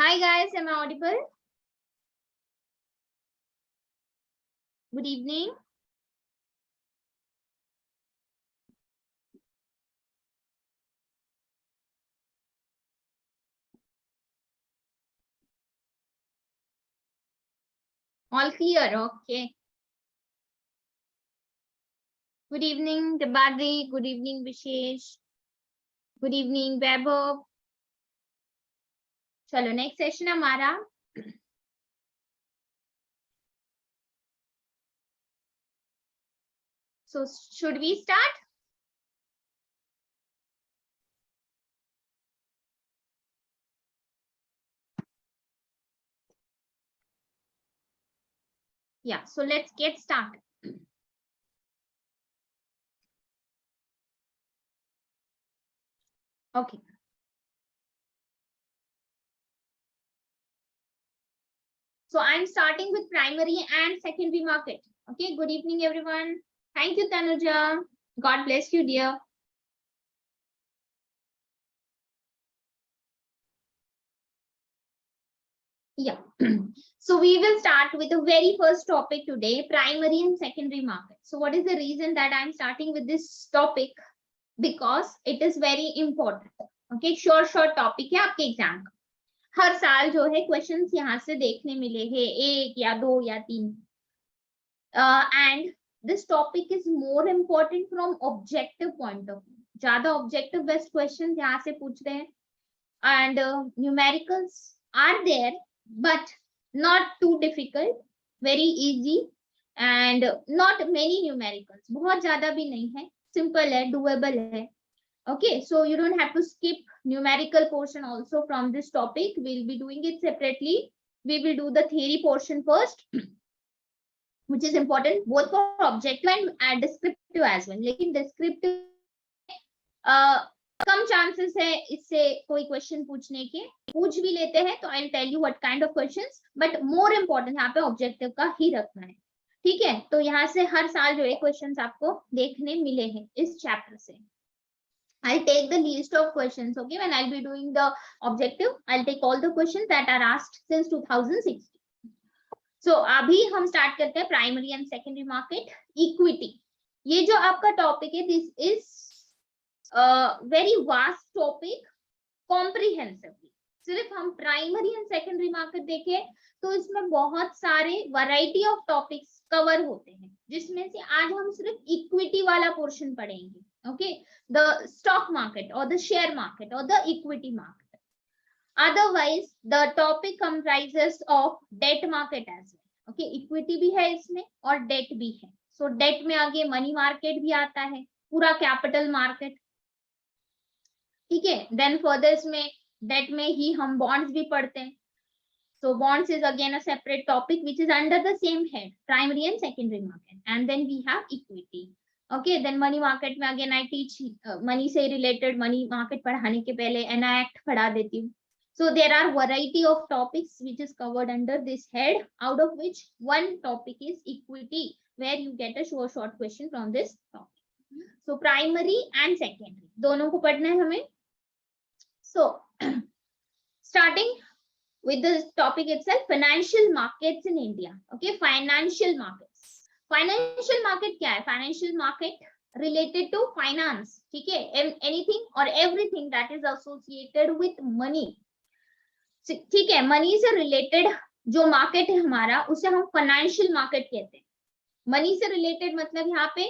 Hi guys, am I audible? Good evening. All clear, okay. Good evening, Debadri. Good evening, Vishesh. Good evening, Vaibhav. चलो next session हमारा So should we start? Yeah, so let's get started. Okay. So I'm starting with primary and secondary market. Okay, good evening, everyone. Thank you, Tanuja. God bless you, dear. Yeah. So we will start with the very first topic today, primary and secondary market. So what is the reason that I'm starting with this topic? Because it is very important. Okay, short topic है आपके exam का. हर साल जो है questions यहाँ से देखने मिले हैं, एक या दो या तीन. And this topic is more important from objective point of view. ज्यादा objective based questions यहाँ से पूछ रहे हैं. And numericals are there, but not too difficult, very easy, and not many numericals. बहुत ज्यादा भी नहीं है, simple है, doable है. Okay, so you don't have to skip numerical portion also from this topic. We'll be doing it separately. We will do the theory portion first, which is important both for objective and descriptive as well. लेकिन descriptive कम chances है इससे कोई question पूछने के. पूछ भी लेते हैं तो I will tell you what kind of questions, but more important यहाँ पे ऑब्जेक्टिव का ही रखना है. ठीक है, तो यहाँ से हर साल जो है क्वेश्चंस आपको देखने मिले हैं इस चैप्टर से. I'll take the list of questions, okay? When I'll be doing the objective, I'll take all the questions that are asked since 2016. So अभी हम स्टार्ट करते हैं primary and secondary market. Equity, ये जो आपका टॉपिक है, this is very vast topic comprehensively. सिर्फ हम प्राइमरी एंड सेकेंडरी मार्केट देखें तो इसमें बहुत सारे वैरायटी ऑफ टॉपिक्स कवर होते हैं, जिसमें से आज हम सिर्फ इक्विटी वाला पोर्शन पढ़ेंगे. Okay, the stock market or the share market or the equity market. Otherwise, the topic comprises of debt market as well. Okay, equity भी है इसमें और debt भी है. So debt में आगे money market भी आता है, पूरा capital market. ठीक है, then further इसमें debt में ही हम bonds भी पढ़ते हैं. So bonds is again a separate topic which is under the same head, primary and secondary market. And then we have equity. Okay, then money market में again I teach money से related money market पढ़ाने के पहले NIACT पढ़ा देती हूँ. So there are variety of topics which is covered under this head, out of which one topic is equity, where you get a short question from this topic. So primary and secondary दोनों को पढ़ना है हमें. So starting with the topic itself, financial markets in India. Okay, financial markets. Financial market क्या है? Financial market related to finance. ठीक है, anything और everything that is associated with money. ठीक है, मनी से रिलेटेड जो मार्केट है हमारा, उसे हम फाइनेंशियल मार्केट कहते हैं. मनी से रिलेटेड मतलब यहाँ पे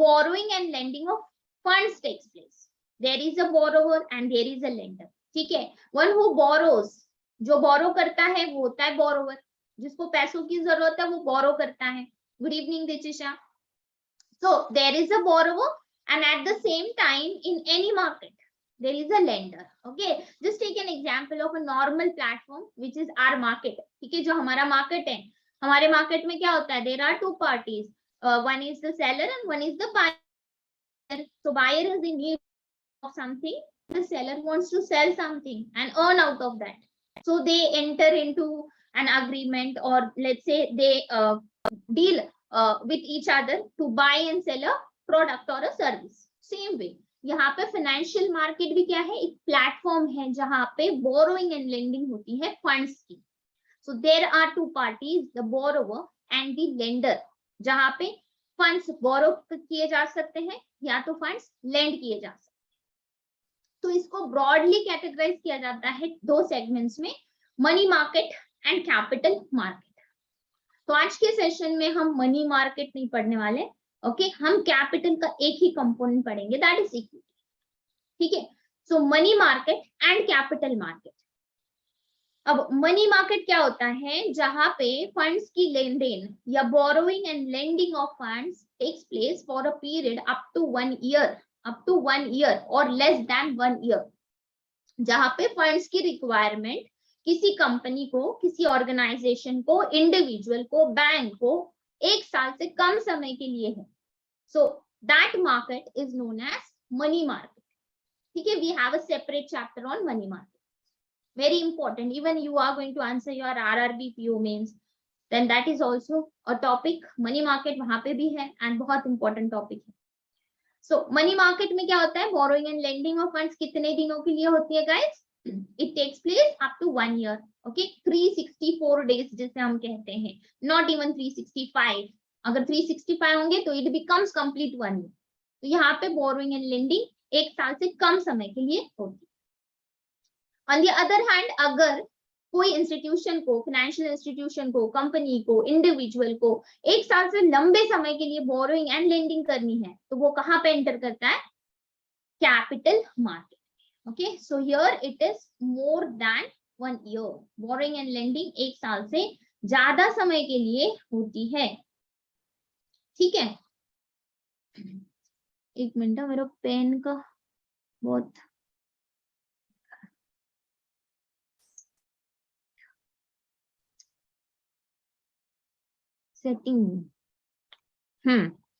borrowing and lending of funds takes place. There is a borrower and there is a lender. ठीक है, वन हु बोरोज, जो बोरो करता है वो होता है बोरोवर. जिसको पैसों की जरूरत है वो बोरो करता है. Good evening, Dichisha. So there is a borrower, and at the same time, in any market, there is a lender. Okay, just take an example of a normal platform, which is our market. ठीक है, जो हमारा market है, हमारे market में क्या होता है? There are two parties. One is the seller and one is the buyer. So buyer is in need of something. The seller wants to sell something and earn out of that. So they enter into an agreement, or let's say they deal with each other to buy and sell a product or a service. Same way, यहाँ पे financial market भी क्या है, एक platform है जहां पे borrowing and lending होती है फंड्स की. So there are two parties, the borrower and the lender, जहां पे फंड्स बोरो किए जा सकते हैं या तो फंड्स लेंड किए जा सकते हैं. तो इसको ब्रॉडली कैटेगराइज किया जाता है दो सेगमेंट्स में, money market and capital market. तो आज के सेशन में हम मनी मार्केट नहीं पढ़ने वाले, ओके हम कैपिटल का एक ही कंपोनेंट पढ़ेंगे, दैट इज इक्विटी. ठीक है, so money market and capital market. अब मनी मार्केट क्या होता है, जहां पे फंड्स की लेन देन या borrowing and lending of funds takes place for a period up to 1 year और लेस देन 1 ईयर, जहां पे फंड्स की रिक्वायरमेंट किसी कंपनी को, किसी ऑर्गेनाइजेशन को, इंडिविजुअल को, बैंक को 1 साल से कम समय के लिए है. So that market is known as money market. ठीक है, we have a separate chapter on money market. Very important, even you are going to answer your RRB PO mains, then that is also a topic. Money market वहां पे भी है and बहुत important topic है. So money market में क्या होता है, borrowing and lending of funds कितने दिनों के लिए होती है guys? It takes place up to 1 year. Okay, 364 days जिसे हम कहते हैं, not even 365. अगर 365 होंगे तो it becomes complete 1 year. तो यहाँ पे borrowing and lending 1 साल से कम समय के लिए होती है. On the other hand, अगर कोई इंस्टीट्यूशन को, फाइनेंशियल इंस्टीट्यूशन को, कंपनी को, इंडिविजुअल को 1 साल से लंबे समय के लिए बोरोइंग एंड लेंडिंग करनी है, तो वो कहां पे एंटर करता है, capital market. Okay, so here it is more than 1 year. Borrowing and lending 1 साल से ज्यादा समय के लिए होती है. ठीक है, एक मिनट, मेरा पेन का बहुत setting.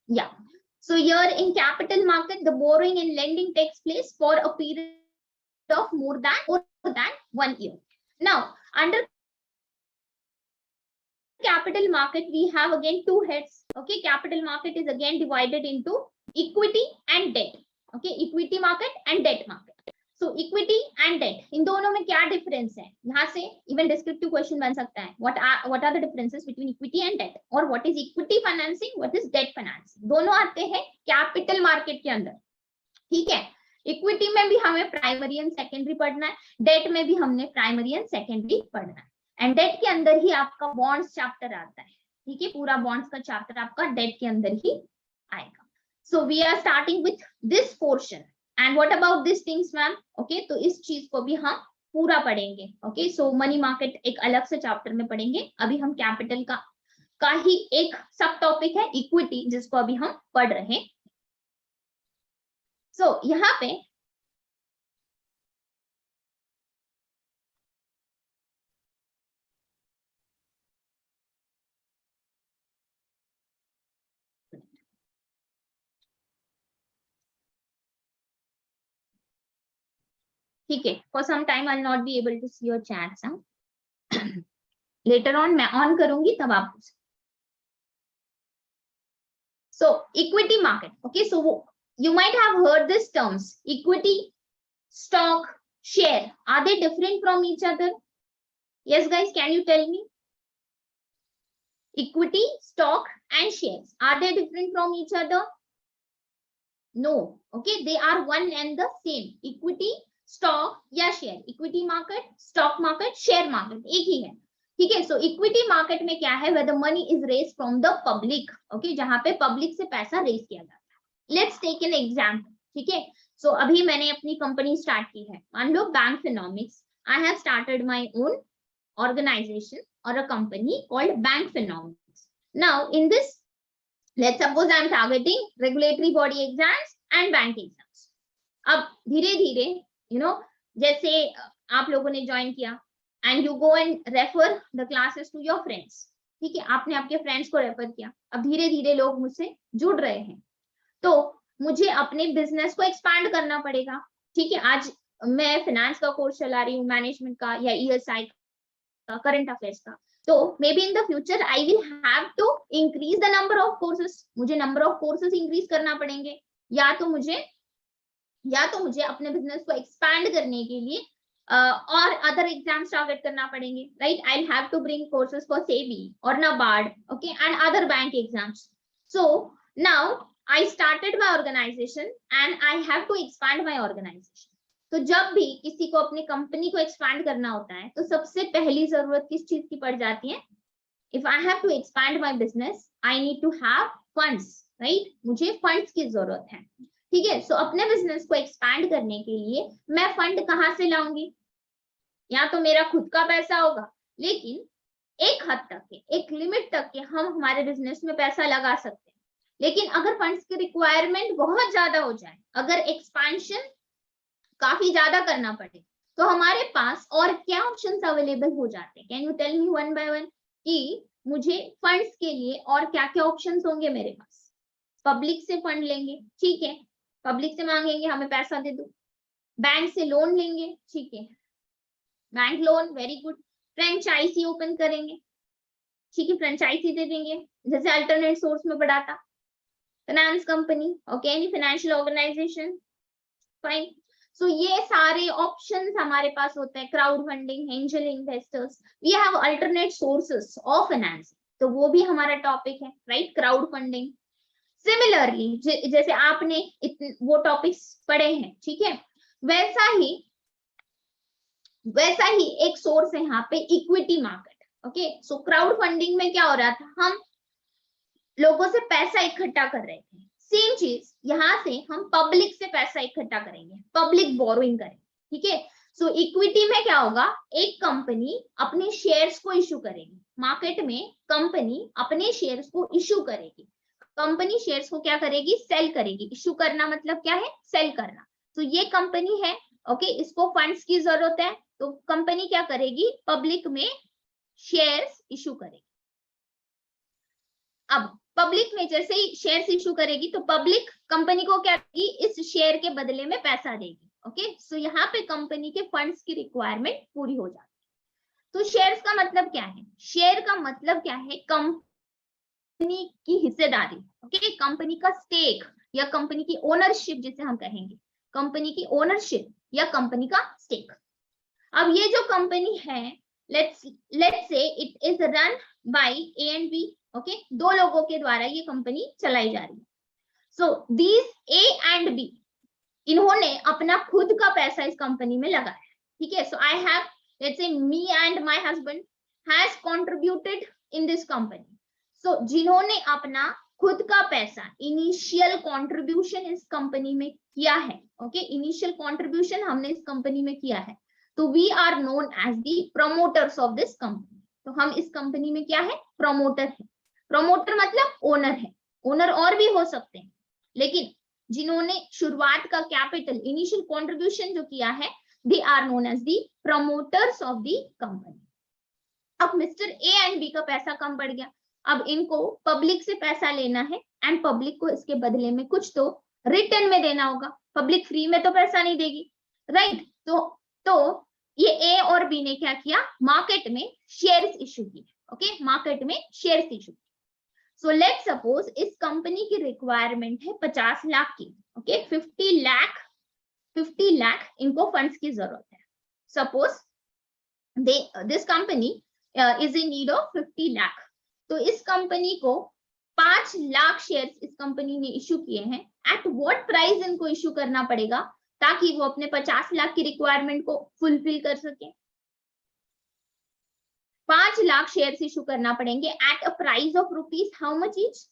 Yeah. So here in capital market, the borrowing and lending takes place for a period of more than 1 year. Now, under capital market, we have again two heads. Okay, capital market is again divided into equity and debt. Okay, equity market and debt market. So equity and debt, इन दोनों में क्या difference है, यहाँ से even descriptive question बन सकता है. what are the differences between equity and debt, और what is equity financing, what is debt financing, दोनों आते हैं कैपिटल मार्केट के अंदर. ठीक है, इक्विटी में भी हमें प्राइमरी एंड सेकेंडरी पढ़ना है, डेट में भी हमने प्राइमरी एंड सेकेंडरी पढ़ना है. एंड डेट के अंदर ही आपका बॉन्ड्स चैप्टर आता है. ठीक है, पूरा बॉन्ड्स का चैप्टर आपका डेट के अंदर ही आएगा. So we are starting with this portion. And what about this things ma'am? Okay, तो इस चीज को भी हम पूरा पढ़ेंगे. ओके, सो मनी मार्केट एक अलग से चैप्टर में पढ़ेंगे. अभी हम कैपिटल का ही एक सब टॉपिक है इक्विटी, जिसको अभी हम पढ़ रहे हैं. सो यहाँ पे ठीक है, for some time I will not be able to see your chats. Later on मैं ऑन करूंगी तब आप. So equity market. Okay, so you might have heard these terms, equity, stock, share. Are they different from each other? Yes guys, can you tell me? Equity, stock and shares, are they different from each other? No. Okay, they are one and the same. Equity, stock या share. Equity market, stock market, share market एक ही है. ठीक है, so equity market में क्या है, where the money is raised from the public. Okay, जहां पे पब्लिक से पैसा रेज किया जाता है. Let's take an example. ठीक है, सो अभी मैंने अपनी कंपनी स्टार्ट की है, मान लो bank Finomics. I have started my own organisation और a company called bank Finomics. Now in this, let's suppose I am targeting regulatory body exams and bank exams. अब धीरे धीरे जैसे आप लोगों ने ज्वाइन किया and you go and refer the classes to your friends. ठीक है, आपने आपके फ्रेंड्स को रेफर किया. अब धीरे धीरे लोग मुझसे जुड़ रहे हैं, तो मुझे अपने बिजनेस को एक्सपैंड करना पड़ेगा. ठीक है, आज मैं फाइनेंस का कोर्स चला रही हूँ, मैनेजमेंट का या ईएसआई का, करंट अफेयर्स का. तो maybe in the future I will have to increase the number of courses. मुझे नंबर ऑफ कोर्सेस इंक्रीज करना पड़ेंगे, या तो मुझे या तो मुझे अपने बिजनेस को एक्सपैंड करने के लिए और अदर एग्जाम्स टारगेट करना पड़ेंगे, right? I have to bring courses for SEBI और NABARD, okay, and other bank exams. So now I started my organisation and I have to expand my organisation. तो जब भी किसी को अपनी कंपनी को एक्सपैंड करना होता है तो सबसे पहली जरूरत किस चीज की पड़ जाती है? If I have to expand my business I need to have funds, right? मुझे फंड्स की जरूरत है, ठीक है? सो अपने बिजनेस को एक्सपैंड करने के लिए मैं फंड कहाँ से लाऊंगी? या तो मेरा खुद का पैसा होगा, लेकिन एक हद तक के, एक लिमिट तक के हम हमारे बिजनेस में पैसा लगा सकते हैं. लेकिन अगर फंड्स की रिक्वायरमेंट बहुत ज्यादा हो जाए, अगर एक्सपेंशन काफी ज्यादा करना पड़े, तो हमारे पास और क्या ऑप्शंस अवेलेबल हो जाते हैं? Can you tell me one by one कि मुझे फंड्स के लिए और क्या क्या ऑप्शंस होंगे मेरे पास? पब्लिक से फंड लेंगे, ठीक है, पब्लिक से मांगेंगे हमें पैसा दे दो. बैंक से लोन लेंगे, ठीक है, bank loan, very good. Franchisee open करेंगे, ठीक है, फ्रेंचाइजी दे देंगे, जैसे अल्टरनेट सोर्स में पढ़ा था. Finance company, okay, any financial organisation, fine. So ये सारे ऑप्शंस हमारे पास होते हैं. Crowd funding, angel investors, we have alternate sources of finance. तो वो भी हमारा टॉपिक है, राइट? Crowd funding. सिमिलरली जैसे आपने वो टॉपिक्स पढ़े हैं, ठीक है, वैसा ही एक सोर्स है यहाँ पे इक्विटी मार्केट. ओके, सो क्राउड फंडिंग में क्या हो रहा था? हम लोगों से पैसा इकट्ठा कर रहे थे. सेम चीज यहाँ से हम पब्लिक से पैसा इकट्ठा करेंगे, पब्लिक बोरोइंग करेंगे, ठीक है? सो इक्विटी में क्या होगा? एक कंपनी अपने शेयर्स को इशू करेगी मार्केट में. कंपनी अपने शेयर्स को इशू करेगी. कंपनी शेयर्स को क्या करेगी? सेल करेगी. इशू करना मतलब क्या है? सेल करना. तो ये कंपनी है, ओके, इसको फंड्स की जरूरत है, तो कंपनी क्या करेगी? पब्लिक में शेयर्स इशू करेगी. अब पब्लिक में जैसे ही शेयर्स इशू करेगी तो पब्लिक कंपनी को क्या देगी? इस शेयर के बदले में पैसा देगी. ओके, सो यहाँ पे कंपनी के फंड्स की रिक्वायरमेंट पूरी हो जाती है. तो शेयर्स का मतलब क्या है? शेयर का मतलब क्या है? कंपनी की हिस्सेदारी, ओके, कंपनी का स्टेक या कंपनी की ओनरशिप जिसे हम कहेंगे, कंपनी की ओनरशिप या कंपनी का स्टेक. अब ये जो कंपनी है, let's say it is run by A and B, okay, दो लोगों के द्वारा ये कंपनी चलाई जा रही है. So these A and B, इन्होंने अपना खुद का पैसा इस कंपनी में लगाया, ठीक है? So I have, let's say me and my husband has contributed in this company. So जिन्होंने अपना खुद का पैसा, इनिशियल कंट्रीब्यूशन इस कंपनी में किया है, ओके, इनिशियल कंट्रीब्यूशन हमने इस कंपनी में किया है, तो we are known as the promoters of this company. तो हम इस कंपनी में क्या है? प्रमोटर है. प्रमोटर मतलब ओनर है. ओनर और भी हो सकते हैं, लेकिन जिन्होंने शुरुआत का कैपिटल, इनिशियल कंट्रीब्यूशन जो किया है, they are known as the promoters of the company. अब मिस्टर ए एंड बी का पैसा कम पड़ गया. अब इनको पब्लिक से पैसा लेना है एंड पब्लिक को इसके बदले में कुछ तो रिटर्न में देना होगा. पब्लिक फ्री में तो पैसा नहीं देगी, राइट? तो ये ए और बी ने क्या किया? मार्केट में शेयर्स इशू किए, ओके, मार्केट में shares issue. So let's suppose इस कंपनी की रिक्वायरमेंट है 50 लाख की, ओके, 50 लाख इनको फंड्स की जरूरत है. Suppose this company is in need of 50 lakh. तो इस कंपनी को 5 लाख शेयर्स इस कंपनी ने इशू किए हैं. एट व्हाट प्राइस इनको इशू करना पड़ेगा ताकि वो अपने 50 लाख की रिक्वायरमेंट को फुलफिल कर सके? 5 लाख शेयर्स इशू करना पड़ेंगे at a price of rupees how much each?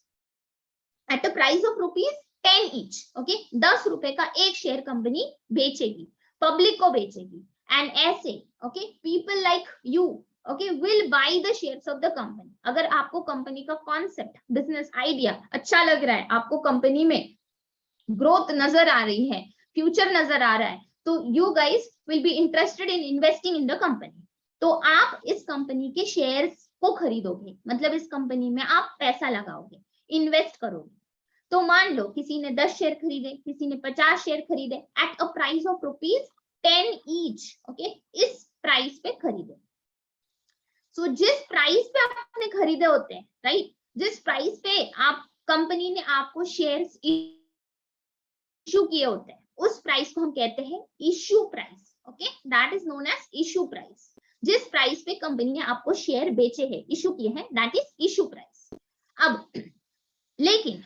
At a price of rupees 10 each, okay, 10 रुपए का एक शेयर कंपनी बेचेगी, पब्लिक को बेचेगी. एंड ऐसे, okay, people like you, okay, will buy the shares of the company. अगर आपको company का concept, business idea अच्छा लग रहा है, आपको कंपनी में ग्रोथ नजर आ रही है, फ्यूचर नजर आ रहा है, तो you guys will be interested in investing in the company. तो आप इस कंपनी के शेयर्स को खरीदोगे, मतलब इस कंपनी में आप पैसा लगाओगे, इन्वेस्ट करोगे. तो मान लो किसी ने 10 शेयर खरीदे, किसी ने 50 शेयर खरीदे at a price of rupees 10 each, okay, इस प्राइस पे खरीदे. सो जिस प्राइस पे आपने खरीदे होते हैं, राइट, जिस प्राइस पे आप कंपनी ने आपको शेयर्स इशू किए होते हैं, उस प्राइस को हम कहते हैं issue price. Okay, that is known as issue price. जिस प्राइस पे कंपनी ने आपको शेयर बेचे हैं, इश्यू किए हैं, दैट इज इश्यू प्राइस। अब लेकिन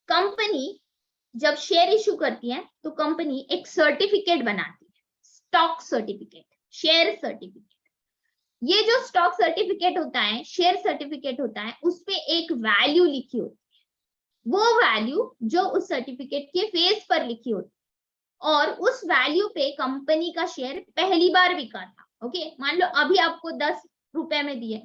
कंपनी जब शेयर इश्यू करती है तो कंपनी एक सर्टिफिकेट बनाती है, स्टॉक सर्टिफिकेट, शेयर सर्टिफिकेट। ये जो स्टॉक सर्टिफिकेट होता है, शेयर सर्टिफिकेट होता है, उस पे एक वैल्यू लिखी होती है। वो वैल्यू जो उस सर्टिफिकेट के फेस पर लिखी होती है, और उस वैल्यू पे कंपनी का शेयर पहली बार बिका था। ओके, मान लो अभी आपको 10 रुपए में दिए,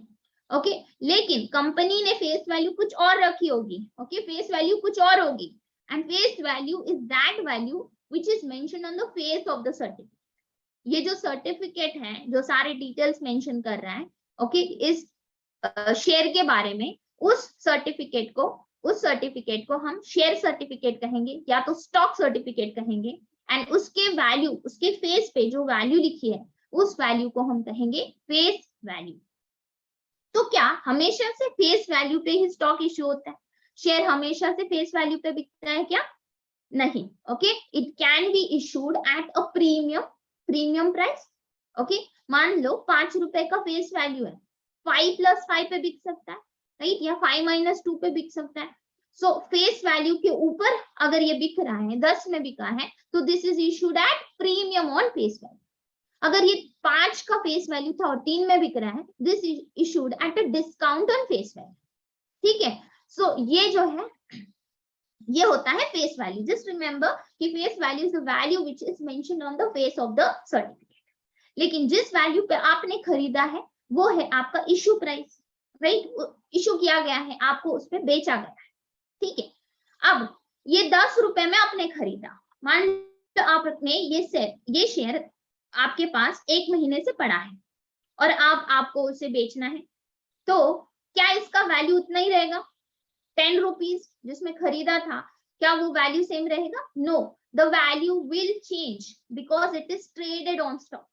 ओके, लेकिन कंपनी ने फेस वैल्यू कुछ और रखी होगी। ओके, फेस वैल्यू कुछ और होगी, and face value is that value which is mentioned on the face of the certificate. ये जो सर्टिफिकेट है, जो सारे डिटेल्स मेंशन कर रहा है, ओके, इस शेयर के बारे में, उस सर्टिफिकेट को हम शेयर सर्टिफिकेट कहेंगे या तो स्टॉक सर्टिफिकेट कहेंगे। एंड उसके वैल्यू, उसके फेस पे जो वैल्यू लिखी है, उस वैल्यू को हम कहेंगे फेस वैल्यू। तो क्या हमेशा से फेस वैल्यू पे ही स्टॉक इश्यू होता है? शेयर हमेशा से फेस वैल्यू पे बिकता है क्या? नहीं। Okay, it can be issued at a premium price. Okay, मान लो 5 रुपए का फेस वैल्यू है, 5 + 5 पे बिक सकता है, राइट, या 5 - 2 पे बिक सकता है। सो फेस वैल्यू के ऊपर अगर ये बिक रहा है, 10 में बिका है, तो this is issued at premium on face value. अगर ये 5 का फेस वैल्यू था और 3 में बिक रहा है, this is issued at a discount on face value. ठीक है, सो ये जो है, ये होता है फेस वैल्यू। जस्ट रिमेंबर कि face value is the value which is mentioned on the face of the certificate. लेकिन जिस वैल्यू पे आपने खरीदा है, वो है आपका इश्यू प्राइस, राइट, इश्यू किया गया है, आपको उस पे बेचा गया है। ठीक है, अब ये 10 रुपए में आपने खरीदा, मान लो आपने ये शेयर आपके पास 1 महीने से पड़ा है और आपको उसे बेचना है, तो क्या इसका वैल्यू उतना ही रहेगा? 10 रुपीज जिसमें खरीदा था, क्या वो वैल्यू सेम रहेगा? No, the value will change because it is traded on stock.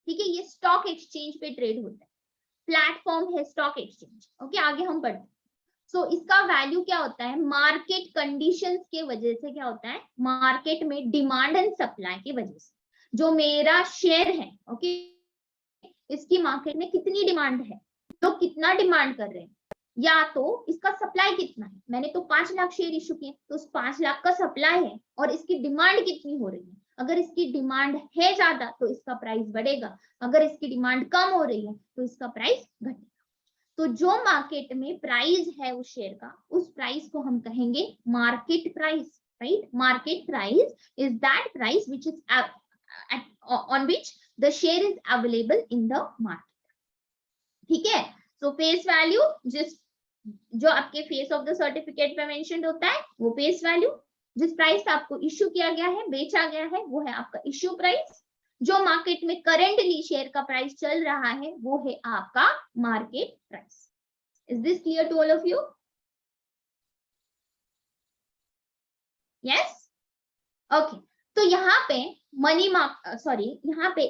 ठीक है, ये स्टॉक एक्सचेंज पे ट्रेड होता है, प्लेटफॉर्म है स्टॉक एक्सचेंज। ओके, आगे हम पढ़ते हैं। सो इसका वैल्यू क्या होता है? मार्केट कंडीशंस के वजह से क्या होता है? मार्केट में डिमांड एंड सप्लाई की वजह से जो मेरा शेयर है, ओके, इसकी मार्केट में कितनी डिमांड है, लोग कितना डिमांड कर रहे हैं, या तो इसका सप्लाई कितना है। मैंने तो 5 लाख शेयर इशू किए, तो उस 5 लाख का सप्लाई है और इसकी डिमांड कितनी हो रही है। अगर इसकी डिमांड है ज्यादा तो इसका प्राइस बढ़ेगा, अगर इसकी डिमांड कम हो रही है तो इसका प्राइस घटेगा। तो जो मार्केट में प्राइस है उस शेयर का, उस प्राइस को हम कहेंगे market price, right. Market price is that price which is on which the share is available in the market. ठीक है, सो फेस वैल्यू जो आपके फेस ऑफ द सर्टिफिकेट पे मेंशन्ड होता है, वो फेस वैल्यू। जिस प्राइस पे आपको इश्यू किया गया है, बेचा गया है, वो है आपका इश्यू प्राइस। जो मार्केट में करेंटली शेयर का प्राइस चल रहा है, वो है आपका market price. Is this clear to all of you? Yes, okay. तो यहाँ पे यहाँ पे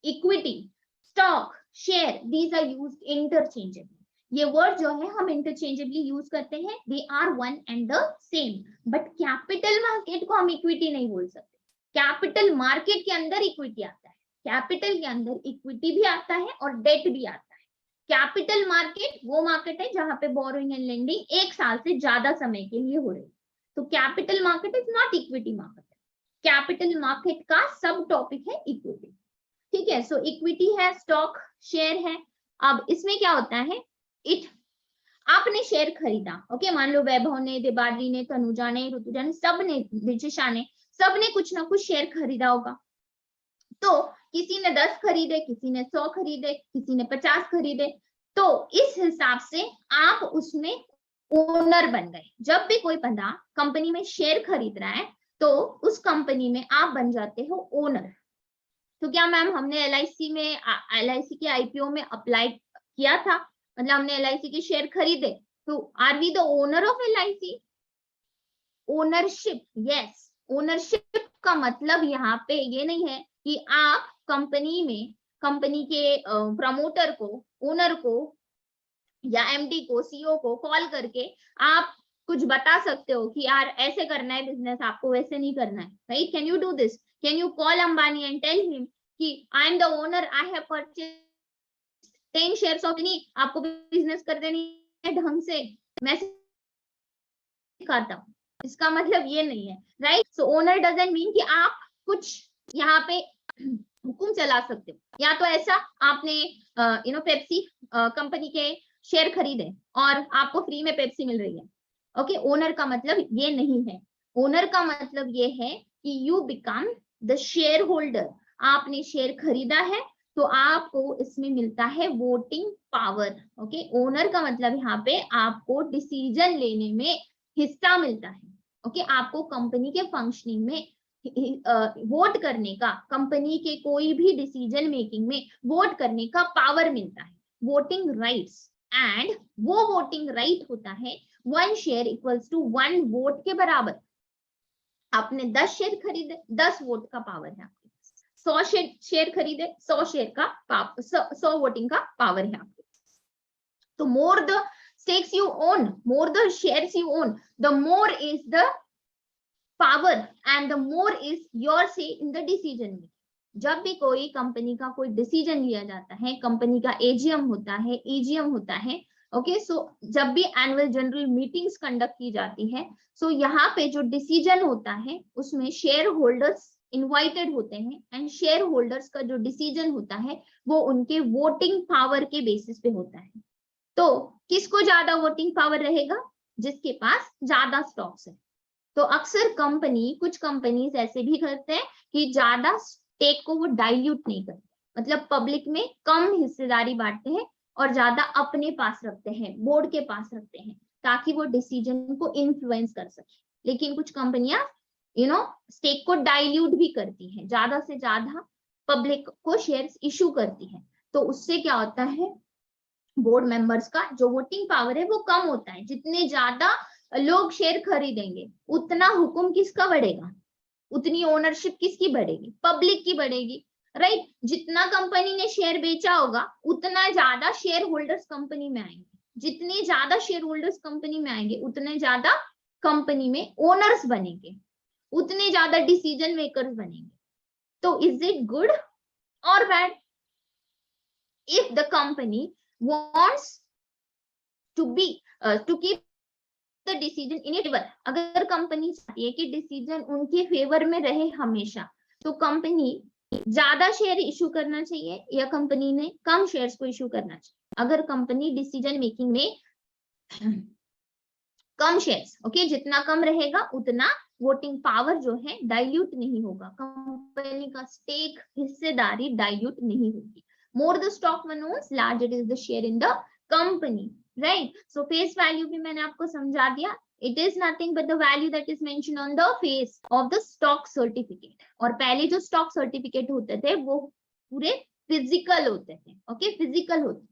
equity, stock, share, these are used interchangeably. ये वर्ड जो है हम इंटरचेंजेबली यूज करते हैं, they are one and the same. But capital market को हम इक्विटी नहीं बोल सकते। कैपिटल मार्केट के अंदर इक्विटी आता है, कैपिटल के अंदर इक्विटी भी आता है और डेट भी आता है। कैपिटल मार्केट वो मार्केट है जहां पे बोरोइंग एंड लेंडिंग 1 साल से ज्यादा समय के लिए हो रही है। तो capital market is not equity market. Capital market का सब टॉपिक है इक्विटी। ठीक है, सो इक्विटी है, स्टॉक, शेयर है। अब इसमें क्या होता है, आपने शेयर खरीदा, ओके, मान लो वैभव ने, देबाद्री ने, तनुजा ने, ऋतुजा ने, सबने, दिशिशा ने, सबने कुछ ना कुछ शेयर खरीदा होगा। तो किसी ने 10 खरीदे, किसी ने 100 खरीदे, किसी ने 50 खरीदे। तो इस हिसाब से आप उसमें ओनर बन गए। जब भी कोई बंदा कंपनी में शेयर खरीद रहा है, तो उस कंपनी में आप बन जाते हो ओनर। तो क्या मैम हमने एलआईसी के आईपीओ में अप्लाई किया था, मतलब हमने एलआईसी के शेयर खरीदे, तो are we the owner of LIC? Ownership, yes. Ownership का मतलब यहाँ पे ये नहीं है कि आप कंपनी के प्रमोटर को, ओनर को या एमडी को, सीईओ को कॉल करके आप कुछ बता सकते हो कि यार ऐसे करना है बिजनेस, आपको वैसे नहीं करना है, right? Can you do this? Can you call Ambani and tell him कि I am the owner, I have purchased 10 shares of, नहीं आपको बिजनेस कर देनी है ढंग से, मैं सिखाता हूँ। इसका मतलब ये नहीं है, right? So owner doesn't mean कि आप कुछ यहाँ पे हुकुम चला सकते हो। या तो ऐसा आपने पेप्सी कंपनी के शेयर खरीदे और आपको फ्री में पेप्सी मिल रही है, ओके? ओनर का मतलब ये नहीं है। ओनर का मतलब ये है कि you become the share holder. आपने शेयर खरीदा है तो आपको इसमें मिलता है वोटिंग पावर, ओके? ओनर का मतलब यहाँ पे आपको डिसीजन लेने में हिस्सा मिलता है, ओके? आपको कंपनी के फंक्शनिंग में वोट करने का, कंपनी के कोई भी डिसीजन मेकिंग में वोट करने का पावर मिलता है, वोटिंग राइट्स। एंड वो वोटिंग राइट होता है 1 शेयर इक्वल्स टू 1 वोट के बराबर। आपने 10 शेयर खरीदे, 10 वोट का पावर है आपके पास। 100 शेयर खरीदे, 100 शेयर का 100 वोटिंग का पावर है आपके पास। तो more the stakes you own, more the shares you own, the more is the power and the more is your say in the decision making. जब भी कोई कंपनी का कोई डिसीजन लिया जाता है, कंपनी का एजीएम होता है, ईजीएम होता है, ओके? सो जब भी एनुअल जनरल मीटिंग्स कंडक्ट की जाती है, सो यहाँ पे जो डिसीजन होता है उसमें शेयर होल्डर्स इन्वाइटेड होते हैं एंड शेयर होल्डर्स का जो डिसीजन होता है वो उनके वोटिंग पावर के बेसिस पे होता है। तो किसको ज्यादा वोटिंग पावर रहेगा? जिसके पास ज्यादा स्टॉक्स है। तो अक्सर कुछ कंपनीज ऐसे भी करते हैं कि ज्यादा स्टेक को वो डाइल्यूट नहीं करते, मतलब पब्लिक में कम हिस्सेदारी बांटते हैं और ज्यादा अपने पास रखते हैं, बोर्ड के पास रखते हैं, ताकि वो डिसीजन को इन्फ्लुएंस कर सके। लेकिन कुछ कंपनियां स्टेक को डाइल्यूट भी करती हैं, ज्यादा से ज्यादा पब्लिक को शेयर्स इशू करती है। तो उससे क्या होता है, बोर्ड मेंबर्स का जो वोटिंग पावर है वो कम होता है। जितने ज्यादा लोग शेयर खरीदेंगे उतना हुक्म किसका बढ़ेगा, उतनी ओनरशिप किसकी बढ़ेगी? पब्लिक की बढ़ेगी, राइट? जितना कंपनी ने शेयर बेचा होगा उतना ज्यादा शेयर होल्डर्स कंपनी में आएंगे, जितने ज्यादा शेयर होल्डर्स कंपनी में आएंगे उतने ज्यादा कंपनी में ओनर्स बनेंगे, उतने ज्यादा डिसीजन मेकर्स बनेंगे। तो इज इट गुड और bad? If the company wants to keep the decision in its favor, अगर कंपनी चाहती है कि डिसीजन उनके फेवर में रहे हमेशा, तो कंपनी ज्यादा शेयर इशू करना चाहिए या कंपनी ने कम शेयर्स को इशू करना चाहिए? अगर कंपनी डिसीजन मेकिंग में कम शेयर्स, ओके, जितना कम रहेगा उतना वोटिंग पावर जो है डाइल्यूट नहीं होगा, कंपनी का स्टेक, हिस्सेदारी डाइल्यूट नहीं होगी। More the stock one owns, larger is the share in the company, right? So face value भी मैंने आपको समझा दिया. It is nothing but the value that is mentioned on the face of the stock certificate. और पहले जो stock certificate होते थे वो पूरे physical होते थे, okay? Physical होते.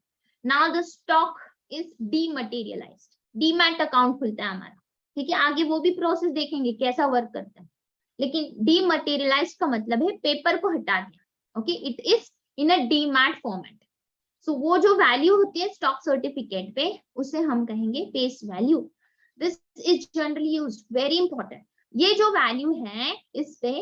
Now the stock is dematerialized. Demat account खुलता है हमारा, ठीक है? आगे वो भी प्रोसेस देखेंगे कैसा वर्क करता है, लेकिन dematerialized का मतलब है पेपर को हटा दिया, okay? It is in a demat format. So वो जो वैल्यू होती है स्टॉक सर्टिफिकेट पे उसे हम कहेंगे face value. This is generally used, very important. ये जो वैल्यू है इस पे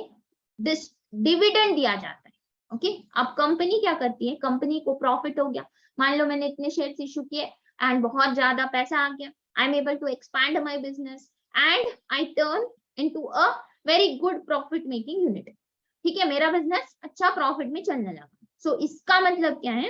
डिविडेंड दिया जाता है, ओके? अब कंपनी क्या करती है, कंपनी को प्रॉफिट हो गया, मान लो मैंने इतने शेयर्स इशू किए एंड बहुत ज्यादा पैसा आ गया, I am able to expand my business and I turn into a very good profit making unit, ठीक है? मेरा बिजनेस अच्छा प्रॉफिट में चलने लगा। सो इसका मतलब क्या है,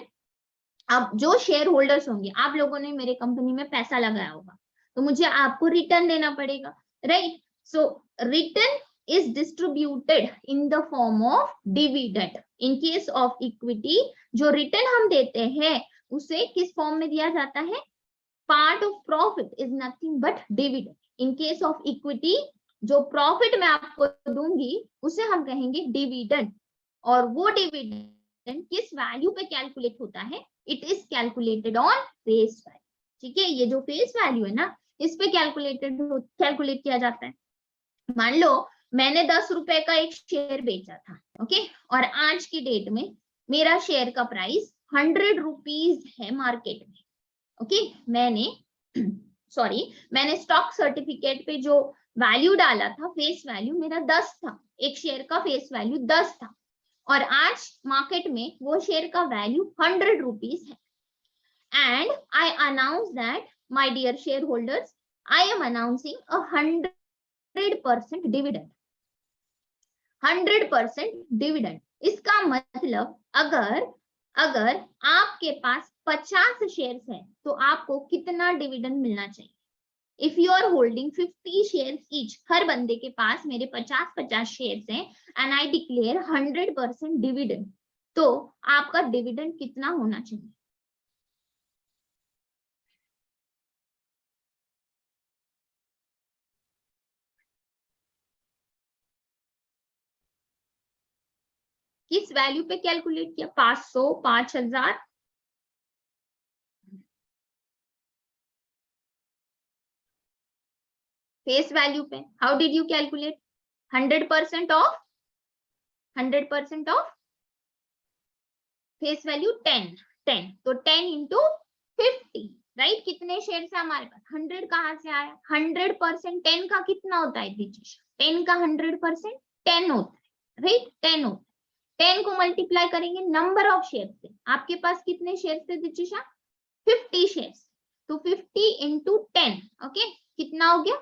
अब जो शेयर होल्डर्स होंगे, आप लोगों ने मेरे कंपनी में पैसा लगाया होगा तो मुझे आपको रिटर्न देना पड़ेगा, right? So return is distributed in the form of dividend. In case of equity, जो रिटर्न हम देते हैं उसे किस फॉर्म में दिया जाता है? Part of profit is nothing but dividend. In case of equity, जो प्रॉफिट मैं आपको दूंगी उसे हम कहेंगे डिविडेंड, और वो डिविडेंड किस वैल्यू पे कैलकुलेट होता है? It is calculated on face value, ठीक है? ये जो फेस वैल्यू है ना, इस पे कैलकुलेट किया जाता है। मान लो मैंने 10 रुपए का एक शेयर बेचा था, ओके, और आज की डेट में मेरा शेयर का प्राइस 100 रुपीज है मार्केट में, ओके? मैंने सॉरी, मैंने स्टॉक सर्टिफिकेट पे जो वैल्यू डाला था, फेस वैल्यू मेरा 10 था, एक शेयर का फेस वैल्यू 10 था, और आज मार्केट में वो शेयर का वैल्यू 100 रुपीज है. And I announce that my dear share holders, I am announcing 100% dividend. 100% dividend. इसका मतलब अगर आपके पास 50 शेयर्स है तो आपको कितना डिविडेंड मिलना चाहिए? If you are holding 50 shares each, हर बंदे के पास मेरे 50 शेयर्स हैं, एंड आई डिक्लेयर 100% डिविडेंड, तो आपका डिविडेंड कितना होना चाहिए? किस वैल्यू पे कैलकुलेट किया? 500, 5000? फेस वैल्यू पे. How did you calculate? 100% of 100% of face value 10. तो 10 इंटू 50, राइट? कितने शेयर है हमारे पास? 100 कहां से आया? 100% 10 का कितना होता है दीजिए? 10 का 100% 10 होता है, राइट? 10 होता है. 10 को मल्टीप्लाई करेंगे नंबर ऑफ शेयर से. आपके पास कितने शेयर थे दीजिए? 50 शेयर्स. तो 50 इंटू 10, ओके, कितना हो गया?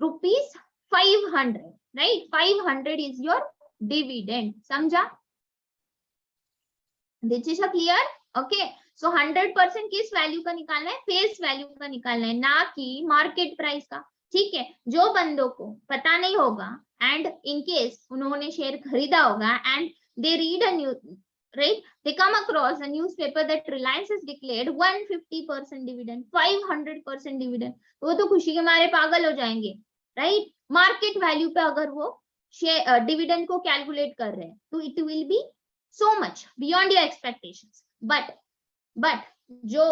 ₹500, राइट? 500 is your dividend. समझा दीजिए? क्लियर? ओके. सो 100% किस वैल्यू का निकालना है? फेस वैल्यू का निकालना है, ना कि मार्केट प्राइस का. ठीक है. जो बंदों को पता नहीं होगा एंड इन केस उन्होंने शेयर खरीदा होगा and they read a news, right, they come across a newspaper that Reliance has declared 150% dividend, 500% dividend, वो तो खुशी के मारे पागल हो जाएंगे, राइट? मार्केट वैल्यू पे अगर वो शेयर डिविडेंड को कैलकुलेट कर रहे हैं तो it will be so much beyond your expectations. but जो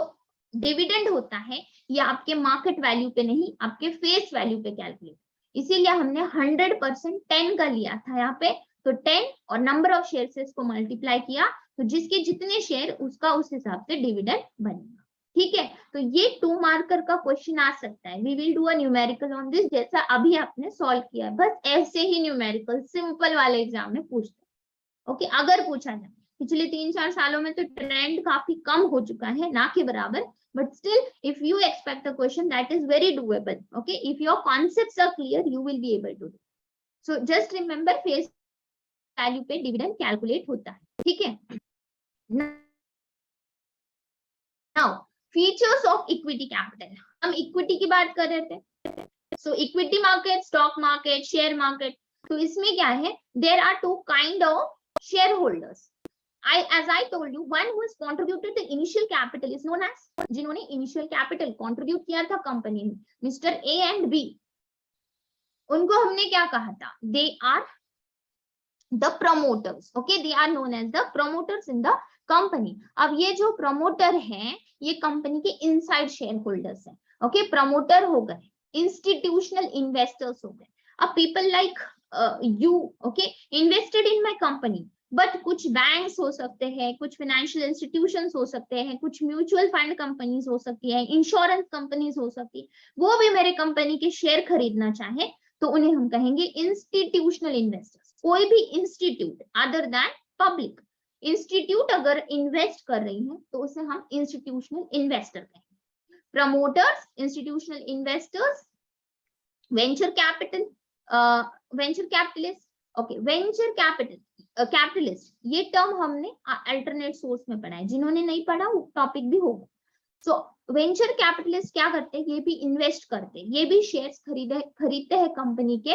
डिविडेंड होता है ये आपके मार्केट वैल्यू पे नहीं, आपके फेस वैल्यू पे कैलकुलेट. इसीलिए हमने 100% 10 का लिया था यहाँ पे. तो 10 और नंबर ऑफ शेयर से इसको मल्टीप्लाई किया, तो जिसके जितने शेयर उसका उस हिसाब से डिविडेंड बनेगा. ठीक है. तो ये 2 मार्कर का क्वेश्चन आ सकता है. We will do a numerical on this, जैसा अभी आपने सॉल्व किया. बस ऐसे ही न्यूमेरिकल सिंपल वाले एग्जाम में पूछते हैं. ओके, अगर पूछा जाए. पिछले 3-4 सालों में तो ट्रेंड काफी कम हो चुका है, ना के बराबर, but still if you expect a question that is very doable. Okay, if your concepts are clear you will be able to do. So just remember face value पे डिविडेंड कैलकुलेट होता है. ठीक है. Now features of equity capital. हम equity की बात कर रहे थे. So equity market, stock market, share market. तो इसमें क्या है? There are 2 kind of shareholders. As I told you, one who has contributed the initial capital is known as, जिन्होंने initial capital contribute किया था कंपनी में, Mr. A and B. उनको हमने क्या कहा था? They are the promoters. Okay, they are known as the promoters in the company. अब ये जो promoter हैं, ये कंपनी के inside shareholders हैं. Okay, promoter हो गए, institutional investors हो गए. अब people like you, okay, invested in my company. But कुछ बैंक्स हो सकते हैं, कुछ फाइनेंशियल इंस्टीट्यूशंस हो सकते हैं, कुछ म्यूचुअल फंड कंपनीज हो सकती है, इंश्योरेंस कंपनीज हो सकती है, वो भी मेरे कंपनी के शेयर खरीदना चाहे तो उन्हें हम कहेंगे इंस्टीट्यूशनल इन्वेस्टर्स. कोई भी institute other than public institute अगर इन्वेस्ट कर रही है तो उसे हम इंस्टीट्यूशनल इन्वेस्टर कहेंगे. Promoters, institutional investors, venture capital, venture capitalist. Okay, venture capital capitalist, ये टर्म हमने अल्टरनेट सोर्स में पढ़ा है. जिन्होंने नहीं पढ़ा वो टॉपिक भी होगा. सो वेंचर कैपिटलिस्ट क्या करते हैं? ये भी इन्वेस्ट करते हैं, ये भी शेयर्स खरीदते हैं कंपनी के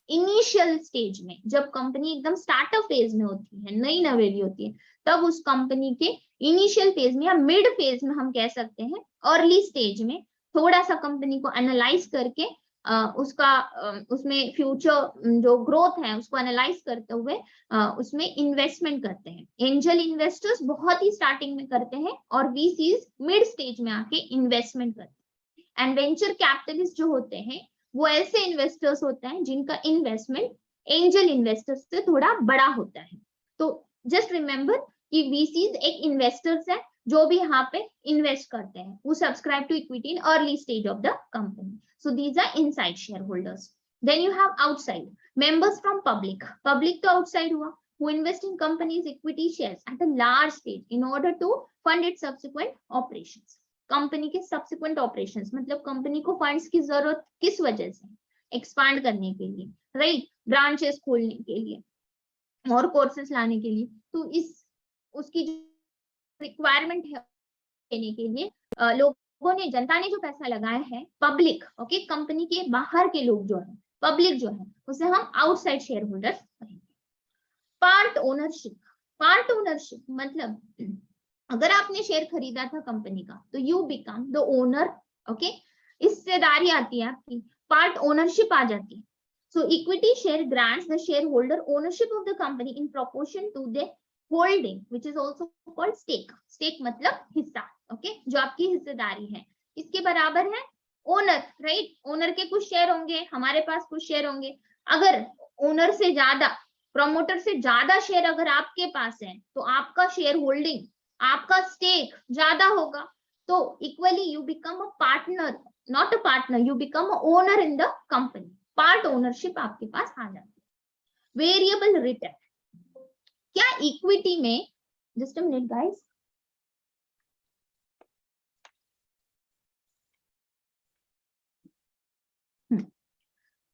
इनिशियल स्टेज में. जब कंपनी एकदम स्टार्टअप फेज में होती है, नई नवेली होती है, तब उस कंपनी के इनिशियल फेज में या मिड फेज में, हम कह सकते हैं अर्ली स्टेज में, थोड़ा सा कंपनी को एनालाइज करके उसमें फ्यूचर जो ग्रोथ है उसको एनालाइज करते हुए उसमें इन्वेस्टमेंट करते हैं. एंजल इन्वेस्टर्स बहुत ही स्टार्टिंग में करते हैं और वीसीज मिड स्टेज में आके इन्वेस्टमेंट करते हैं. एंड वेंचर कैपिटलिस्ट जो होते हैं वो ऐसे इन्वेस्टर्स होते हैं जिनका इन्वेस्टमेंट एंजल इन्वेस्टर्स से थोड़ा बड़ा होता है. तो जस्ट रिमेंबर कि वीसीज एक इन्वेस्टर्स है जो भी यहाँ पे इन्वेस्ट करते हैं वो subscribe to equity in early stage of the company. So these are inside share holders. Then you have outside members from public. Public तो आउटसाइड हुआ, who invest in companies equity shares at a large stage in order to fund its subsequent operations. Company के subsequent operations मतलब company को funds की जरूरत किस वजह से, एक्सपांड करने के लिए, राइट, ब्रांचेस खोलने के लिए और कोर्सेस लाने के लिए. तो इस उसकी रिक्वायरमेंट है देने के लिए लोगों ने, जनता ने जो पैसा लगाया है, पब्लिक, ओके, कंपनी के बाहर के लोग जो है, पब्लिक जो है, उसे हम आउटसाइड शेयर होल्डर्स कहेंगे. Part ownership. पार्ट ओनरशिप मतलब अगर आपने शेयर खरीदा था कंपनी का तो you become the owner, okay, हिस्सेदारी आती है आपकी, पार्ट ओनरशिप आ जाती है. So equity share grants the share holder ownership of the company in proportion to the holding which is also called stake. Stake मतलब हिस्सा, ओके, जो आपकी हिस्सेदारी है, इसके बराबर है ओनर, राइट. ओनर के कुछ शेयर होंगे, हमारे पास कुछ शेयर होंगे. अगर ओनर से ज्यादा, प्रमोटर से ज्यादा शेयर अगर आपके पास है तो आपका शेयर होल्डिंग, आपका स्टेक ज्यादा होगा. तो equally you become a partner, not a partner, you become a owner in the company. Part ownership आपके पास आ जाती है. Variable return. क्या इक्विटी में, जस्ट अ मिनट गाइस,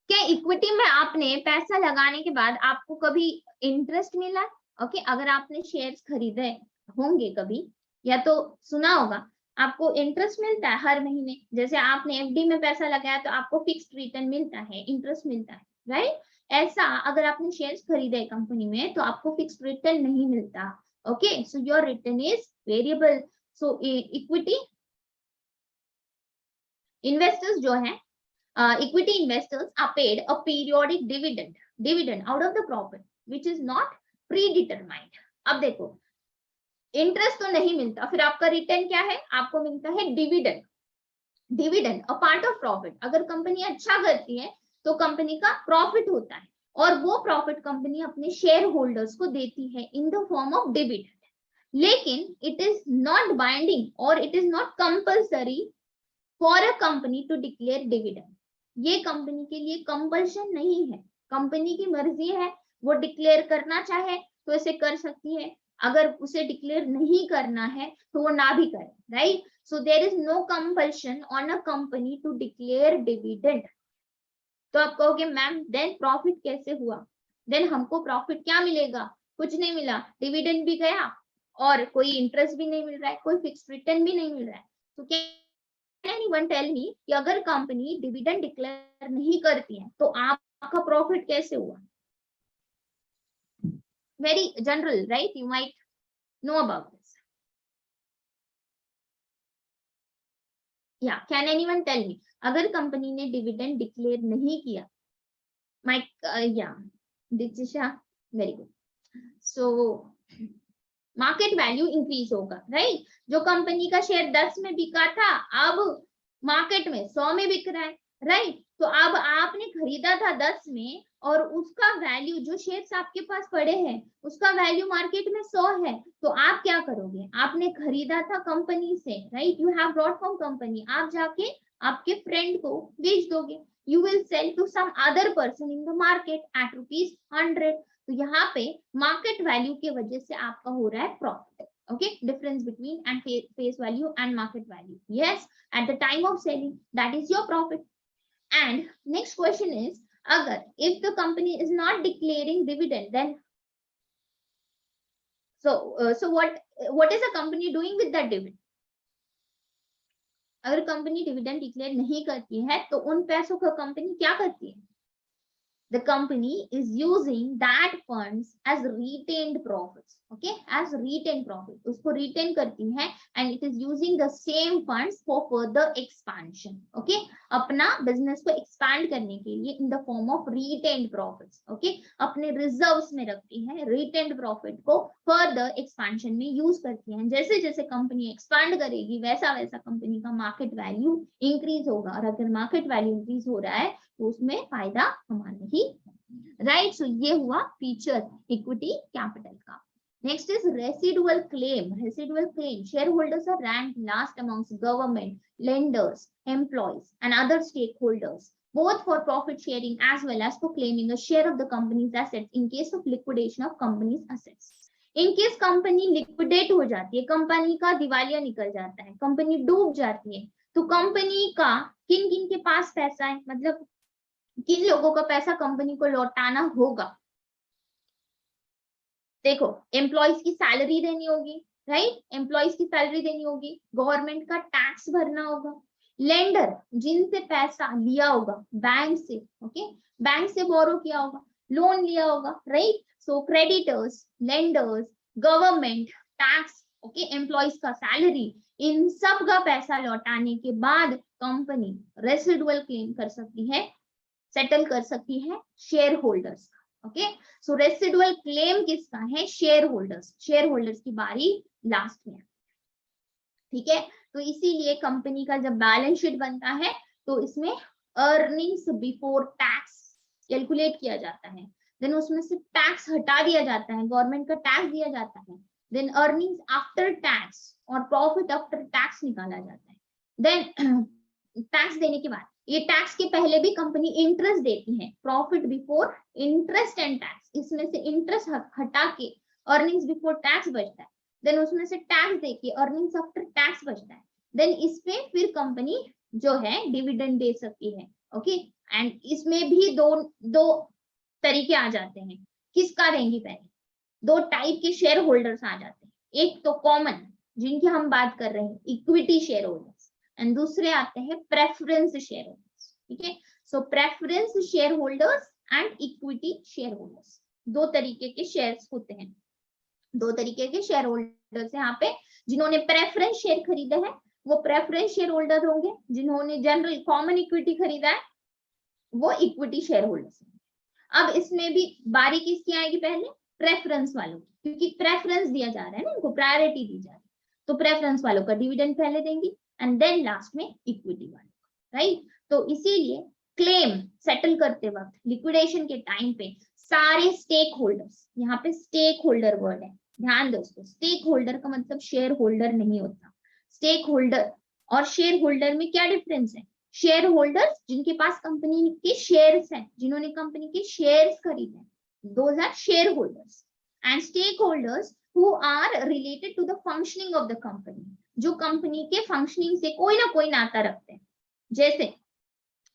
क्या इक्विटी में आपने पैसा लगाने के बाद आपको कभी इंटरेस्ट मिला? ओके, अगर आपने शेयर्स खरीदे होंगे कभी, या तो सुना होगा, आपको इंटरेस्ट मिलता है हर महीने. जैसे आपने एफडी में पैसा लगाया तो आपको फिक्स्ड रिटर्न मिलता है, इंटरेस्ट मिलता है, राइट. ऐसा अगर आपने शेयर्स खरीदे कंपनी में तो आपको फिक्स्ड रिटर्न नहीं मिलता. Okay, so your return is variable. So equity investors जो है, equity investors are paid a periodic dividend out of the profit which is not predetermined. अब देखो, इंटरेस्ट तो नहीं मिलता, फिर आपका रिटर्न क्या है? आपको मिलता है dividend. Dividend a part of profit. अगर कंपनी अच्छा करती है तो कंपनी का प्रॉफिट होता है और वो प्रॉफिट कंपनी अपने शेयर होल्डर्स को देती है in the form of dividend. लेकिन इट इज नॉट बाइंडिंग और it is not compulsory for a company to declare dividend. ये कंपनी के लिए कंपल्शन नहीं है, कंपनी की मर्जी है, वो डिक्लेयर करना चाहे तो इसे कर सकती है, अगर उसे डिक्लेयर नहीं करना है तो वो ना भी करे, right. So there is no compulsion on a company to declare dividend. तो आप कहोगे मैम देन प्रॉफिट कैसे हुआ? देन हमको प्रॉफिट क्या मिलेगा? कुछ नहीं मिला, डिविडेंड भी गया और कोई इंटरेस्ट भी नहीं मिल रहा है, कोई फिक्स्ड रिटर्न भी नहीं मिल रहा है. तो क्या anyone tell me कि अगर कंपनी डिविडेंड डिक्लेयर नहीं करती है तो आपका प्रॉफिट कैसे हुआ? Very general, right, you might know about this. या कैन एनीवन टेल मी, अगर कंपनी ने डिविडेंड डिक्लेयर नहीं किया, माइक या दिचिशा, very good. So market value increase होगा, राइट. जो कंपनी का शेयर 10 में बिका था अब मार्केट में 100 में बिक रहा है, राइट. तो अब आपने खरीदा था 10 में और उसका वैल्यू, जो शेयर्स आपके पास पड़े हैं उसका वैल्यू मार्केट में 100 है. तो आप क्या करोगे? आपने खरीदा था कंपनी से, right, you have brought from company, आप जाके आपके फ्रेंड को बेच दोगे. You will sell to some other person in the market at ₹100. तो यहाँ पे मार्केट वैल्यू की वजह से आपका हो रहा है profit. Okay, difference between and face value and market value. Yes, at the time of selling, that is your profit. And next question is, agar if the company is not declaring dividend, then so what is the company doing with that dividend? अगर company dividend declare नहीं करती है तो उन पैसों को company क्या करती है? The company is using that funds as retained profits, okay, as retained profit. उसको retain करती है and it is using the same funds for further expansion, okay, अपना business को expand करने के लिए in the form of retained profits, okay, अपने reserves में रखती है, retained profit को further expansion में use करती है. जैसे जैसे कंपनी expand करेगी वैसा वैसा कंपनी का market value increase होगा और अगर market value increase हो रहा है तो उसमें फायदा हमारा ही, राइट. सो ये हुआ फीचर इक्विटी कैपिटल का. Next is residual claim. Residual claim. Shareholders are ranked last amongst government, lenders, employees, and other stakeholders, both for profit sharing as well as for claiming a share of the company's assets in case of liquidation of company's assets. In case company liquidate हो जाती है, company का दिवालिया निकल जाता है, company डूब जाती है, तो कंपनी का किन किन के पास पैसा है, मतलब किन लोगों का पैसा कंपनी को लौटाना होगा. देखो, एम्प्लॉइज की सैलरी देनी होगी, राइट, एम्प्लॉइज की सैलरी देनी होगी, गवर्नमेंट का टैक्स भरना होगा, लेंडर जिनसे पैसा लिया होगा बैंक से, ओके, बैंक से बोरो किया होगा, लोन लिया होगा, right. So creditors, lenders, government, tax, okay, employees का सैलरी, इन सब का पैसा लौटाने के बाद कंपनी रेसिडुअल क्लेम कर सकती है, सेटल कर सकती है शेयर होल्डर्स. ओके, सो रेसिडुअल क्लेम किसका है? Share holders. शेयर होल्डर्स की बारी लास्ट में. ठीक है, तो इसीलिए कंपनी का जब बैलेंस शीट बनता है तो इसमें अर्निंग्स बिफोर टैक्स कैलकुलेट किया जाता है, देन उसमें से टैक्स हटा दिया जाता है, गवर्नमेंट का टैक्स दिया जाता है, देन अर्निंग्स आफ्टर टैक्स और प्रॉफिट आफ्टर टैक्स निकाला जाता है. देन टैक्स देने के बाद, ये टैक्स के पहले भी कंपनी इंटरेस्ट देती है, profit before interest and tax, इसमें से इंटरेस्ट हटा के अर्निंग्स बिफोर टैक्स बचता है, देन उसमें से टैक्स देके अर्निंग्स आफ्टर टैक्स बचता है, देन इसमें फिर कंपनी जो है डिविडेंड दे सकती है. ओके, एंड इसमें भी दो तरीके आ जाते हैं. किसका देंगी? पहले दो टाइप के शेयर होल्डर्स आ जाते हैं. एक तो कॉमन जिनकी हम बात कर रहे हैं, इक्विटी शेयर होल्डर्स, एंड दूसरे आते हैं प्रेफरेंस शेयर होल्डर्स. ठीक है, so preference share holders and equity share holders, दो तरीके के शेयर्स होते हैं. दो तरीके के शेयर होल्डर्स यहाँ पे, जिन्होंने प्रेफरेंस शेयर खरीदा है वो प्रेफरेंस शेयर होल्डर होंगे, जिन्होंने जनरल कॉमन इक्विटी खरीदा है वो इक्विटी शेयर होल्डर्स. अब इसमें भी बारी किसकी आएगी? पहले प्रेफरेंस वालों की, क्योंकि प्रेफरेंस दिया जा रहा है ना, इनको प्रायोरिटी दी जा रही है, तो प्रेफरेंस वालों का डिविडेंड पहले देंगी एंड देन लास्ट में इक्विटी वालों का, राइट. तो इसीलिए क्लेम सेटल करते वक्त लिक्विडेशन के टाइम पे सारे स्टेक होल्डर्स, यहाँ पे स्टेक होल्डर वर्ड है, ध्यान दोस्तों, स्टेक होल्डर का मतलब शेयर होल्डर नहीं होता. स्टेक होल्डर और शेयर होल्डर में क्या डिफरेंस है? शेयर होल्डर्स जिनके पास कंपनी के शेयर्स हैं, जिन्होंने कंपनी के शेयर्स खरीदे हैं, those are share holders. And stake holders who are related to the functioning of the company, जो कंपनी के फंक्शनिंग से कोई ना कोई नाता रखते हैं. जैसे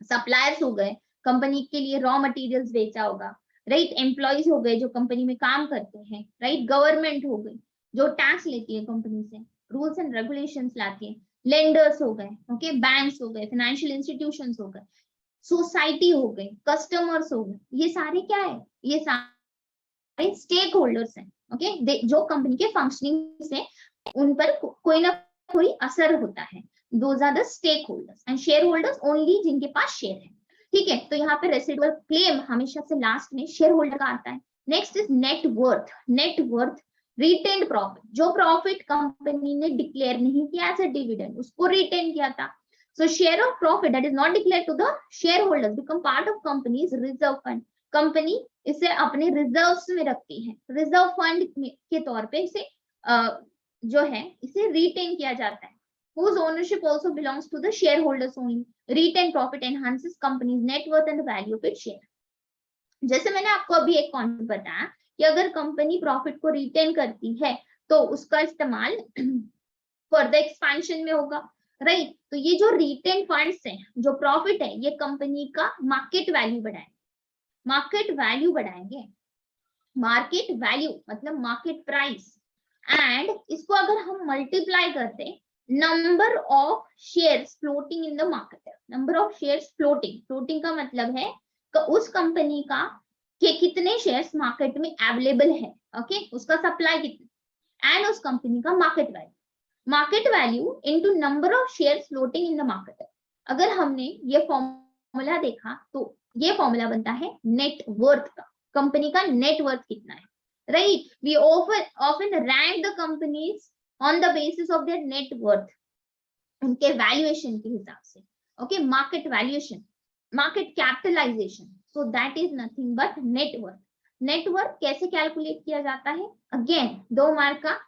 सप्लायर्स हो गए, कंपनी के लिए रॉ मटेरियल्स बेचा होगा, राइट. एम्प्लॉइज हो गए जो कंपनी में काम करते हैं, राइट. गवर्नमेंट हो गई जो टैक्स लेती है कंपनी से, रूल्स एंड रेगुलेशंस लाती है. लेंडर्स हो गए, ओके, बैंक्स हो गए, फाइनेंशियल इंस्टीट्यूशंस हो गए, सोसाइटी हो गई, कस्टमर्स हो गए, ये सारे क्या है? ये सारे स्टेक होल्डर्स हैं. ओके, जो कंपनी के फंक्शनिंग से उन पर कोई ना कोई असर होता है. Those are the stake holders. And share holders only जिनके पास शेयर है. ठीक है, तो यहाँ पे रेसिडुअल क्लेम हमेशा से लास्ट में शेयर होल्डर का आता है. Next is net worth. Net worth retained profit, जो प्रॉफिट कंपनी ने डिक्लेयर नहीं किया एज अ डिविडेंड, उसको रिटेन किया था. So share of profit that is not declared to the share holders become part of company's reserve fund. Company इसे अपने reserves में रखती है, रिजर्व फंड के तौर पे इसे जो है इसे रिटेन किया जाता है. whose ownership also belongs to the shareholders only. Retained profit enhances company's net worth and the value of its share. जैसे मैंने आपको अभी एक कॉन्सेप्ट बताया कि अगर कंपनी प्रॉफिट को रिटेन करती है तो उसका इस्तेमाल फर्दर एक्सपेंशन में होगा, राइट. तो ये जो रिटेन फंड्स हैं, जो प्रॉफिट है, ये कंपनी का मार्केट वैल्यू बढ़ाएंगे. मार्केट वैल्यू बढ़ाएंगे. मार्केट वैल्यू मतलब मार्केट प्राइस, एंड इसको अगर हम मल्टीप्लाई करते number of shares floating in the market. Number of shares floating, floating का मतलब है कि उस कंपनी का के कितने शेयर्स मार्केट में अवेलेबल है, ओके, उसका सप्लाई कितना, एंड उस कंपनी का market value. Market value into number of shares floating in the market. अगर हमने ये फॉर्मूला देखा तो ये फॉर्मूला बनता है नेट वर्थ का. कंपनी का नेट वर्थ कितना है, right. We often rank the companies on the basis of their net worth, उनके वैल्यूएशन के हिसाब से. Okay, market valuation, market capitalisation, so that is nothing but net worth. Net worth कैसे calculate किया जाता है? अगेन 2 मार्क का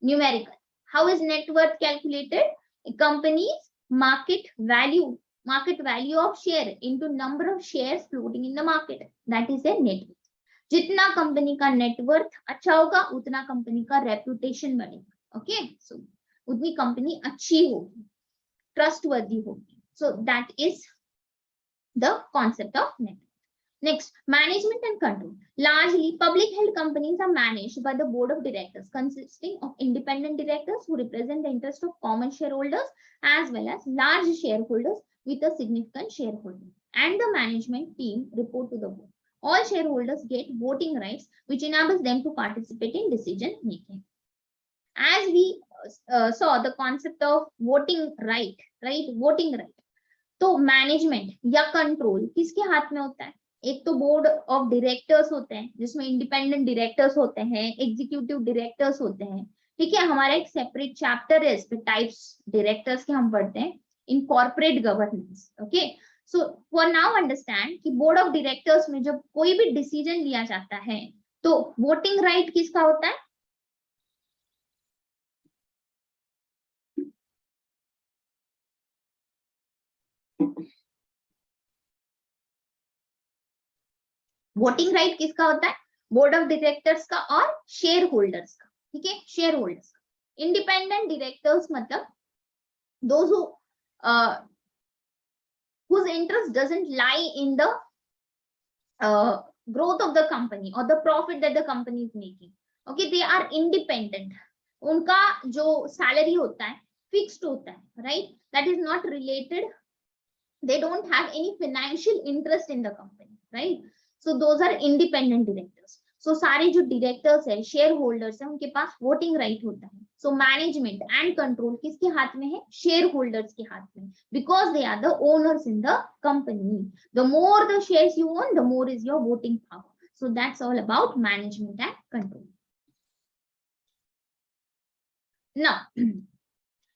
numerical. How is net worth calculated? Company's market value of share into number of shares floating in the market, that is a net worth. जितना company का net worth अच्छा होगा उतना कंपनी का रेपुटेशन बढ़ेगा. ओके, सो उतनी कंपनी अच्छी होगी, ट्रस्टवर्दी होगी. सो that is the concept of net worth. Next, management and control. Largely, public held companies are managed by the board of directors, consisting of independent directors who represent the interest of common shareholders as well as large shareholders with a significant shareholding. And the management team report to the board. All shareholders get voting rights, which enables them to participate in decision making. As we saw the concept of voting right, voting right. तो management या control किसके हाथ में होता है? एक तो board of directors होते हैं जिसमें इंडिपेंडेंट डायरेक्टर्स होते हैं, एग्जीक्यूटिव डायरेक्टर्स होते हैं. ठीक है, हमारा एक सेपरेट चैप्टर है इस पे, टाइप्स डायरेक्टर्स के हम पढ़ते हैं in corporate governance. Okay, so for now understand कि बोर्ड ऑफ डायरेक्टर्स में जब कोई भी डिसीजन लिया जाता है तो वोटिंग राइट किसका होता है? वोटिंग राइट किसका होता है? बोर्ड ऑफ डायरेक्टर्स का और शेयर होल्डर्स का. ठीक है, शेयर होल्डर्स का. इंडिपेंडेंट डायरेक्टर्स मतलब those whose interest doesn't lie in the growth of the company or the profit that the company is making. Okay, they are independent. उनका जो salary होता है फिक्स्ड होता है, right? That is not related. They don't have any financial interest in the company, right? So those are independent directors. So सारे जो directors है, share holders है, उनके पास वोटिंग राइट होता है. So management and control किसके हाथ में है? शेयर होल्डर्स के हाथ में, because they are the owners in the company. The more the shares you own, the more is your voting power. So that's all about management and control. Now,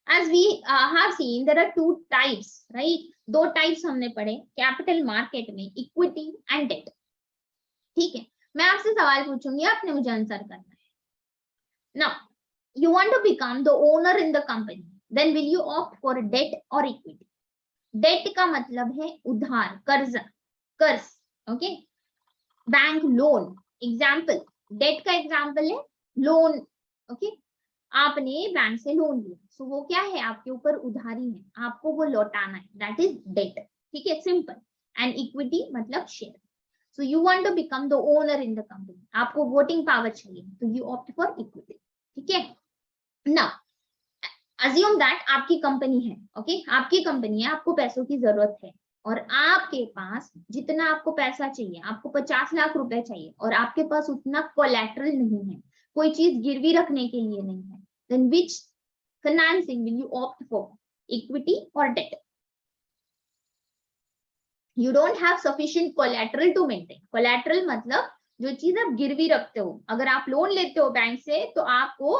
as we have seen, there are two types, right? दो types हमने पढ़े capital market में, equity and date. ठीक है, मैं आपसे सवाल पूछूंगी, आपने मुझे आंसर करना है. Now you want to become the owner in the company, then will you opt for debt or equity? Debt का मतलब है उधार, कर्ज. Okay, bank loan. Example, debt का एग्जाम्पल है लोन. ओके, आपने बैंक से लोन लिया, सो वो क्या है? आपके ऊपर उधारी है, आपको वो लौटाना है, दैट इज डेट. ठीक है, सिंपल. एंड इक्विटी मतलब share. So you want to become the owner in the company, आपको वोटिंग पावर चाहिए, तो यू ऑप्ट फॉर इक्विटी. ठीक है, ना अज्यूम दैट आपकी कंपनी है. ओके, आपकी कंपनी है, आपको पैसों की जरूरत है और आपके पास जितना आपको पैसा चाहिए, आपको 50 लाख रुपए चाहिए और आपके पास उतना कोलैटरल नहीं है, कोई चीज गिरवी रखने के लिए नहीं है, then which financing will you opt for, equity or debt? You don't have sufficient collateral to maintain. Collateral मतलब जो चीज आप गिरवी रखते हो. अगर आप लोन लेते हो बैंक से तो आपको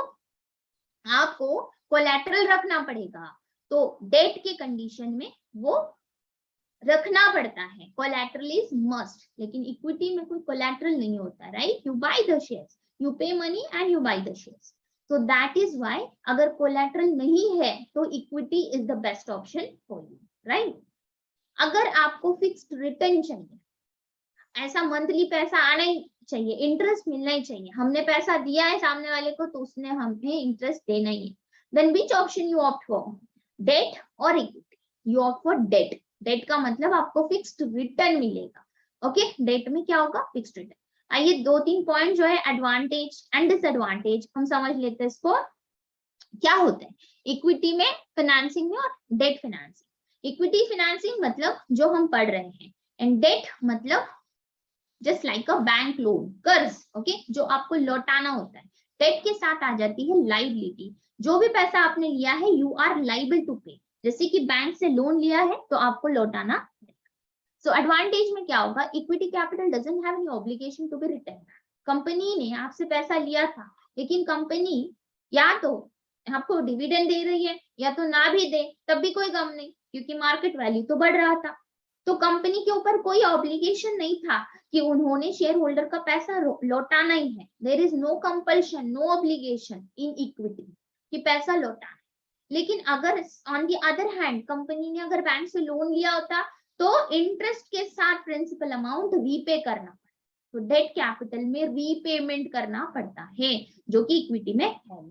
कोलैटरल रखना पड़ेगा. तो डेट के कंडीशन में वो रखना पड़ता है, कोलैटरल इज मस्ट. लेकिन इक्विटी में कोई कोलैटरल नहीं होता, right? You buy the shares, you pay money and you buy the shares. So that is why अगर कोलैटरल नहीं है तो equity is the best option for you, right? अगर आपको फिक्स्ड रिटर्न चाहिए, ऐसा मंथली पैसा आना ही चाहिए, इंटरेस्ट मिलना ही चाहिए, हमने पैसा दिया है सामने वाले को तो उसने हमें इंटरेस्ट देना ही है, then which option you opt for, debt or equity? You opt for debt. Debt का मतलब आपको फिक्स्ड रिटर्न मिलेगा. ओके, डेट में क्या होगा? Fixed return. आइए 2-3 पॉइंट जो है एडवांटेज एंड डिसएडवांटेज हम समझ लेते हैं. इसको क्या होता है इक्विटी में, फाइनेंसिंग में और डेट फाइनेंसिंग. इक्विटी फाइनेंसिंग मतलब जो हम पढ़ रहे हैं, एंड डेट मतलब just like a bank loan, कर्ज. ओके, जो आपको लौटाना होता है. डेट के साथ आ जाती है लाइबिलिटी, जो भी पैसा आपने लिया है यू आर लाइबल टू पे. जैसे कि बैंक से लोन लिया है तो आपको लौटाना है. सो एडवांटेज में क्या होगा? Equity capital doesn't have any obligation to be return. Company ने आपसे पैसा लिया था लेकिन कंपनी या तो आपको डिविडेंड दे रही है या तो ना भी दे, तब भी कोई गम नहीं क्योंकि मार्केट वैल्यू तो बढ़ रहा था. तो कंपनी के ऊपर कोई ऑब्लिगेशन नहीं था कि उन्होंने शेयर होल्डर का पैसा लौटाना ही है। There is no compulsion, no obligation in equity कि पैसा लौटाना। लेकिन अगर on the other hand company ने अगर बैंक से लोन लिया होता तो इंटरेस्ट के साथ प्रिंसिपल अमाउंट रीपे करना पड़ता, तो डेट कैपिटल में रीपेमेंट करना पड़ता है, जो कि इक्विटी में है।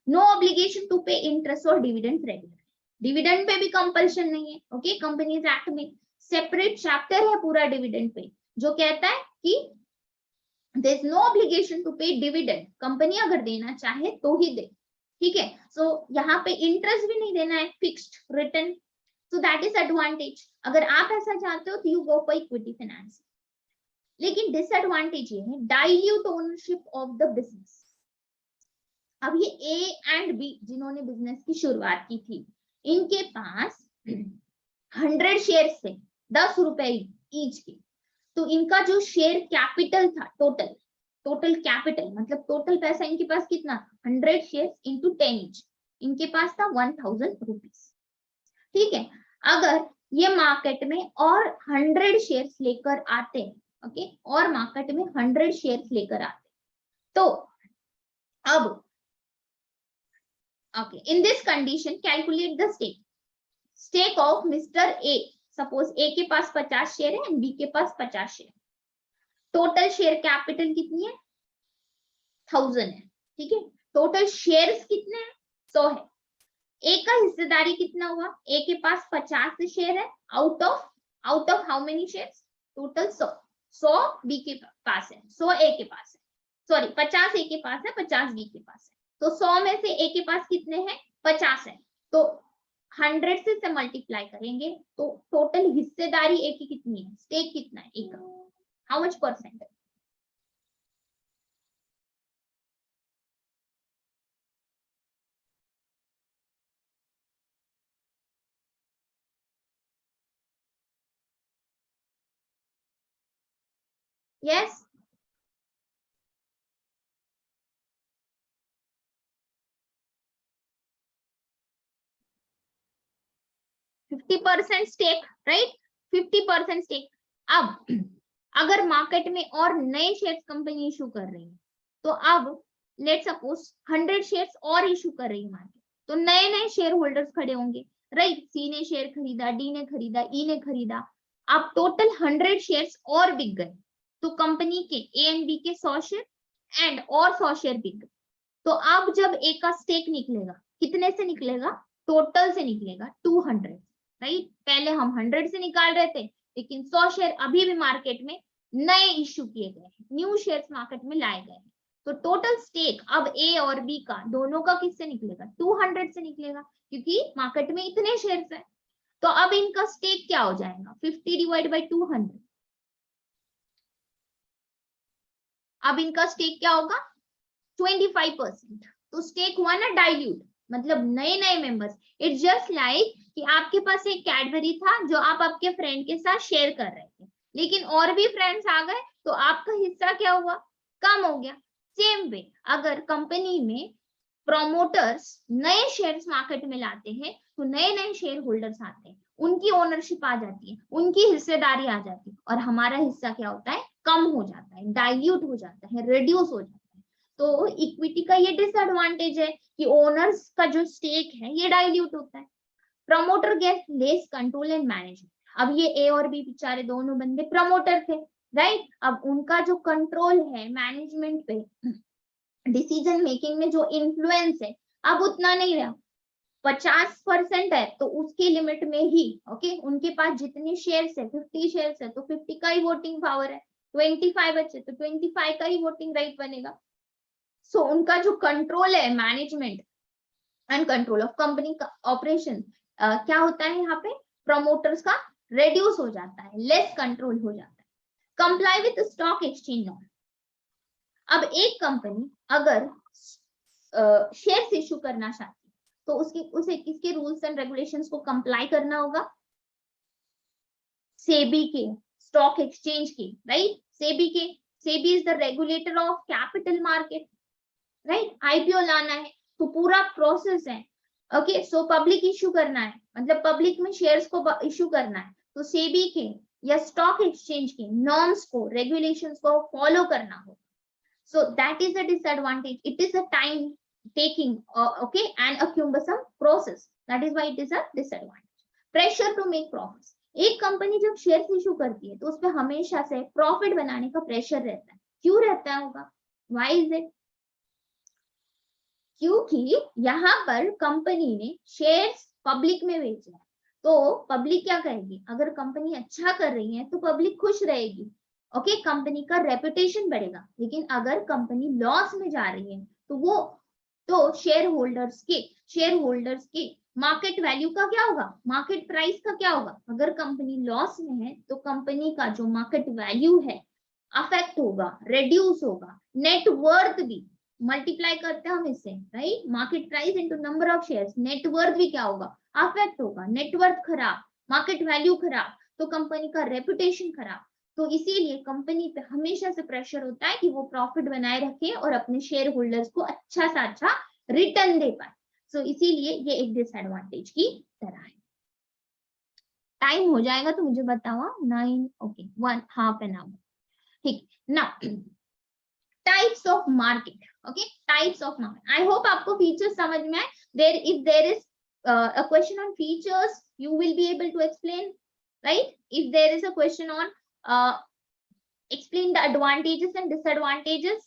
No obligation to pay interest और डिविडेंड रेगुलर, डिविडेंड पे भी कंपल्शन नहीं है। ओके, कंपनीज एक्ट में सेपरेट चैप्टर है पूरा डिविडेंड पे, जो कहता है कि there is no obligation to pay dividend, company अगर देना चाहे तो ही दे। ठीक है, सो यहाँ पे इंटरेस्ट भी नहीं देना है, fixed return, so that is advantage. अगर आप ऐसा चाहते हो तो you go for equity finance. लेकिन डिसएडवांटेज ये है, dilute ownership of the business. अब ये ए एंड बी जिन्होंने बिजनेस की शुरुआत की थी, इनके पास 100 शेयर थे, 10 रुपए ईच के, तो इनका जो शेयर कैपिटल था, टोटल कैपिटल मतलब टोटल पैसा इनके पास कितना था, 100 शेयर इंटू 10 ईच, इनके पास था 1000 रुपीज। ठीक है, अगर ये मार्केट में और 100 शेयर्स लेकर आते, ओके, और मार्केट में 100 शेयर्स लेकर आते, तो अब okay, in this condition calculate the stake of Mr. A। Suppose A के पास 50 शेयर है एंड बी के पास 50 शेयर, टोटल शेयर कैपिटल कितनी है, 1000 है। ठीक है, टोटल शेयर्स कितने हैं, 100 है। ए का हिस्सेदारी कितना हुआ, ए के पास 50 शेयर है, out of how many shares, total 100 B के पास है, 100 ए के पास है, सॉरी 50 ए के पास है, 50 बी के पास है। तो 100 में से ए के पास कितने हैं, 50 है, तो 100 से मल्टीप्लाई करेंगे तो टोटल हिस्सेदारी ए की कितनी है, स्टेक कितना है ए का, हाउ मच परसेंट है। Yes, %50 stake, right, 50% stake. अब अगर मार्केट में और नए शेयर्स कंपनी इशू कर रही है, तो अब लेट सपोज 100 शेयर्स और इशू कर रही है मार्केट, तो नए नए शेयर होल्डर्स खड़े होंगे, राइट, सी ने शेयर खरीदा, डी ने खरीदा, ई ने खरीदा, अब टोटल 100 शेयर्स और बिक गए, तो कंपनी के ए एंड बी के 100 शेयर एंड और 100 शेयर बिक गए। तो अब जब ए का स्टेक निकलेगा, कितने से निकलेगा, टोटल से निकलेगा 200, राइट, पहले हम 100 से निकाल रहे थे, लेकिन 100 शेयर अभी भी मार्केट में नए इश्यू किए गए हैं, न्यू शेयर्स मार्केट में लाए गए हैं, तो टोटल स्टेक अब ए और बी का दोनों का किससे निकलेगा, 200 से निकलेगा, क्योंकि मार्केट में इतने शेयर्स हैं। तो अब इनका स्टेक क्या हो जाएगा, 50 डिवाइड बाई 200, अब इनका स्टेक क्या होगा, 25%। तो स्टेक हुआ ना डाइल्यूट, मतलब नए नए मेंबर्स। इट्स जस्ट लाइक कि आपके पास एक कैडबरी था जो आप आपके फ्रेंड के साथ शेयर कर रहे थे, लेकिन और भी फ्रेंड्स आ गए तो आपका हिस्सा क्या हुआ, कम हो गया। सेम वे अगर कंपनी में प्रोमोटर्स नए शेयर्स मार्केट में लाते हैं, तो नए नए शेयर होल्डर्स आते हैं, उनकी ओनरशिप आ जाती है, उनकी हिस्सेदारी आ जाती है, और हमारा हिस्सा क्या होता है, कम हो जाता है, डाइल्यूट हो जाता है, रिड्यूस हो जाता है। तो इक्विटी का ये डिसएडवांटेज है कि ओनर्स का जो स्टेक है ये डाइल्यूट होता है। Promoter get less control and management. अब ये ए और बी बेचारे दोनों बंदे प्रमोटर थे, राइट, अब उनका जो कंट्रोल है मैनेजमेंट पे, डिसीजन मेकिंग में जो इन्फ्लुएंस है, अब उतना नहीं रहा। 50% है तो उसके लिमिट में ही, ओके, उनके पास जितने शेयर्स है, 50 शेयर्स है, तो 50 का ही वोटिंग पावर है, 25 बचे तो 25 का ही वोटिंग राइट बनेगा। सो उनका जो कंट्रोल है management and control of company का ऑपरेशन क्या होता है, यहाँ पे प्रमोटर्स का रेड्यूस हो जाता है, लेस कंट्रोल हो जाता है। Comply with stock exchange norm. अब एक कंपनी अगर शेयर्स इशू करना चाहती है, तो उसे किसके रूल्स एंड रेगुलेशंस को कंप्लाई करना होगा, सेबी के, स्टॉक एक्सचेंज के, राइट, सेबी के। SEBI is the regulator of capital market, right, IPO लाना है तो पूरा प्रोसेस है, ओके। सो पब्लिक इशू करना है, मतलब पब्लिक में शेयर्स को इशू करना है, तो सेबी के या स्टॉक एक्सचेंज के नॉर्म्स को, रेगुलेशंस को फॉलो करना होगा. So that is a disadvantage. It is a time taking, okay, and a cumbersome process. That is why it is a disadvantage. Pressure to make profits. एक company जब share issue करती है तो उस पर हमेशा से प्रॉफिट बनाने का प्रेशर रहता है. क्यों रहता होगा? Why is it? क्योंकि यहाँ पर कंपनी ने शेयर्स पब्लिक में बेचे हैं, तो पब्लिक क्या कहेगी? अगर कंपनी अच्छा कर रही है तो पब्लिक खुश रहेगी, ओके, कंपनी का रेपुटेशन बढ़ेगा. लेकिन अगर कंपनी लॉस में जा रही है तो शेयर होल्डर्स के मार्केट वैल्यू का क्या होगा? मार्केट प्राइस का क्या होगा? अगर कंपनी लॉस में है तो कंपनी का जो मार्केट वैल्यू है अफेक्ट होगा, रिड्यूस होगा. नेट वर्थ भी मल्टीप्लाई करते हैं हम इससे, right? Market price into number of shares, net worth भी क्या होगा? अफेक्ट होगा. नेटवर्थ खराब, मार्केट वैल्यू खराब, तो कंपनी का रेपुटेशन खराब. तो इसीलिए कंपनी पे हमेशा से प्रेशर होता है कि वो प्रॉफिट बनाए रखे और अपने शेयर होल्डर्स को अच्छा सा अच्छा रिटर्न दे पाए. सो इसीलिए ये एक डिसएडवांटेज की तरह है. टाइम हो जाएगा तो मुझे बताओ. 9, ओके, 1.5 hour. ठीक. Now types of market. Okay, types of market. I hope आपको फीचर्स समझ में आए. If there is a question on features, you will be able to explain, right? If there is a question on explain the advantages and disadvantages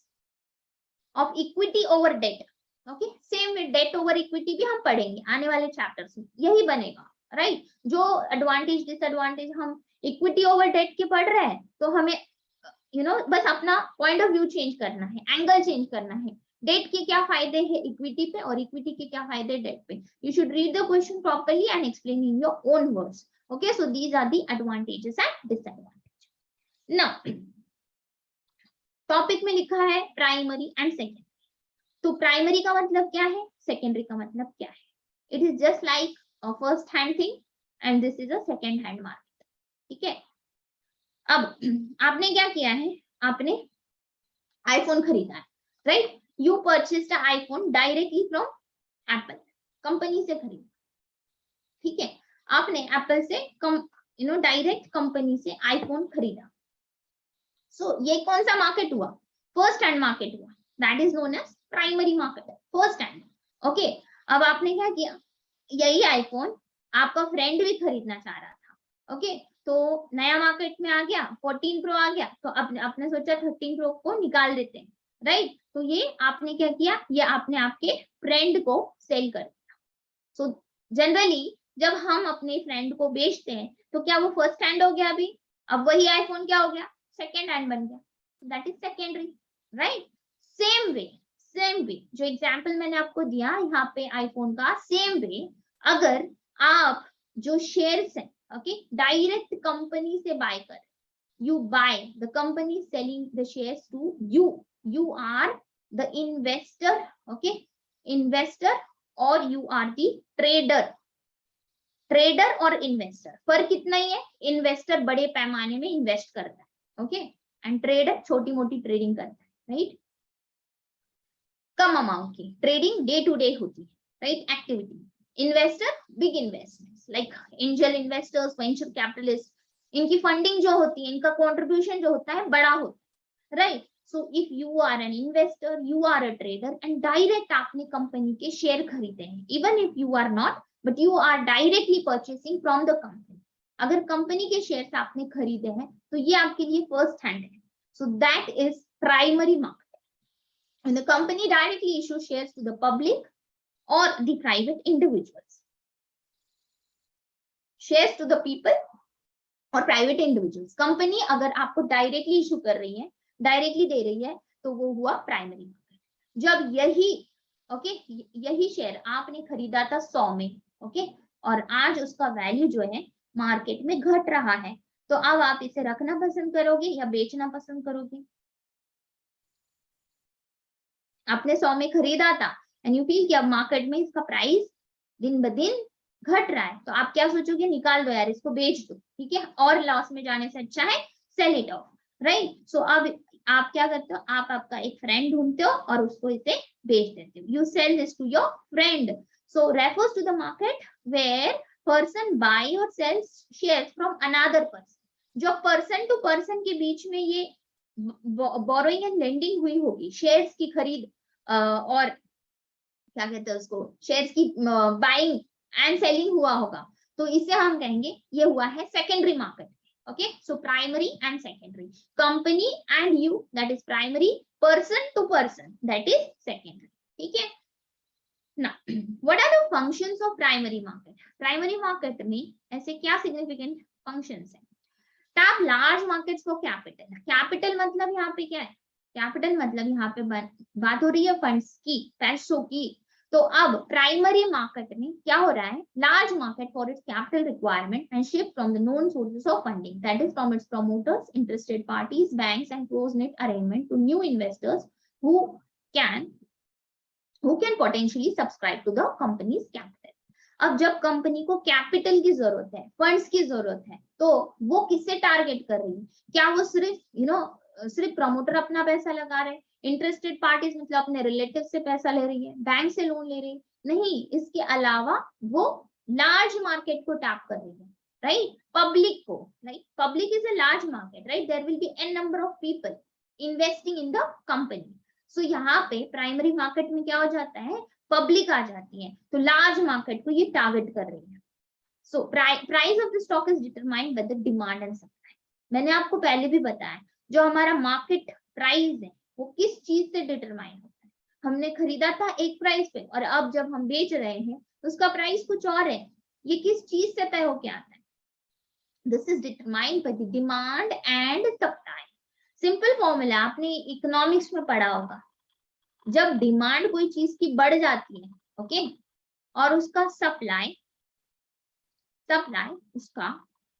of equity over debt, okay, same with debt over equity भी हम पढ़ेंगे आने वाले chapters में, यही बनेगा, right? जो advantage disadvantage हम इक्विटी ओवर डेट के पढ़ रहे हैं तो हमें बस अपना पॉइंट ऑफ व्यू चेंज करना है, एंगल चेंज करना है. डेट के क्या फायदे हैं इक्विटी पे और इक्विटी के क्या फायदे डेट पे. You should read the question properly and explain in your own words. Okay, so these are the advantages and disadvantage. Now topic में लिखा है प्राइमरी एंड सेकेंडरी. तो प्राइमरी का मतलब क्या है, सेकेंडरी का मतलब क्या है? It is just like a first hand thing and this is a second hand market. ठीक है. अब आपने क्या किया है, आपने आईफोन खरीदा है, right? You purchased iPhone directly from Apple, company से खरीदा. ठीक है, आपने एप्पल से डायरेक्ट कंपनी से आईफोन खरीदा. सो ये कौन सा मार्केट हुआ? फर्स्ट हैंड मार्केट हुआ. That is known as primary market, first hand. Okay, अब आपने क्या किया, यही आईफोन आपका फ्रेंड भी खरीदना चाह रहा था. ओके, तो नया मार्केट में आ गया, 14 प्रो आ गया, तो आपने सोचा 13 प्रो को निकाल देते हैं, राइट? तो ये आपने क्या किया, ये आपने आपके फ्रेंड को सेल कर दिया. सो जनरली जब हम अपने फ्रेंड को बेचते हैं तो क्या वो फर्स्ट हैंड हो गया? अभी अब वही आईफोन क्या हो गया? सेकेंड हैंड बन गया. That is secondary, right? Same way जो एग्जाम्पल मैंने आपको दिया यहाँ पे आईफोन का, सेम वे अगर आप जो शेयर्स हैं, ओके, डायरेक्ट कंपनी से बाय कर, you buy, the company selling the shares to you are the investor, okay, investor or you are the trader. Trader और इन्वेस्टर फर्क इतना ही है, इन्वेस्टर बड़े पैमाने में इन्वेस्ट करता है, ओके, एंड ट्रेडर छोटी मोटी ट्रेडिंग करता है, राइट? कम अमाउंट की ट्रेडिंग डे टू डे होती है, right? Activity. Investor big investments like angel investors, venture capitalist, इनकी फंडिंग जो होती है, इनका कंट्रीब्यूशन जो होता है बड़ा होता है, right? So if you are an investor, you are a trader and direct आपने कंपनी के शेयर खरीदे हैं, even if you are not, but you are directly purchasing from the company. अगर कंपनी के शेयर्स आपने खरीदे हैं तो ये आपके लिए फर्स्ट हैंड है. So that is primary market. When the company directly issues shares to the public or the private individuals. Shares to the people or private individuals. Company अगर आपको डायरेक्टली इशू कर रही है, डायरेक्टली दे रही है, तो वो हुआ प्राइमरी मार्केट. जब यही शेयर आपने खरीदा था 100 में, ओके, और आज उसका वैल्यू जो है मार्केट में घट रहा है, तो अब आप इसे रखना पसंद करोगे या बेचना पसंद करोगे? आपने 100 में खरीदा था एंड यू फील कि अब मार्केट में इसका प्राइस दिन ब दिन घट रहा है, तो आप क्या सोचोगे? निकाल दो यार, इसको बेच दो, ठीक है, और लॉस में जाने से अच्छा है सेल इट ऑफ, राइट? सो अब आप क्या करते हो, आप आपका एक फ्रेंड ढूंढते हो और उसको इसे बेच देते हो. You sell this to your friend. So refers to the market where person buy और sell shares from another person, जो पर्सन टू पर्सन के बीच में ये बोरोइंग एंड लेंडिंग हुई होगी, शेयर्स की खरीद और क्या कहते हैं उसको, शेयर्स की बाइंग एंड सेलिंग हुआ होगा, तो इसे हम कहेंगे ये हुआ है secondary market. Okay, so primary and secondary, company and you, that is primary, person to person, that is secondary. ठीक है. Now, what are the functions of primary market? Primary market में ऐसे क्या significant functions हैं? Tap large markets for capital. Capital मतलब यहाँ पे क्या है? Capital मतलब यहाँ पे बात हो रही है फंड्स की, पैसों की. तो अब प्राइमरी मार्केट में क्या हो रहा है? Large market for its capital requirement and shift from the known sources of funding, that is from its promoters, interested parties, banks and close net arrangement to new investors who can potentially subscribe to the company's capital. अब जब company को capital की जरूरत है, funds की जरूरत है, तो वो किससे टारगेट कर रही है? क्या वो सिर्फ सिर्फ प्रमोटर अपना पैसा लगा रहे हैं, इंटरेस्टेड पार्टीज मतलब अपने रिलेटिव से पैसा ले रही है, बैंक से लोन ले रही है? नहीं, इसके अलावा वो लार्ज मार्केट को टैप कर रही है, राइट? पब्लिक को, right? Public is a large market, right? There will be an number of people investing in the company. So यहाँ पे प्राइमरी मार्केट में क्या हो जाता है? पब्लिक आ जाती है, तो लार्ज मार्केट को ये टारगेट कर रही है. So price of the stock is determined by the demand and supply. मैंने आपको पहले भी बताया, जो हमारा मार्केट प्राइस है वो किस चीज से डिटरमाइन होता है? हमने खरीदा था एक प्राइस पे और अब जब हम बेच रहे हैं तो उसका प्राइस कुछ और है. ये किस चीज से तय होके आता है? This is determined by the demand and supply. Simple formula आपने इकोनॉमिक्स में पढ़ा होगा. जब डिमांड कोई चीज की बढ़ जाती है, ओके, और उसका सप्लाई उसका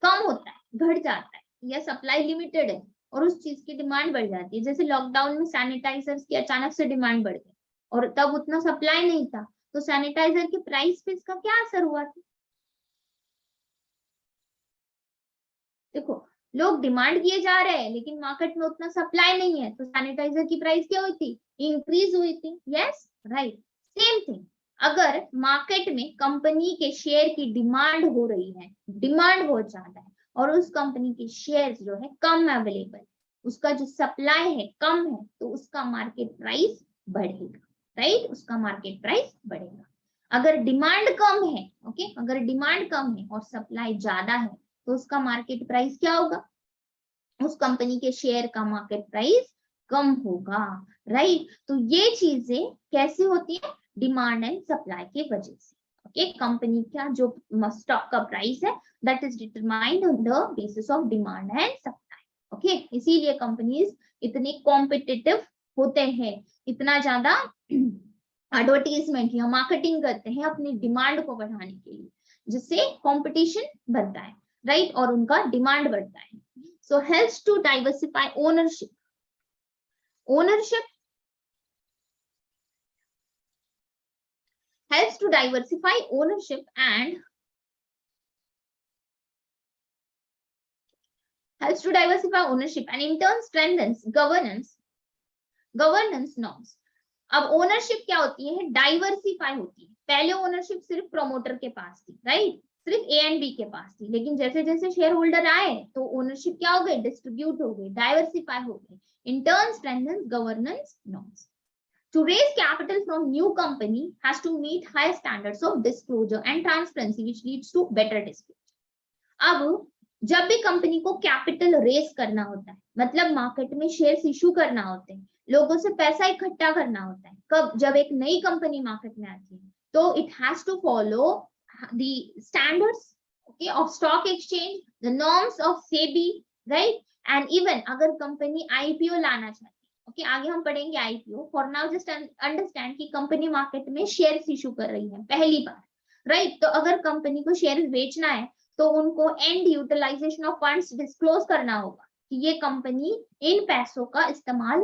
कम होता है, घट जाता है, या सप्लाई लिमिटेड है और उस चीज की डिमांड बढ़ जाती है. जैसे लॉकडाउन में सैनिटाइजर्स की अचानक से डिमांड बढ़ गई और तब उतना सप्लाई नहीं था, तो सैनिटाइजर के प्राइस पे इसका क्या असर हुआ था? देखो, लोग डिमांड किए जा रहे हैं लेकिन मार्केट में उतना सप्लाई नहीं है, तो सैनिटाइजर की प्राइस क्या हुई थी? इंक्रीज हुई थी. Yes, right. सेम थिंग, अगर मार्केट में कंपनी के शेयर की डिमांड हो रही है, डिमांड बहुत ज्यादा है और उस कंपनी के शेयर्स जो है कम अवेलेबल, उसका जो सप्लाई है कम है, तो उसका मार्केट प्राइस बढ़ेगा, राइट? उसका मार्केट प्राइस बढ़ेगा. अगर डिमांड कम है, ओके, अगर डिमांड कम है और सप्लाई ज्यादा है, तो उसका मार्केट प्राइस क्या होगा? उस कंपनी के शेयर का मार्केट प्राइस कम होगा, राइट? तो ये चीजें कैसे होती है? डिमांड एंड सप्लाई के वजह से. ओके, कंपनी का जो स्टॉक का प्राइस है that is determined on the basis of demand and supply. Okay, इसीलिए कंपनीज इतने कॉम्पिटिटिव होते हैं, इतना ज्यादा एडवर्टीजमेंट या मार्केटिंग करते हैं अपनी डिमांड को बढ़ाने के लिए, जिससे कंपटीशन बढ़ता है, राइट? और उनका डिमांड बढ़ता है. So helps to diversify ownership. Ownership helps to diversify ownership and in turn strengthens governance norms. अब ओनरशिप क्या होती है? डाइवर्सिफाई होती है. पहले ओनरशिप सिर्फ प्रमोटर के पास थी, राइट? सिर्फ ए एंड बी के पास थी, लेकिन जैसे जैसे शेयर होल्डर आए तो ओनरशिप क्या हो गई? डिस्ट्रीब्यूट हो गई, डाइवर्सिफाई हो गई. In turn strengthens governance norms. To raise capital from new company has to meet high standards of disclosure and transparency, which leads to better disclosure. अब जब भी कंपनी को कैपिटल रेज करना होता है, मतलब मार्केट में शेयर्स इशू करना होते हैं, लोगों से पैसा इकट्ठा करना होता है, कब? जब एक नई कंपनी मार्केट में आती है, तो it has to follow the standards, okay, of stock exchange, the norms of SEBI, right? And even अगर कंपनी IPO लाना चाहती है, okay, आगे हम पढ़ेंगे IPO. For now just understand कि कंपनी मार्केट में शेयर्स इशू कर रही है पहली बार, राइट? तो अगर कंपनी को शेयर्स बेचना है तो उनको and utilisation of funds disclose करना होगा कि ये कंपनी इन पैसों का इस्तेमाल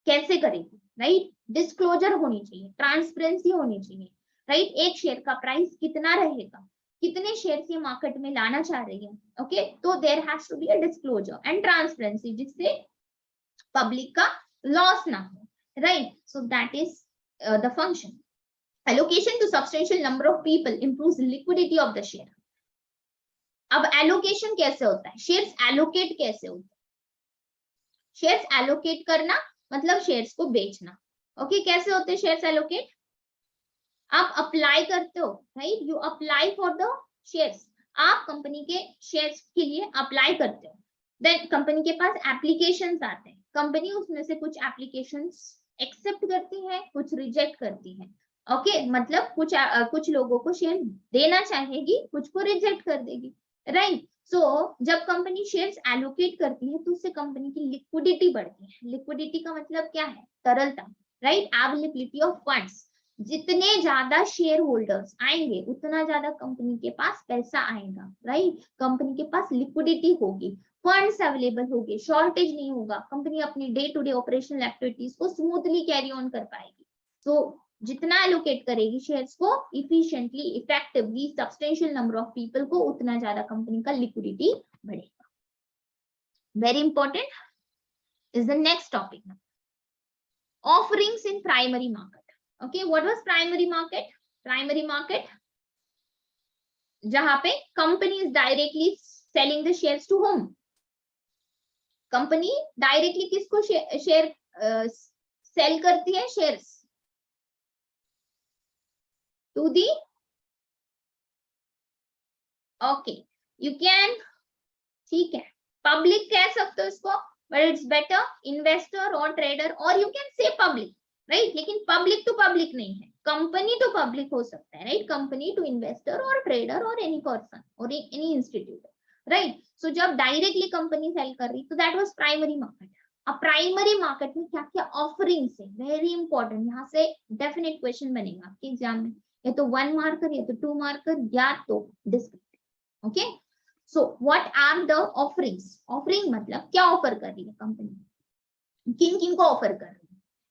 कैसे करेगी, राइट? डिस्क्लोजर होनी चाहिए, ट्रांसपेरेंसी होनी चाहिए, राइट? एक शेयर का प्राइस कितना रहेगा, कितने शेयर ये मार्केट में लाना चाह रही है, ओके? तो there has to be a disclosure and transparency, जिससे पब्लिक का लॉस ना हो, right? So that is the function. Allocation to substantial number of people improves liquidity of the share. अब एलोकेशन कैसे होता है, शेयर्स एलोकेट कैसे होता है, शेयर्स एलोकेट करना मतलब शेयर्स को बेचना। ओके, कैसे होते हैं शेयर्स एलोकेट, आप अप्लाई करते हो, right, you apply for the shares, आप कंपनी के शेयर्स के लिए अप्लाई करते हो, देन कंपनी के पास एप्लीकेशंस आते हैं, कंपनी उसमें से कुछ एप्लीकेशंस एक्सेप्ट करती है, कुछ रिजेक्ट करती है। ओके, मतलब कुछ लोगों को शेयर देना चाहेगी, कुछ को रिजेक्ट कर देगी, राइट। सो जब कंपनी शेयर्स एलोकेट करती है तो उससे कंपनी की लिक्विडिटी बढ़ती है। लिक्विडिटी का मतलब क्या है, तरलता, राइट, अवेलेबिलिटी ऑफ फंड्स। जितने ज्यादा शेयर होल्डर्स आएंगे उतना ज्यादा कंपनी के पास पैसा आएगा, राइट, कंपनी के पास लिक्विडिटी होगी, फंड्स अवेलेबल होंगे, शॉर्टेज नहीं होगा, कंपनी अपनी day to day operational activities को स्मूथली कैरी ऑन कर पाएगी। सो जितना एलोकेट करेगी शेयर्स को efficiently, effectively, substantial number of people को, उतना ज्यादा कंपनी का लिक्विडिटी बढ़ेगा। Very important is the next topic, offerings in primary market. Okay, what was primary market? Primary market जहां पे company is directly selling the shares to whom, company directly किसको share sell करती है, shares to the, okay you can, ठीक है, public कह सकते हो इसको, बट इट्स बेटर इन्वेस्टर और ट्रेडर, और you can say public, right, लेकिन पब्लिक टू पब्लिक नहीं है, कंपनी टू पब्लिक हो सकता है, राइट, कंपनी टू इन्वेस्टर और ट्रेडर और एनी पर्सन और एनी इंस्टीट्यूट, राइट। सो जब डायरेक्टली कंपनी सेल कर रही तो दैट वाज प्राइमरी मार्केट। अब प्राइमरी मार्केट में क्या क्या ऑफरिंग्स है, वेरी इंपॉर्टेंट, यहाँ से डेफिनेट क्वेश्चन बनेगा आपके एग्जाम में, या तो 1 मार्कर या तो 2 मार्कर या तो descriptive. Okay, so what are the offerings, offering मतलब क्या ऑफर कर रही है कंपनी, किन किन को ऑफर कर रही है।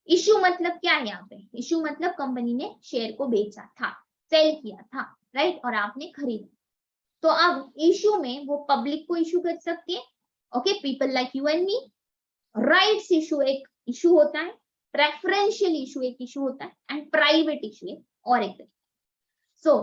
इश्यू मतलब क्या है, यहाँ पे इश्यू मतलब कंपनी ने शेयर को बेचा था, सेल किया था, राइट, और आपने खरीदा। तो अब इश्यू में वो पब्लिक को इश्यू कर सकती है, okay, people like you and me. Rights issue एक इश्यू होता है, प्रेफरेंशियल इश्यू एक इश्यू होता है, एंड प्राइवेट इश्यू एक और एक। सो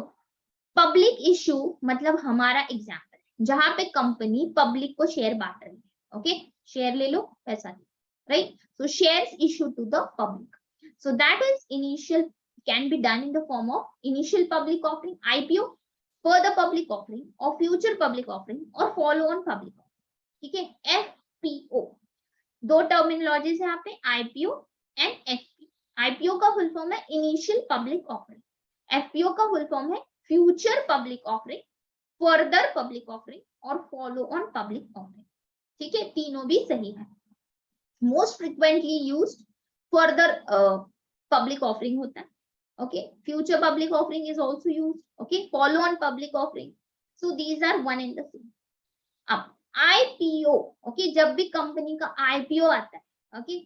पब्लिक इश्यू मतलब हमारा एग्जाम्पल, जहां पे कंपनी पब्लिक को शेयर बांट रही है, ओके, शेयर ले लो पैसा दे, right, so shares issued to the public, so that is initial, can be done in the form of initial public offering, IPO, further public offering or future public offering or follow on public offering, ठीक है। FPO दो terminologies है यहाँ पे, IPO and FPO। IPO का full form है initial public offering, FPO का full form है future public offering, further public offering और फॉलो ऑन पब्लिक ऑफरिंग, ठीक है, तीनों भी सही है। most frequently used further public offering होता है, okay, future public offering is also used, okay, follow on public offering, so these are one and the same। अब IPO, okay, जब भी कंपनी का IPO आता है, okay,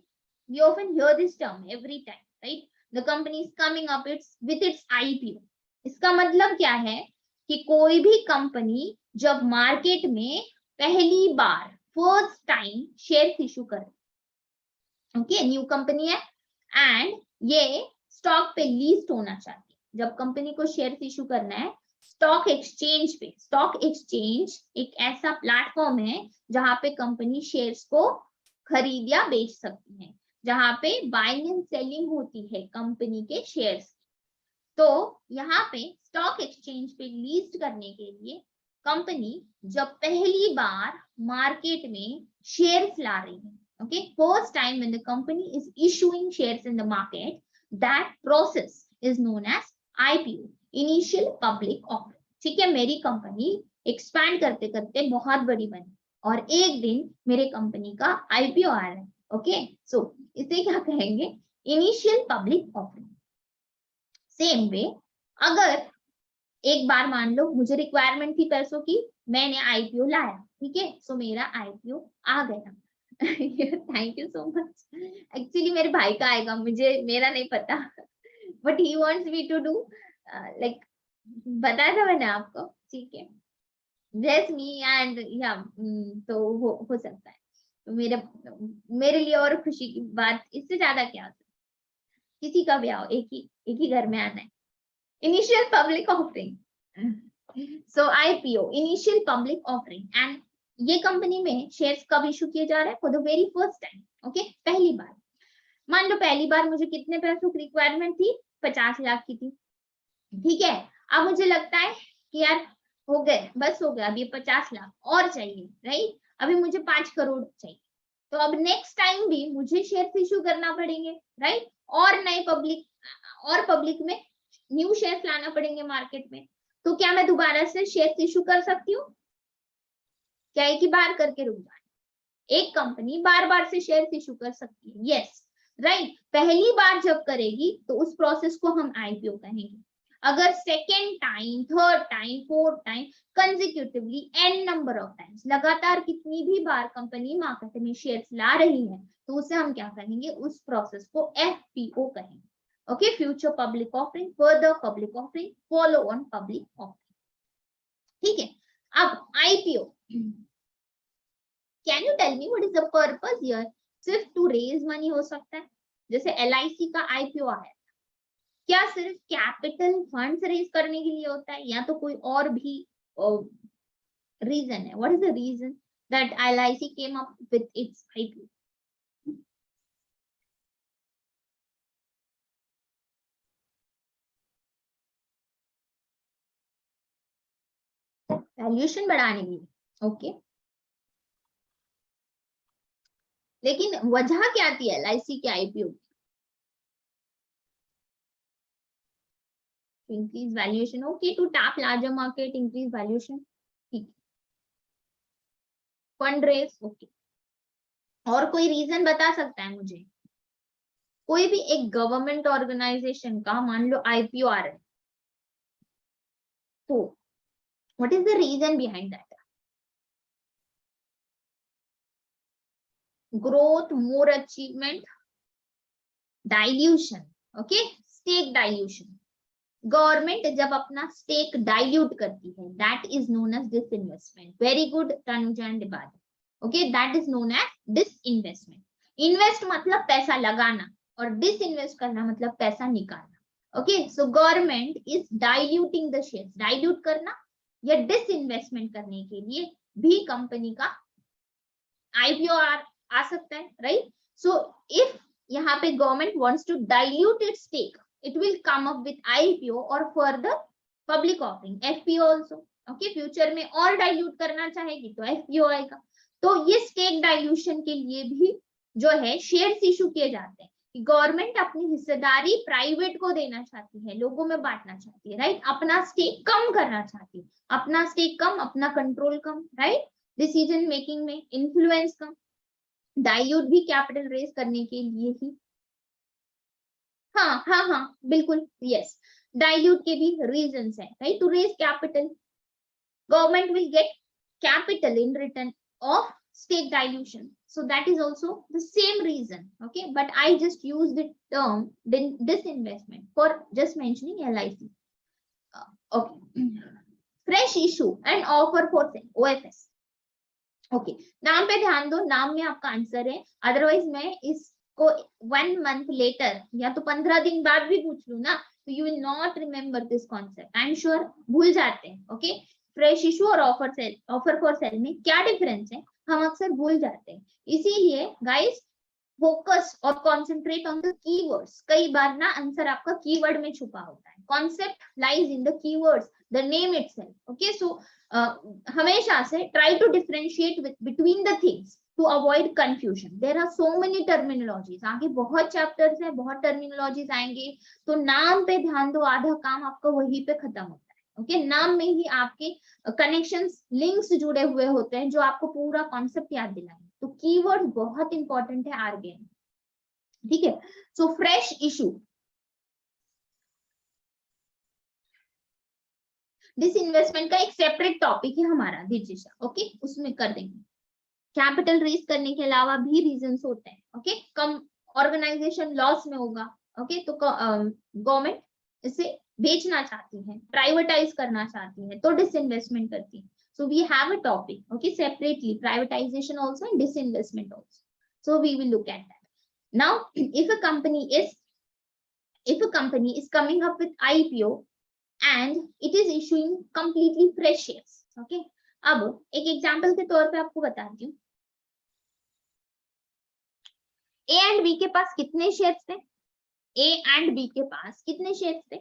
we often hear this term every time, right, the company is coming up with its IPO। इसका मतलब क्या है कि कोई भी कंपनी जब मार्केट में पहली बार फर्स्ट टाइम शेयर इशू करे, ओके, न्यू कंपनी है एंड ये स्टॉक पे लिस्ट होना चाहती है, जब कंपनी को शेयर इशू करना है स्टॉक एक्सचेंज पे, स्टॉक एक्सचेंज एक ऐसा प्लेटफॉर्म है जहां पे कंपनी शेयर्स को खरीद या बेच सकती है, जहां पे बाइंग एंड सेलिंग होती है कंपनी के शेयर्स। तो यहाँ पे स्टॉक एक्सचेंज पे लिस्ट करने के लिए कंपनी जब पहली बार मार्केट में शेयर्स ला रही है, okay, first time when the company is issuing shares in the market, that process is known as IPO, initial public offering, ठीक है। मेरी कंपनी एक्सपैंड करते करते बहुत बड़ी बनी और एक दिन मेरे कंपनी का IPO आ रहा है, ओके, सो इसे क्या कहेंगे, initial public offering. Same way अगर एक बार मान लो मुझे रिक्वायरमेंट थी पैसों की, मैंने IPO लाया, ठीक है, सो मेरा IPO आ गया, thank you so much. Actually मेरे भाई का आएगा, मुझे मेरा नहीं पता, but he wants me to do, like बताया था मैंने आपको, ठीक है, ब्लेस मी एंड या, तो हो सकता है, तो मेरे लिए और खुशी की बात इससे ज्यादा क्या हो सकता है, किसी का भी आओ, एक ही घर में आना है, initial public offering, so IPO, initial public offering, and ये कंपनी में शेयर्स कब इशू किए जा रहे हैं? For the very first time, okay, पहली बार। मान लो पहली बार मुझे कितने पैसों की रिक्वायरमेंट थी? 50 लाख की थी, ठीक है। अब मुझे लगता है कि यार हो गए, बस हो गया, अब ये 50 लाख और चाहिए, राइट? अभी मुझे 5 करोड़ चाहिए, तो अब नेक्स्ट टाइम भी मुझे शेयर्स इशू करना पड़ेंगे, राइट? और नए पब्लिक में न्यू शेयर्स लाना पड़ेंगे मार्केट में। तो क्या मैं दोबारा से शेयर्स इशू कर सकती हूँ? क्या एक ही बार करके रुक जाए? एक कंपनी बार बार से शेयर्स इशू कर सकती है, यस, राइट। पहली बार जब करेगी तो उस प्रोसेस को हम आईपीओ कहेंगे। अगर second time, third time, fourth time, consecutively n number of times, लगातार कितनी भी बार कंपनी मार्केट में शेयर्स ला रही है, तो उसे हम क्या कहेंगे? उस प्रोसेस को एफपीओ कहेंगे, okay. Future public offering, further public offering, follow on public offering, ठीक है। अब IPO, can you tell me what is the purpose here? सिर्फ टू रेज मनी हो सकता है, जैसे एलआईसी का आईपीओ है, क्या सिर्फ कैपिटल फंड्स रेज करने के लिए होता है, या तो कोई और भी रीजन है? What is the reason that LIC came up with its IPO? Valuation बढ़ाने के लिए, ओके। लेकिन वजह क्या थी एलआईसी के IPO? Increase valuation, okay, to tap larger market, increase valuation, ठीक। Fund raise, okay. और कोई रीजन बता सकता है मुझे? कोई भी एक गवर्नमेंट ऑर्गेनाइजेशन का मान लो आईपीओ आ रहा है, तो what is the reason behind that? Growth, more achievement, dilution, okay, stake dilution. Government जब अपना स्टेक डाइल्यूट करती है, that is known as disinvestment. Very good Tanuja and डिबाद, okay, that is known as disinvestment. Invest मतलब पैसा लगाना, और disinvest करना मतलब पैसा निकालना, okay. So government is diluting the shares, dilute करना या डिसइन्वेस्टमेंट करने के लिए भी कंपनी का आईपीओ आ सकता है, राइट? सो इफ यहाँ पे government wants to dilute its stake, it will come up with IPO or further public offering, FPO also, okay। Future में और डाइल्यूट करना चाहेगी तो FPO आएगा। तो ये स्टेक डाइल्यूशन के लिए भी जो है शेयर्स इशू किए जाते हैं, कि गवर्नमेंट अपनी हिस्सेदारी प्राइवेट को देना चाहती है, लोगों में बांटना चाहती है, राइट? अपना स्टेक कम करना चाहती है, अपना स्टेक कम, अपना कंट्रोल कम, राइट? डिसीजन मेकिंग में इन्फ्लुएंस कम। डाइल्यूट भी कैपिटल रेज करने के लिए ही, हाँ हाँ हाँ बिल्कुल, यस। डाइल्यूट के भी रीजंस है, right? To raise capital, government will get capital in return of stake dilution, so that is also the same reason, okay, but I just use the term disinvestment for just mentioning LIC, okay। fresh issue and offer for sale, OFS, okay. नाम पे ध्यान दो, नाम में आपका answer है, otherwise मैं इसको 1 मंथ लेटर या तो 15 दिन बाद भी पूछ लू ना, तो you will not remember this concept, I am sure भूल जाते हैं, ओके। फ्रेश इशू और ऑफर फॉर सेल में क्या डिफरेंस है, हम अक्सर भूल जाते हैं। इसीलिए गाइस फोकस और कॉन्सेंट्रेट ऑन द कीवर्ड्स। कई बार ना आंसर आपका कीवर्ड में छुपा होता है, concept lies in the keywords, the name itself, okay. So हमेशा से try to differentiate between the things to avoid confusion. There are so many terminologies, आगे बहुत चैप्टर्स है, बहुत टर्मिनोलॉजीज आएंगे, तो नाम पे ध्यान दो, आधा काम आपका वहीं पे खत्म होता है, ओके। नाम में ही आपके कनेक्शंस, लिंक्स जुड़े हुए होते हैं जो आपको पूरा कॉन्सेप्ट याद दिलाएंगे। तो कीवर्ड बहुत इंपॉर्टेंट है आगे, ठीक है। सो फ्रेश इशू, डिसइन्वेस्टमेंट का एक सेपरेट टॉपिक है हमारा दीजिए, ओके, उसमें कर देंगे। कैपिटल रेज करने के अलावा भी रीजंस होते हैं, ओके। कम ऑर्गेनाइजेशन लॉस में होगा, ओके, तो गवर्नमेंट इसे बेचना चाहती है, प्राइवेटाइज करना चाहती है, तो डिसइन्वेस्टमेंट करती है। So we have a topic, okay, separately, privatization also and disinvestment also. So we will look at that. Now, if a company is coming up with IPO, and it is issuing completely fresh shares. Okay, अब एक example के तौर पे आपको बताती हूँ, ए and B के पास कितने शेयर्स थे? ए एंड बी के पास कितने शेयर्स थे?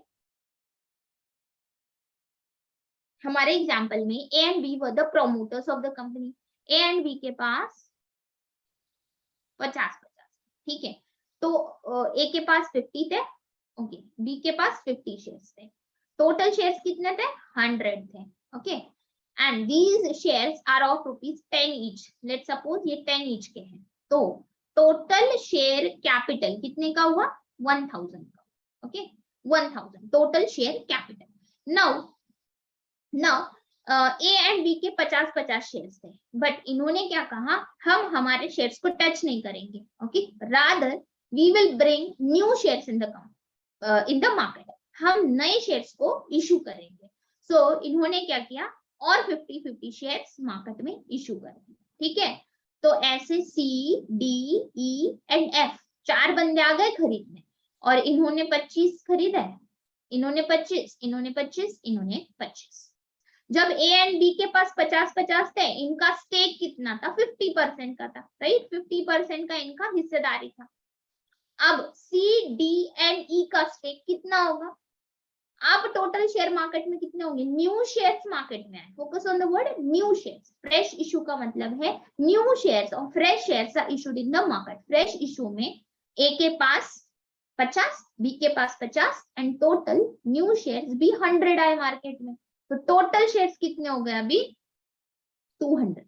हमारे एग्जांपल में A and B were the promoters of the company. A and B के पास 50-50, ठीक है। तो ए के पास 50 थे, ओके, बी के पास 50 शेयर्स थे। टोटल शेयर्स कितने थे? 100 थे, okay. And these shares are of ₹10 each. Let's suppose ये 10 ईच के हैं, तो टोटल शेयर कैपिटल कितने का हुआ? 1000 का, okay, 1000 total share capital. Now A and B के 50-50 शेयर्स थे, बट इन्होंने क्या कहा, हम हमारे शेयर्स को टच नहीं करेंगे, okay, rather we will bring new shares in the market. हम नए शेयर्स को इशू करेंगे। सो इन्होंने क्या किया, और 50-50 शेयर्स मार्केट में इशू कर दिए, ठीक है। तो ऐसे C D E and F 4 बंदे आ गए खरीदने, और इन्होंने 25 खरीदा है, इन्होंने 25, इन्होंने 25, इन्होंने 25। जब ए एंड बी के पास 50-50 थे, इनका स्टेक कितना था? 50% का था, राइट, 50% का इनका हिस्सेदारी था। अब सी डी एंड ई का स्टेक कितना होगा? अब टोटल शेयर मार्केट में कितने होंगे? न्यू शेयर्स मार्केट में आए। Focus on the word new shares. Fresh issue का मतलब है न्यू शेयर्स और fresh shares are issued in the market. Fresh issue में ए के पास 50, बी के पास 50 एंड टोटल न्यू शेयर्स भी 100 आए मार्केट में। तो टोटल शेयर्स कितने हो गए अभी? 200,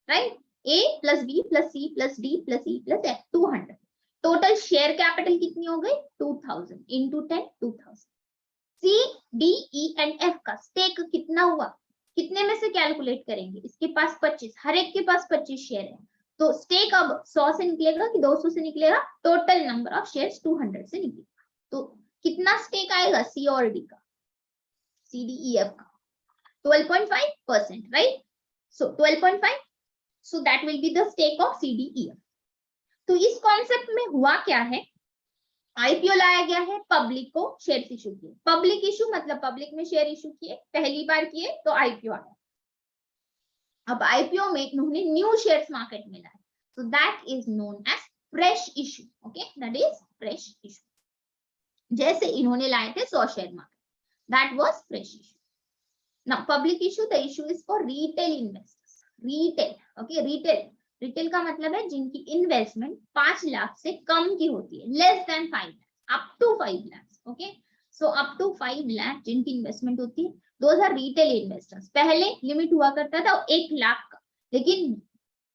right. A plus B plus C plus D plus E plus F, 200। Total share capital कितनी हो गई? 2000 into 10, 2000। C D E and F का स्टेक कितना हुआ? कितने में से कैलकुलेट करेंगे? इसके पास 25, हर एक के पास 25 शेयर है, तो स्टेक अब 100 से निकलेगा कि 200 से निकलेगा? टोटल नंबर ऑफ शेयर्स 200 से निकलेगा। तो कितना स्टेक आएगा सी और डी का? सी डी ई एफ का 12.5%, right. So 12.5, so that will be the stake of C D E F. तो इस कॉन्सेप्ट में हुआ क्या है, आईपीओ लाया गया है, पब्लिक को शेयर इशू किए। पब्लिक इशू मतलब पब्लिक में शेयर इशू किए, पहली बार किए तो आईपीओ आया। अब आईपीओ में इन्होंने न्यू शेयर्स मार्केट में लाए, so that is known as fresh issue, okay, that is fresh issue. जैसे इन्होंने लाए थे 100 share market, that was fresh issue. Now public issue, the issue is for retail investors. Retail, okay, retail का मतलब है जिनकी इन्वेस्टमेंट 5 लाख से कम की होती है, less than 5 lakh, up to 5 lakh, okay. So up to 5 lakh जिनकी इन्वेस्टमेंट होती है, दोज आर रिटेल इन्वेस्टर्स। पहले लिमिट हुआ करता था 1 लाख का, लेकिन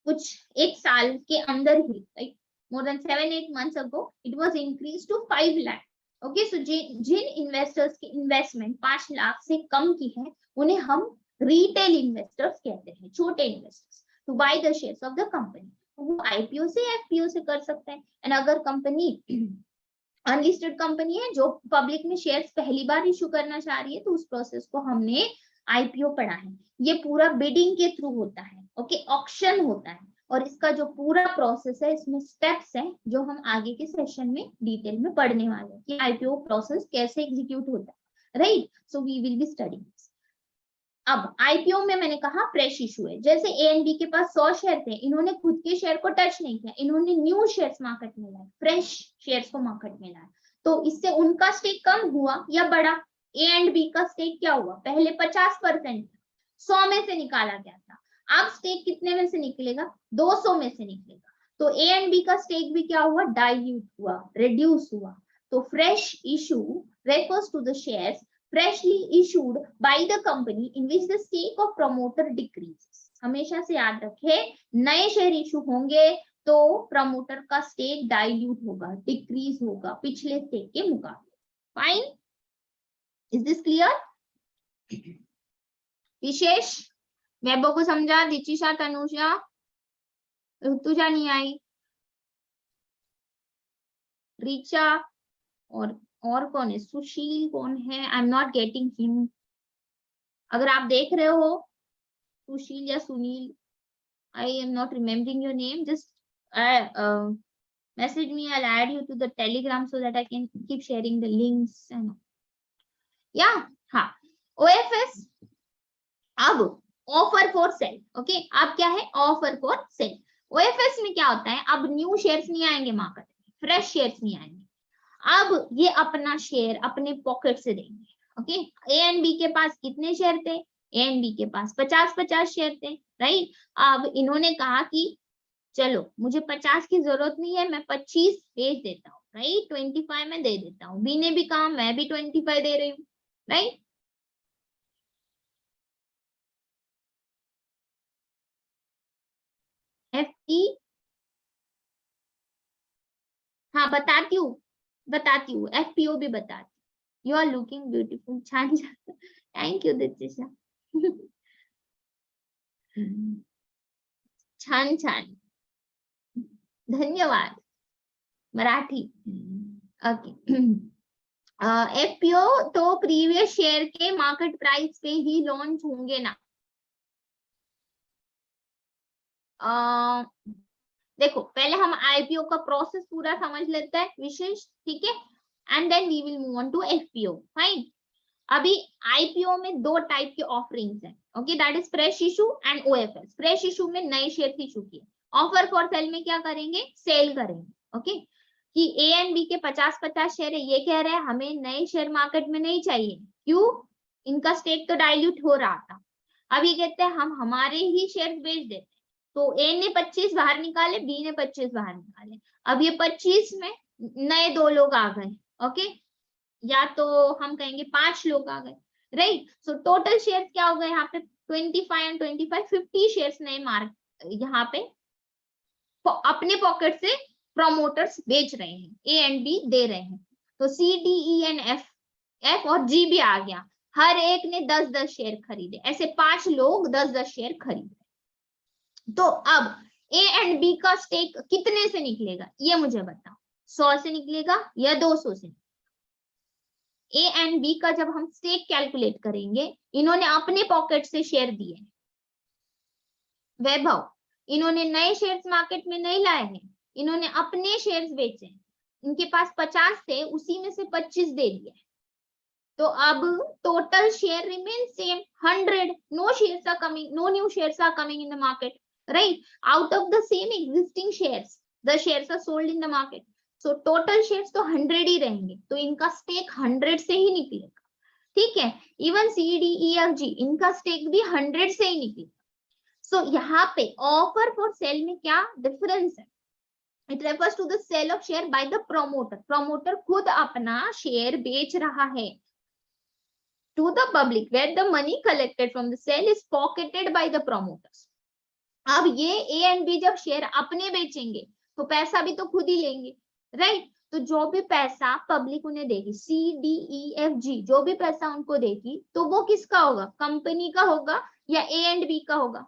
कुछ 1 साल के अंदर ही, like more than 7-8 months ago, it was increase to 5 lakh, okay. So जिन इन्वेस्टर्स की इन्वेस्टमेंट 5 लाख से कम की है, उन्हें हम रिटेल इन्वेस्टर्स कहते हैं, छोटे investors, to buy the shares of the company. वो आईपीओ से एफपीओ से कर सकते हैं। एंड अगर कंपनी अनलिस्टेड कंपनी है जो पब्लिक में शेयर्स पहली बार इशू करना चाह रही है, तो उस प्रोसेस को हमने आईपीओ पढ़ा है। ये पूरा बिडिंग के थ्रू होता है, ओके, ऑक्शन होता है, और इसका जो पूरा प्रोसेस है, इसमें स्टेप्स हैं जो हम आगे के सेशन में डिटेल में पढ़ने वाले हैं कि आईपीओ प्रोसेस कैसे एग्जीक्यूट होता है, right. So we will be studying. अब आईपीओ में मैंने कहा फ्रेश इशू है। जैसे ए एंड बी के पास 100 शेयर थे, इन्होंने खुद के शेयर को टच नहीं किया, इन्होंने न्यू शेयर्स मार्केट में लाए, फ्रेश शेयर्स को मार्केट में लाया, तो इससे उनका स्टेक कम हुआ या बढ़ा? ए एंड बी का स्टेक क्या हुआ? पहले 50% 100 में से निकाला गया था, अब स्टेक कितने में से निकलेगा? 200 में से निकलेगा। तो ए एंड बी का स्टेक भी क्या हुआ? डाइल्यूट हुआ, रिड्यूस हुआ। तो fresh issue refers to the shares freshly issued by the company in which the stake of promoter decreases। हमेशा से याद रखे, नए शेयर इशू होंगे तो प्रमोटर का स्टेक डाइल्यूट होगा, डिक्रीज होगा पिछले स्टेक के मुकाबले। Fine, is this clear? Vishesh Vaibhav को समझा? दीक्षिशा, तनुषा, ऋतुजा नहीं आई, रिचा, और कौन है? सुशील कौन है? आई एम नॉट गेटिंग हिम। अगर आप देख रहे हो सुशील या सुनील, आई am not remembering your name, just message me, I'll add you to the Telegram so that I can keep sharing the links and yeah, हाँ, ओएफएस अब ऑफर फॉर सेल, ओके, अब क्या है, ऑफर फॉर सेल। ओएफएस में क्या होता है, अब न्यू शेयर्स नहीं आएंगे मार्केट में, फ्रेश शेयर्स नहीं आएंगे, अब ये अपना शेयर अपने पॉकेट से देंगे, ओके। ए एंड बी के पास कितने शेयर थे, ए एंड बी के पास 50-50 शेयर थे, राइट। अब इन्होंने कहा कि चलो मुझे 50 की जरूरत नहीं है, मैं 25 बेच देता हूँ, राइट, 25 में दे देता हूँ। बी ने भी कहा मैं भी 25 दे रही हूँ, राइट। एफ ई, हाँ बताती हूँ, एफपीओ भी बताती। यू आर लुकिंग ब्यूटीफुल, छान छान, थैंक यू दीक्षा, छान छान, धन्यवाद। मराठी, ओके। एफपीओ तो प्रीवियस शेयर के मार्केट प्राइस पे ही लॉन्च होंगे ना। देखो पहले हम आईपीओ का प्रोसेस पूरा समझ लेते हैं विशेष, ठीक है, and then we will move on to FPO, fine. अभी आईपीओ में दो टाइप के ऑफरिंग्स हैं, okay, that is fresh issue and OFS. Fresh issue में नए शेयर इशू किए, ऑफर फॉर सेल में क्या करेंगे, सेल करेंगे, ओके। कि ए एंड बी के 50-50 शेयर है, ये कह रहे हैं हमें नए शेयर मार्केट में नहीं चाहिए, क्यों, इनका स्टेक तो डाइल्यूट हो रहा था। अब ये कहते हैं हम हमारे ही शेयर बेच देते, तो ए ने 25 बाहर निकाले, बी ने 25 बाहर निकाले, अब ये 25 में नए दो लोग आ गए, ओके, या तो हम कहेंगे 5 लोग आ गए, राइट। सो टोटल शेयर क्या हो गए यहाँ पे, 25 एंड 25, 50 शेयर नए मार्क यहाँ पे अपने पॉकेट से प्रमोटर्स बेच रहे हैं, ए एंड बी दे रहे हैं। तो C D E and F, F और जी भी आ गया, हर एक ने 10-10 शेयर खरीदे, ऐसे 5 लोग 10-10 शेयर खरीदे। तो अब ए एंड बी का स्टेक कितने से निकलेगा, ये मुझे बताओ, 100 से निकलेगा या 200 से। ए एंड बी का जब हम स्टेक कैलकुलेट करेंगे, इन्होंने अपने पॉकेट से शेयर दिए, वैभव, इन्होंने नए शेयर्स मार्केट में नहीं लाए हैं, इन्होंने अपने शेयर्स बेचे, इनके पास 50 थे, उसी में से 25 दे दिए, तो अब total share remain same 100, no shares are coming, no new shares are coming in the market, right. Out of the same existing shares the shares are sold in the market, so total shares तो 100 ही रहेंगे, तो इनका stake 100 से ही निकलेगा, ठीक है। Even C D E F G, इनका stake भी 100 से ही निकलेगा। सो यहाँ पे ऑफर फॉर सेल में क्या डिफरेंस है, it refers to the sale of share by the promoter, promoter खुद अपना शेयर बेच रहा है to the public where the money collected from the sale is pocketed by the promoters. अब ये ए एंड बी जब शेयर अपने बेचेंगे तो पैसा भी तो खुद ही लेंगे, राइट। तो जो भी पैसा पब्लिक उन्हें देगी, सी डी ई एफ जी, जो भी पैसा उनको देगी, तो वो किसका होगा, कंपनी का होगा या ए एंड बी का होगा।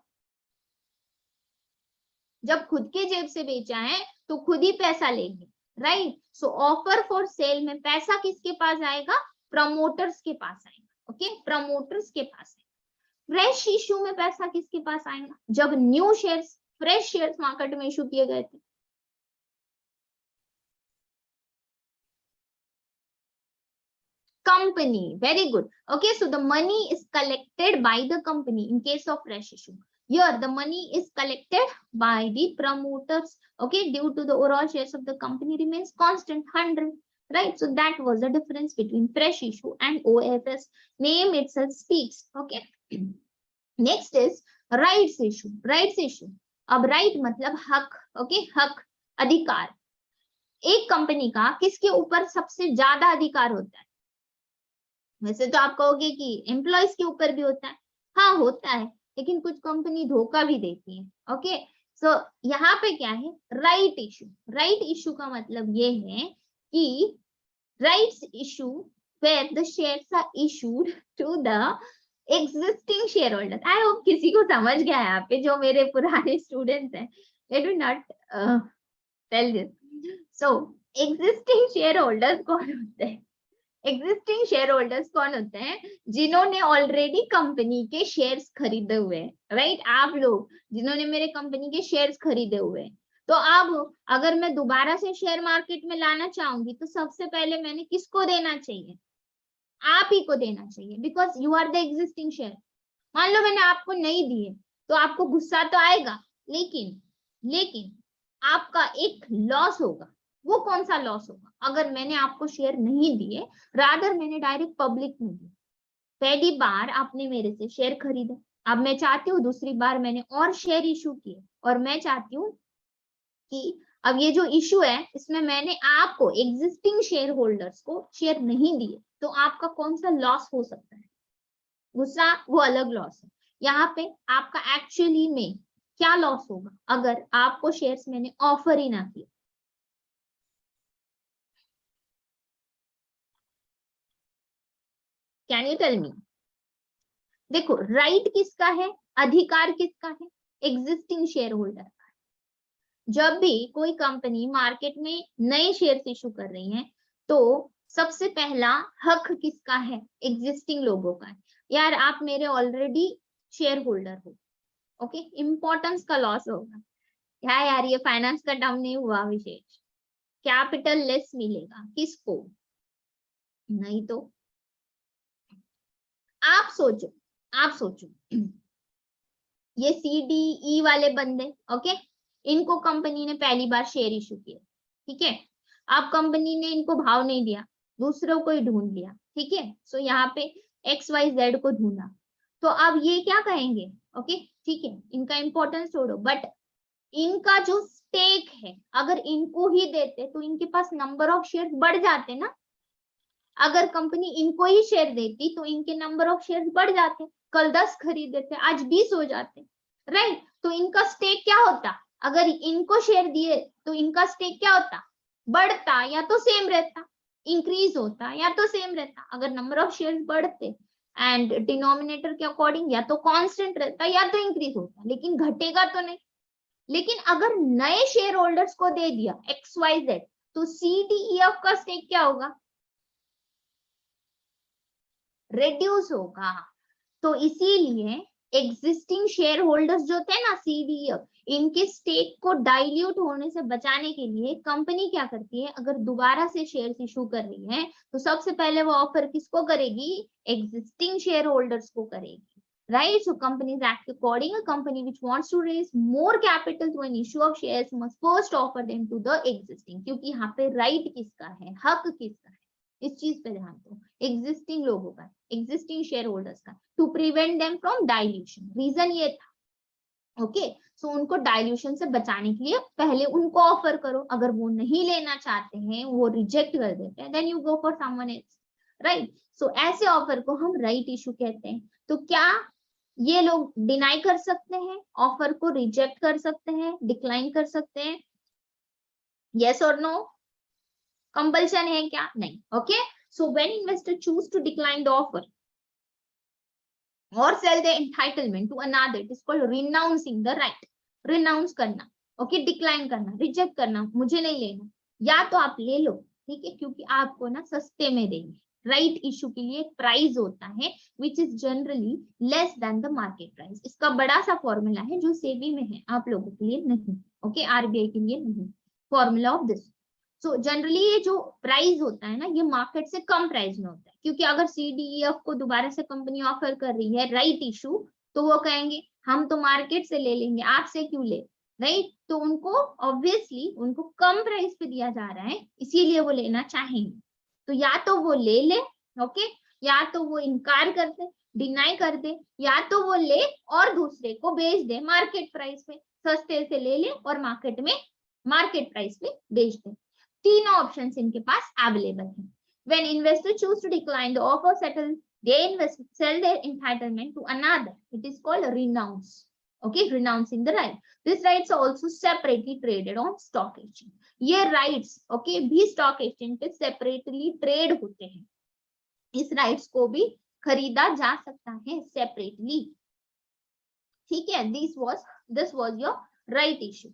जब खुद के जेब से बेचा है तो खुद ही पैसा लेंगे, right. So offer for sale में पैसा किसके पास आएगा, प्रमोटर्स के पास आएगा, ओके, प्रमोटर्स के पास है। फ्रेश इशू में पैसा किसके पास आएगा, जब new shares, fresh shares market में इशू किए गए थे, company, very good, okay. So the money is collected by the company in case of fresh issue. Here the money is collected by the promoters, okay, due to the overall shares of the company remains constant 100, right. So that was the difference between fresh issue and OFS, name itself speaks, okay. Next is rights issue, rights issue, अब right मतलब हक, okay, हक, अधिकार। एक company का किसके ऊपर सबसे ज्यादा अधिकार होता है, वैसे तो आप कहोगे कि एम्प्लॉयज के ऊपर भी होता है, हाँ होता है, लेकिन कुछ कंपनी धोखा भी देती है, ओके। सो यहाँ पे क्या है, राइट इशू, राइट इशू का मतलब ये है कि rights issue where the shares are issued to the existing shareholder. I hope किसी को समझ गया है यहाँ पे, जो मेरे पुराने स्टूडेंट्स हैं, they do not tell this. So existing share holders कौन होते हैं, एग्जिस्टिंग शेयर होल्डर्स कौन होते हैं, जिन्होंने ऑलरेडी कंपनी के शेयर्स खरीदे हुए हैं, राइट। आप लोग जिन्होंने मेरे कंपनी के शेयर्स खरीदे हुए हैं, तो अब अगर मैं दोबारा से शेयर मार्केट में लाना चाहूंगी तो सबसे पहले मैंने किसको देना चाहिए, आप ही को देना चाहिए, because you are the existing share. मान लो मैंने आपको नहीं दिए तो आपको गुस्सा तो आएगा, लेकिन आपका एक लॉस होगा। वो कौन सा लॉस होगा? अगर मैंने आपको शेयर नहीं दिए, रादर मैंने डायरेक्ट पब्लिक में दिए। पहली बार आपने मेरे से शेयर खरीदे, अब मैं चाहती हूँ दूसरी बार मैंने और शेयर इशू किए, और मैं चाहती हूँ कि अब ये जो इशू है इसमें मैंने आपको एग्जिस्टिंग शेयर होल्डर्स को शेयर नहीं दिए, तो आपका कौन सा लॉस हो सकता है? गुस्सा वो अलग लॉस है। यहाँ पे आपका एक्चुअली में क्या लॉस होगा अगर आपको शेयर्स मैंने ऑफर ही ना किया? Can you tell me? देखो, राइट किसका है, अधिकार किसका है? एग्जिस्टिंग शेयर होल्डर का। जब भी कोई कंपनी मार्केट में नए शेयर्स इशू कर रही है तो सबसे पहला हक किसका है? एग्जिस्टिंग लोगों का है। यार आप मेरे ऑलरेडी शेयर होल्डर हो, ओके, इंपॉर्टेंस का लॉस होगा। क्या यार ये फाइनेंस का टर्म नहीं हुआ विशेष? कैपिटल लेस मिलेगा किसको? नहीं तो आप सोचो ये CDE वाले बंदे, ओके, इनको कंपनी ने पहली बार शेयर इशू किया, ठीक है। अब कंपनी ने इनको भाव नहीं दिया, दूसरों को ही ढूंढ लिया, ठीक है। सो यहाँ पे XYZ को ढूंढा, तो अब ये क्या कहेंगे? ओके, ठीक है, इनका इंपॉर्टेंस छोड़ो, बट इनका जो स्टेक है अगर इनको ही देते तो इनके पास नंबर ऑफ शेयर बढ़ जाते ना। अगर कंपनी इनको ही शेयर देती तो इनके नंबर ऑफ शेयर बढ़ जाते, कल 10 खरीद देते, आज 20 हो जाते, राइट। तो इनका स्टेक क्या होता? अगर इनको शेयर दिए तो इनका स्टेक क्या होता? बढ़ता या तो सेम रहता, इंक्रीज होता या तो सेम रहता। अगर नंबर ऑफ शेयर बढ़ते एंड डिनोमिनेटर के अकॉर्डिंग या तो कांस्टेंट रहता या तो इंक्रीज होता, लेकिन घटेगा तो नहीं। लेकिन अगर नए शेयर होल्डर्स को दे दिया XYZ, तो CDEF का स्टेक क्या होगा? रिड्यूस होगा। तो इसीलिए एग्जिस्टिंग शेयर होल्डर्स जो थे ना, CDEF, इनके स्टेक को डाइल्यूट होने से बचाने के लिए कंपनी क्या करती है? अगर दोबारा से शेयर्स इशू कर रही है तो सबसे पहले वो ऑफर किसको करेगी? एग्जिस्टिंग शेयर होल्डर्स को करेगी, right? So companies act according. A company which wants to raise more capital to an issue of shares must first offer them to the existing. क्योंकि यहाँ पे right किसका है, हक किसका है, इस चीज पे ध्यान दो। एग्जिस्टिंग लोगों का, एग्जिस्टिंग शेयर होल्डर्स का, to prevent them from dilution. Reason ये था, ओके। सो उनको डाइल्यूशन से बचाने के लिए पहले उनको ऑफर करो, अगर वो नहीं लेना चाहते हैं, वो रिजेक्ट कर देते हैं, then you go for someone else, right. So ऐसे ऑफर को हम राइट इशू कहते हैं। तो क्या ये लोग डिनाई कर सकते हैं, ऑफर को रिजेक्ट कर सकते हैं, डिक्लाइन कर सकते हैं? यस और नो? कंपल्शन है क्या? नहीं, okay. So when investor choose to decline the offer or sell the entitlement to another, it is called renouncing the right. Renounce करना, ओके, डिक्लाइन करना, रिजेक्ट करना, मुझे नहीं लेना, या तो आप ले लो, ठीक है, क्योंकि आपको ना सस्ते में देंगे। राइट इशू के लिए प्राइस होता है which is generally less than the market price. इसका बड़ा सा फॉर्मूला है जो सेबी में है, आप लोगों के लिए नहीं, ओके, RBI के लिए नहीं। Formula of this, so generally ये जो प्राइस होता है ना, ये मार्केट से कम प्राइस में होता है, क्योंकि अगर CDEF को दोबारा से कंपनी ऑफर कर रही है राइट इशू, तो वो कहेंगे हम तो मार्केट से ले लेंगे, आपसे क्यों ले, राइट। तो उनको ऑब्वियसली उनको कम प्राइस पे दिया जा रहा है, इसीलिए वो लेना चाहेंगे। तो या तो वो ले ले, ओके, या तो वो इनकार कर दे, डिनाई कर दे, या तो वो ले और दूसरे को बेच दे मार्केट प्राइस पे, सस्ते से ले ले और मार्केट में मार्केट प्राइस पे बेच दे। तीनों ऑप्शंस इनके पास अवेलेबल है। When investors choose to decline the offer, sell their entitlement to another. It is called renounce. Okay, renouncing the right. These rights are also separately traded on stock exchange. ये rights, okay, भी stock exchange पे separately trade होते हैं। इस rights को भी खरीदा जा सकता है separately, ठीक है। This was your right issue.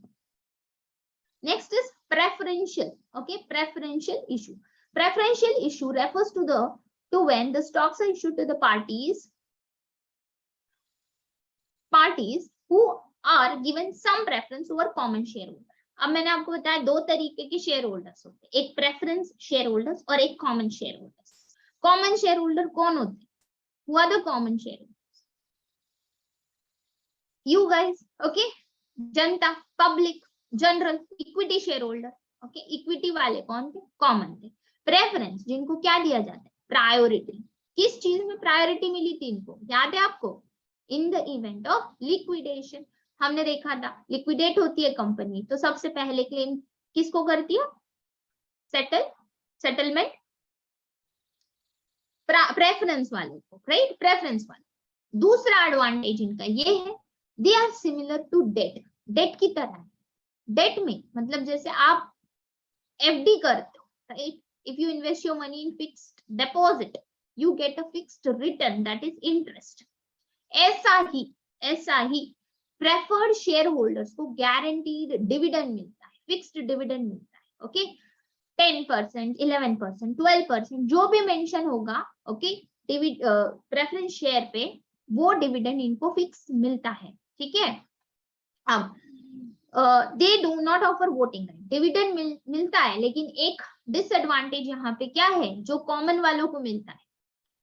Next is preferential, okay, preferential issue. Preferential issue refers to when the stocks are issued to the parties who are given some preference over common shareholder. अब मैंने आपको बताया दो तरीके के share holders होते हैं, एक प्रेफरेंस शेयर होल्डर्स और एक common share holders. Common share holder कौन होते हैं? Who are the common shareholders? You guys, okay? Janata, public, general, equity share holder, okay? Equity वाले कौन थे? कॉमन थे। प्रेफरेंस, जिनको क्या दिया जाता है? प्रायोरिटी। किस चीज में प्रायोरिटी मिली थी इनको, याद है आपको? In the event of liquidation. हमने देखा था लिक्विडेट होती है कंपनी तो सबसे पहले क्लेम किसको करती है? सेटलमेंट प्रेफरेंस वाले को, राइट? प्रेफरेंस वाले। दूसरा एडवांटेज इनका ये है, they are similar to debt. Debt की तरह है। डेट में मतलब जैसे आप एफडी करते हो, right? If you invest your money in fixed deposit you get a fixed return, that is interest. ऐसा ही प्रेफर्ड शेयर होल्डर्स को गारंटीड डिविडेंड मिलता है, फिक्स्ड डिविडेंड मिलता है, ओके? 10%, 11%, 12% जो भी मेंशन होगा, ओके? प्रेफरेंस शेयर पे वो डिविडेंड इनको फिक्स मिलता है, ठीक है? अब they do not offer voting right. Dividend मिलता है लेकिन एक डिसएडवांटेज यहाँ पे क्या है जो कॉमन वालों को मिलता है?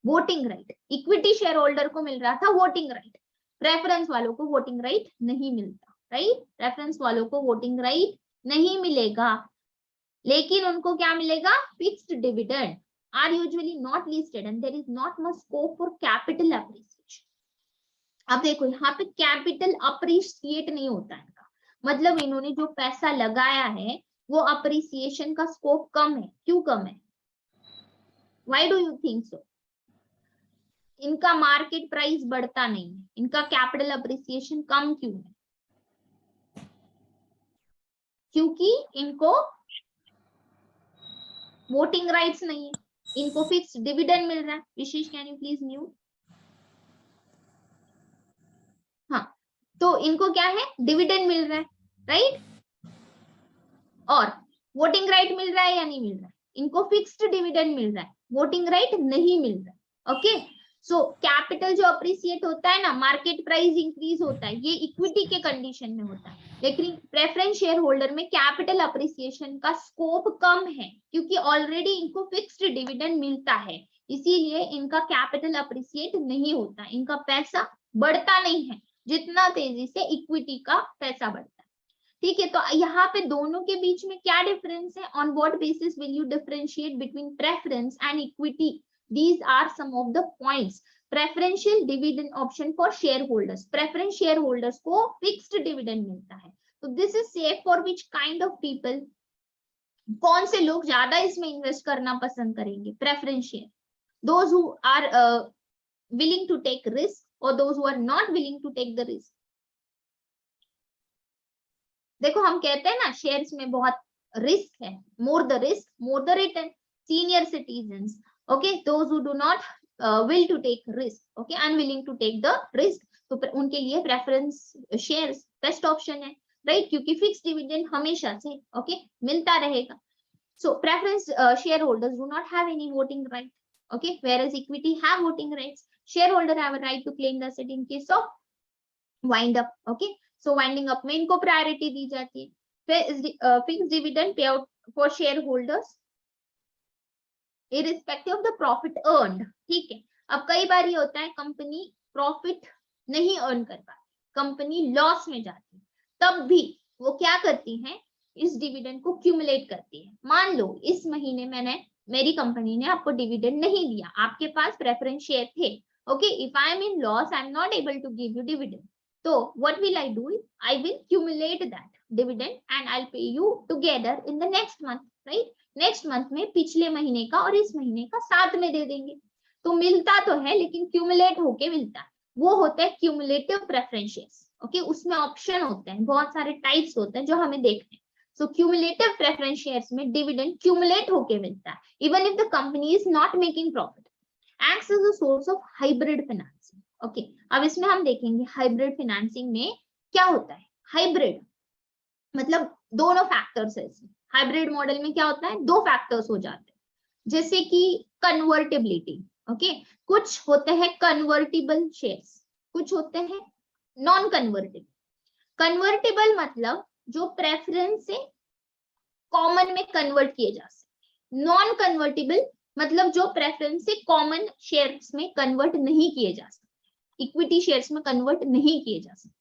Voting right. Equity share holder को मिल रहा था वोटिंग राइट, प्रेफरेंस वालों को वोटिंग राइट नहीं मिलता, राइट? प्रेफरेंस वालों को वोटिंग राइट नहीं मिलेगा, लेकिन उनको क्या मिलेगा? Fixed dividend are usually not listed and there is not much scope for capital appreciation. अब देखो यहाँ पे कैपिटल अप्रिशिएट नहीं होता है, मतलब इन्होंने जो पैसा लगाया है वो अप्रिसिएशन का स्कोप कम है। क्यों कम है? Why do you think so? इनका मार्केट प्राइस बढ़ता नहीं है, इनका कैपिटल अप्रिसिएशन कम क्यों है? क्योंकि इनको वोटिंग राइट्स नहीं है, इनको फिक्स्ड डिविडेंड मिल रहा है। विशेष कैन यू प्लीज म्यूट? हाँ, तो इनको क्या है? डिविडेंड मिल रहा है, राइट? और वोटिंग राइट मिल रहा है या नहीं मिल रहा है? इनको फिक्स्ड डिविडेंड मिल रहा है, वोटिंग राइट नहीं मिल रहा है, ओके? सो कैपिटल जो अप्रिसिएट होता है ना, मार्केट प्राइस इंक्रीज होता है, ये इक्विटी के कंडीशन में होता है, लेकिन प्रेफरेंस शेयर होल्डर में कैपिटल अप्रिसिएशन का स्कोप कम है क्योंकि ऑलरेडी इनको फिक्स्ड डिविडेंड मिलता है, इसीलिए इनका कैपिटल अप्रिसिएट नहीं होता, इनका पैसा बढ़ता नहीं है जितना तेजी से इक्विटी का पैसा बढ़ता है, ठीक है? तो यहाँ पे दोनों के बीच में क्या डिफरेंस है? On what basis will you differentiate between preference and equity? These are some of the points. Preferential dividend option for shareholders. Preference shareholders को fixed dividend मिलता है, तो this is safe for which kind of people? कौन से लोग ज्यादा इसमें invest करना पसंद करेंगे? Preference share, those who are willing to take risk or those who are not willing to take the risk. देखो हम कहते हैं ना शेयर्स में बहुत रिस्क है, more the risk more the return. Senior citizens, okay, those who do not will to take risk, okay, unwilling to take the risk, तो उनके लिए प्रेफरेंस शेयर्स बेस्ट ऑप्शन है, राइट? क्योंकि फिक्स्ड डिविडेंड हमेशा से, okay, मिलता रहेगा। So preference share holders do not have any voting right, okay, whereas equity have voting rights. Shareholder have a right to claim the asset in case of wind up, okay? So winding up में इनको priority दी जाती है। Fixed dividend pay out for share holders irrespective of the profit earned, ठीक है? अब कई बार ये होता है कंपनी प्रॉफिट नहीं अर्न कर पाती, कंपनी लॉस में जाती है, तब भी वो क्या करती है? इस डिविडेंड को क्यूमुलेट करती है। मान लो इस महीने मेरी कंपनी ने आपको डिविडेंड नहीं दिया, आपके पास प्रेफरेंस शेयर थे, okay? If I am in loss, I am not able to give you dividend, तो what will I do? I will cumulate that dividend and I will pay you together in the next month, right? Next month में पिछले महीने का और इस महीने का साथ में दे देंगे, तो मिलता तो है लेकिन क्यूमुलेट होके मिलता है, वो होता है क्यूमुलेटिव प्रेफरेंस शेयर्स, ओके? उसमें ऑप्शन होते हैं, बहुत सारे टाइप्स होते हैं जो हमें देखने हैं। सो क्यूमुलेटिव प्रेफरेंस शेयर्स में डिविडेंड क्यूमुलेट होके मिलता है even if the company is not making profit, acts as a source of hybrid financing, okay? अब इसमें हम देखेंगे हाइब्रिड फाइनेंसिंग में क्या होता है। हाइब्रिड मतलब दोनों फैक्टर्स है इसमें। हाइब्रिड मॉडल में क्या होता है? दो फैक्टर्स हो जाते हैं, जैसे कि कन्वर्टिबिलिटी, ओके? कुछ होते हैं कन्वर्टिबल शेयर्स, कुछ होते हैं नॉन कन्वर्टिबल। कन्वर्टिबल मतलब जो प्रेफरेंस से कॉमन में कन्वर्ट किए जा सकते, नॉन कन्वर्टिबल मतलब जो प्रेफरेंस से कॉमन शेयर्स में कन्वर्ट नहीं किए जा सकते, इक्विटी शेयर्स में कन्वर्ट नहीं किए जा सकते।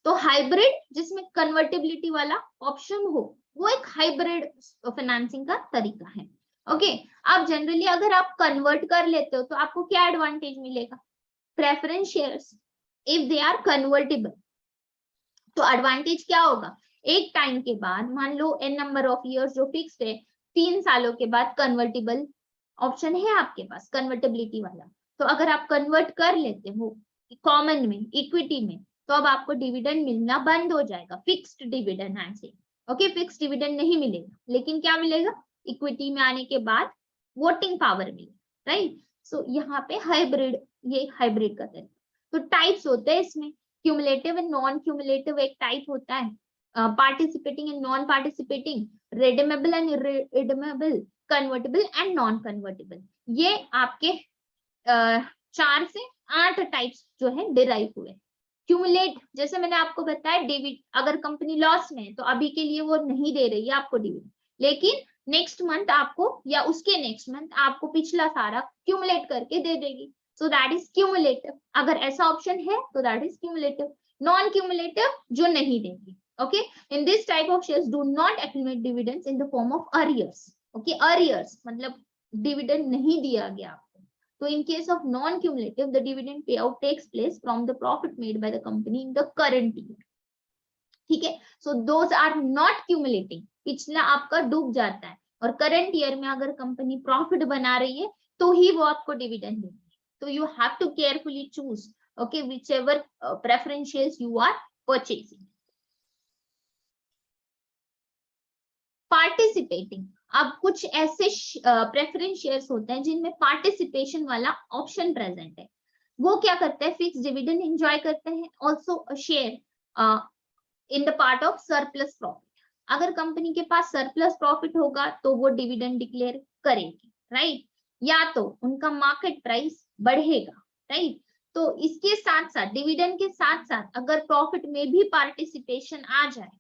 तो हाइब्रिड जिसमें कन्वर्टेबिलिटी वाला ऑप्शन हो, वो एक हाइब्रिड फाइनेंसिंग का तरीका है। ओके, अब जनरली अगर आप कन्वर्ट कर लेते हो तो आपको क्या एडवांटेज मिलेगा? Preference shares if they are convertible, तो एडवांटेज क्या होगा? एक टाइम के बाद, मान लो एन नंबर ऑफ इयर्स जो फिक्स्ड है, 3 सालों के बाद कन्वर्टेबल ऑप्शन है आपके पास, कन्वर्टेबिलिटी वाला। तो अगर आप कन्वर्ट कर लेते हो कॉमन में, इक्विटी में, तो अब आपको डिविडेंड मिलना बंद हो जाएगा, फिक्स्ड डिविडेंड ऐसे। ओके, फिक्स्ड डिविडेंड नहीं मिलेगा, लेकिन क्या मिलेगा? इक्विटी में आने के बाद वोटिंग पावर मिलेगा, राइट? सो यहाँ पे हाइब्रिड, ये हाइब्रिड का तरीका। तो टाइप्स होते हैं इसमें, क्यूमुलेटिव एंड नॉन क्यूमुलेटिव एक टाइप होता है, participating and non participating, redeemable and irredeemable, convertible and non convertible. ये आपके 4 से 8 टाइप्स जो है डिराइव हुए। क्यूमुलेट, जैसे मैंने आपको बताया, डिविड, अगर कंपनी लॉस में है तो अभी के लिए वो नहीं दे रही है आपको डिविडेंड, लेकिन नेक्स्ट मंथ आपको या उसके नेक्स्ट मंथ आपको पिछला सारा क्यूमुलेट करके दे देगी। सो दैट इज क्यूमुलेटिव। अगर ऐसा ऑप्शन है तो that is cumulative. Non cumulative जो नहीं देगी। Okay, in this type of shares do not accumulate dividends in the form of arrears. Okay, arrears मतलब डिविडेंड नहीं दिया गया आपको। तो in case of non-cumulative, the dividend payout takes place from the profit made by the company in the current year. ठीक है, so those are not cumulating, पिछला आपका डूब जाता है, और करंट ईयर में अगर कंपनी प्रॉफिट बना रही है तो ही वो आपको डिविडेंड देगी। तो you have to carefully choose, okay, whichever preference shares you are purchasing. Participating, अब कुछ ऐसे प्रेफरेंस शेयर्स होते हैं जिनमें पार्टिसिपेशन वाला ऑप्शन प्रेजेंट है। वो क्या करते हैं? फिक्स डिविडेंड एंजॉय करते हैं, also share in the part of surplus profit. अगर कंपनी के पास सरप्लस प्रॉफिट होगा तो वो डिविडेंड डिक्लेयर करेगी, राइट? या तो उनका मार्केट प्राइस बढ़ेगा, राइट? तो इसके साथ साथ, डिविडेंड के साथ साथ, अगर प्रॉफिट में भी पार्टिसिपेशन आ जाए,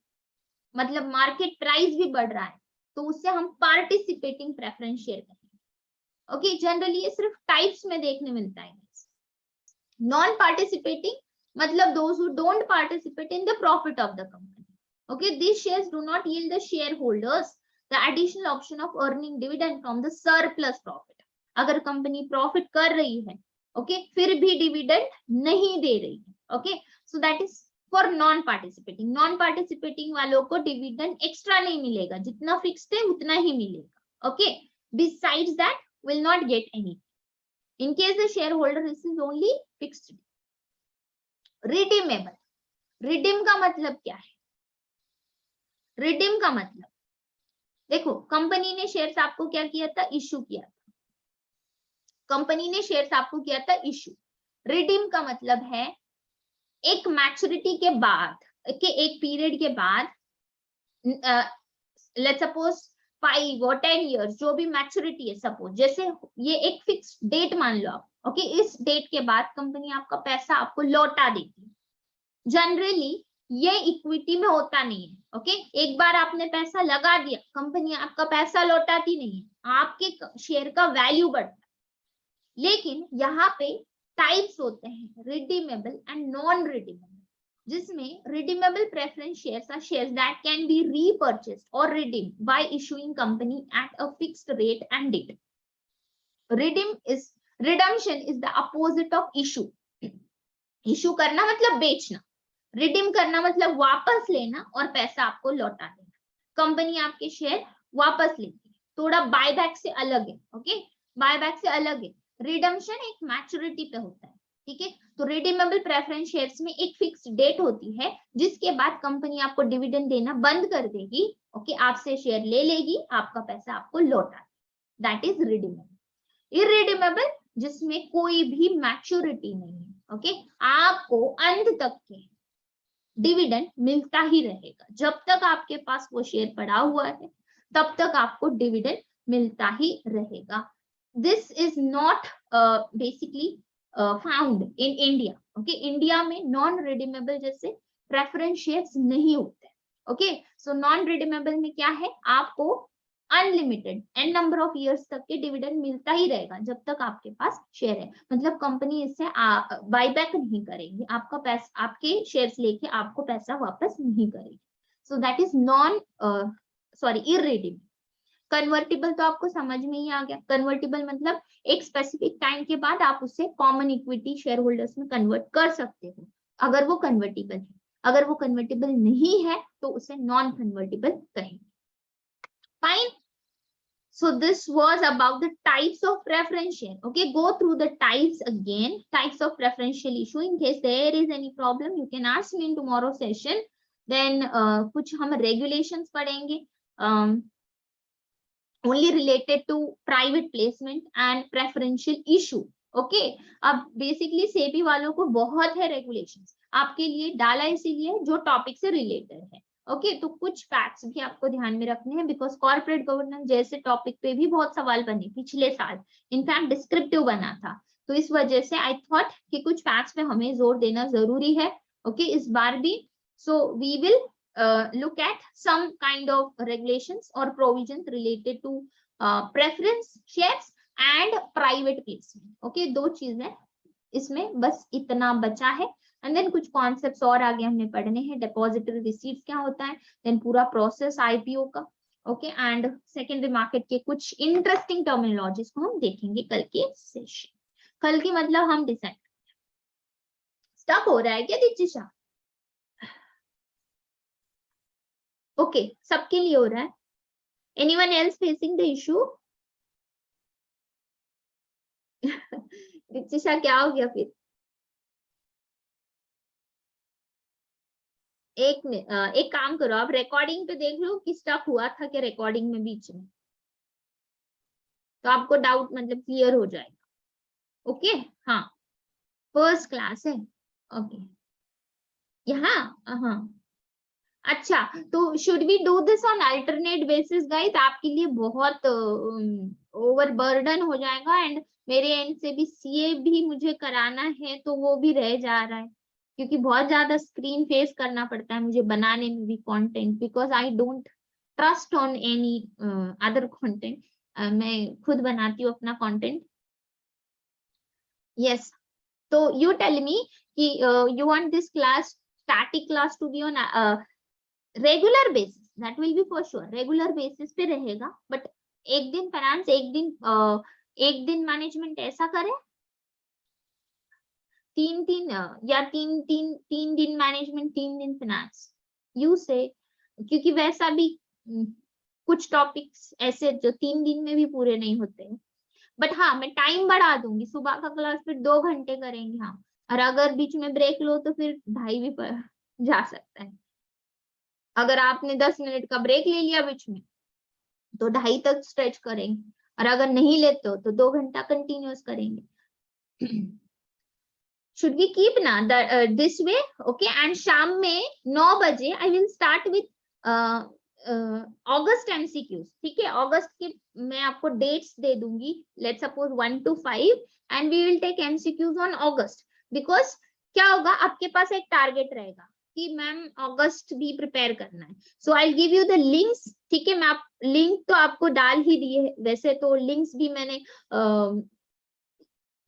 मतलब मार्केट प्राइस भी बढ़ रहा है, तो उससे हम पार्टिसिपेटिंग प्रेफरेंस शेयर करेंगे। ओके, जनरली ये सिर्फ टाइप्स में देखने मिलता है। नॉन पार्टिसिपेटिंग मतलब those who don't participate in the profit of the company. Okay, these shares do not yield the shareholders the additional option of earning dividend from the surplus profit. अगर company profit कर रही है, okay, फिर भी dividend नहीं दे रही है, okay, so that is for non participating. Non participating वालों को डिविडेंड एक्स्ट्रा नहीं मिलेगा, जितना फिक्स्ड है उतना ही मिलेगा। Okay, besides that will not get any in case the share holder receives only fixed. Redeemable, redeem का मतलब क्या है? रिडीम का मतलब, देखो, कंपनी ने शेयर्स आपको क्या किया था? इश्यू किया था। कंपनी ने शेयर्स आपको किया था इश्यू। रिडीम का मतलब है एक मैच्योरिटी के बाद, के एक पीरियड के बाद, लेट्स सपोज 5 और 10 इयर्स, जो भी मैच्योरिटी है, सपोज जैसे ये एक फिक्स डेट मान लो आप, ओके, इस डेट के बाद कंपनी आपका पैसा आपको लौटा देती है। जनरली ये इक्विटी में होता नहीं है, ओके, एक बार आपने पैसा लगा दिया, कंपनी आपका पैसा लौटाती नहीं है, आपके शेयर का वैल्यू बढ़ता है। लेकिन यहाँ पे टाइप्स होते हैं, रिडीमेबल एंड नॉन रिडीमेबल, जिसमें redeemable preference shares are shares that can be repurchased और redeemed by issuing company at a fixed rate and date. Redemption is the opposite of issue. Issue करना मतलब बेचना, redeem करना मतलब वापस लेना और पैसा आपको लौटा देना। कंपनी आपके शेयर वापस लेती है, थोड़ा बायबैक से अलग है, ओके, बायबैक से अलग है। रिडम्पशन एक मैच्योरिटी पे होता है, ठीक है। तो रिडीमेबल प्रेफरेंस शेयर्स में एक फिक्स डेट होती है जिसके बाद कंपनी आपको डिविडेंड देना बंद कर देगी, ओके, आपसे शेयर ले लेगी, आपका पैसा आपको लौटा, दैट इज रिडीमेबल। इररिडीमेबल जिसमें कोई भी मैच्योरिटी नहीं है, ओके, आपको अंत तक के डिविडेंड मिलता ही रहेगा, जब तक आपके पास वो शेयर पड़ा हुआ है तब तक आपको डिविडेंड मिलता ही रहेगा। This is not basically found in India, okay, India में नॉन रिडीमेबल जैसे प्रेफरेंस शेयर्स नहीं होते, ओके। सो नॉन रिडीमेबल में क्या है? आपको unlimited N number of years तक के डिविडेंड मिलता ही रहेगा जब तक आपके पास शेयर है। मतलब कंपनी इससे बायबैक नहीं करेगी, आपका पैसा, आपके शेयर्स लेके आपको पैसा वापस नहीं करेगी। सो that is non irredeemable. Convertible तो आपको समझ में ही आ गया। कन्वर्टिबल मतलब एक स्पेसिफिक टाइम के बाद आप उसे कॉमन इक्विटी शेयर होल्डर्स में कन्वर्ट कर सकते हो, अगर वो कन्वर्टिबल है। अगर वो कन्वर्टिबल नहीं है तो उसे नॉन कन्वर्टिबल कहेंगे। Fine. So this was about the types of preference share. Okay, go through the types again. Types of preferential issue. In case there is any problem, you can ask me in tomorrow session. Then कुछ हम regulations पढ़ेंगे. Only related to private placement and preferential issue. Okay, अब basically SEBI वालों को बहुत है regulations. आपके लिए डाला इसीलिए जो टॉपिक से रिलेटेड है। ओके तो कुछ फैक्ट्स भी आपको ध्यान में रखने हैं, बिकॉज कॉर्पोरेट गवर्नेंस जैसे टॉपिक पे भी बहुत सवाल बने पिछले साल, इनफैक्ट डिस्क्रिप्टिव बना था, तो इस वजह से आई थॉट कि कुछ फैक्ट्स पे हमें जोर देना जरूरी है। ओके इस बार भी। So we will look at some kind of regulations or provisions related to preference shares and private placement. Okay, दो चीजें इसमें बस इतना बचा है। एंड देन कुछ कॉन्सेप्ट्स और आगे हमें पढ़ने हैं। डिपॉजिटरी रिसीट्स क्या होता है, देन पूरा प्रोसेस आईपीओ का। ओके एंड सेकेंडरी मार्केट के कुछ इंटरेस्टिंग टर्मिनोलॉजीज को हम देखेंगे कल के सेशन। कल की मतलब हम डिसाइड। स्टक हो रहा है क्या दीक्षिशा? ओके सबके लिए हो रहा है। Anyone else facing the issue? दीक्षिशा क्या हो गया फिर? एक काम करो, आप रिकॉर्डिंग पे देख लो कि स्टक हुआ था क्या रिकॉर्डिंग में बीच में, तो आपको डाउट मतलब क्लियर हो जाएगा। ओके हाँ फर्स्ट क्लास है। ओके यहाँ हाँ अच्छा, तो should we do this on alternate basis guys? आपके लिए बहुत ओवर बर्डन हो जाएगा। एंड मेरे एंड से भी सीए भी मुझे कराना है तो वो भी रह जा रहा है, क्योंकि बहुत ज्यादा स्क्रीन फेस करना पड़ता है मुझे बनाने में भी content, because I don't trust on any other content. मैं खुद बनाती हूँ अपना कंटेंट। यस तो यू टेल मी कि you want this class static class to be on regular basis, that will be for sure regular basis पे रहेगा। But एक दिन फाइनेंस, एक दिन मैनेजमेंट, ऐसा करें तीन या तीन दिन मैनेजमेंट 3 दिन फाइनेंस यू से, क्योंकि वैसा भी कुछ टॉपिक्स ऐसे जो 3 दिन में भी पूरे नहीं होते हैं। बट हाँ मैं टाइम बढ़ा दूंगी, सुबह का क्लास फिर 2 घंटे करेंगे। हाँ और अगर बीच में ब्रेक लो तो फिर 2.5 भी जा सकता है। अगर आपने 10 मिनट का ब्रेक ले लिया बीच में तो 2.5 तक स्ट्रेच करेंगे, और अगर नहीं लेते हो तो 2 घंटा कंटिन्यूस करेंगे। शुड वी कीप ना दिस वे? ओके एंड शाम में 9 बजे I will start with August MCQs. ठीक है अगस्त के मैं आपको डेट्स दे दूंगी, let's suppose 1 to 5 and we will take MCQs on August. Because क्या होगा, आपके पास एक टारगेट रहेगा कि मैम अगस्त भी प्रिपेयर करना है। So I give you the links. ठीक है मैं आप लिंक तो आपको डाल ही दिए है, वैसे तो लिंक्स भी मैंने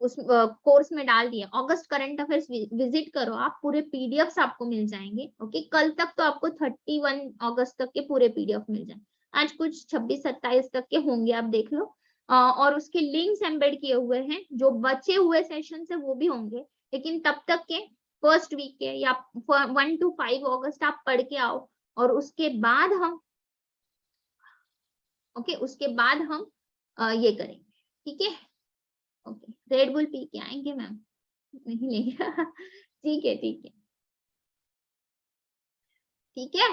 उस कोर्स में डाल दिया। अगस्त करंट अफेयर्स विजिट करो आप, पूरे पीडीएफ्स आपको मिल जाएंगे। ओके कल तक तो आपको 31 अगस्त तक के पूरे पीडीएफ मिल जाए, आज कुछ 26-27 तक के होंगे, आप देख लो। और उसके लिंक्स एम्बेड किए हुए हैं, जो बचे हुए सेशन से वो भी होंगे, लेकिन तब तक के फर्स्ट वीक के या 1 to 5 अगस्त आप पढ़ के आओ। और उसके बाद हम उसके बाद हम ये करेंगे। ठीक है ओके रेड बुल पी के आएंगे मैम? नहीं लेंगे? ठीक है ठीक है ठीक है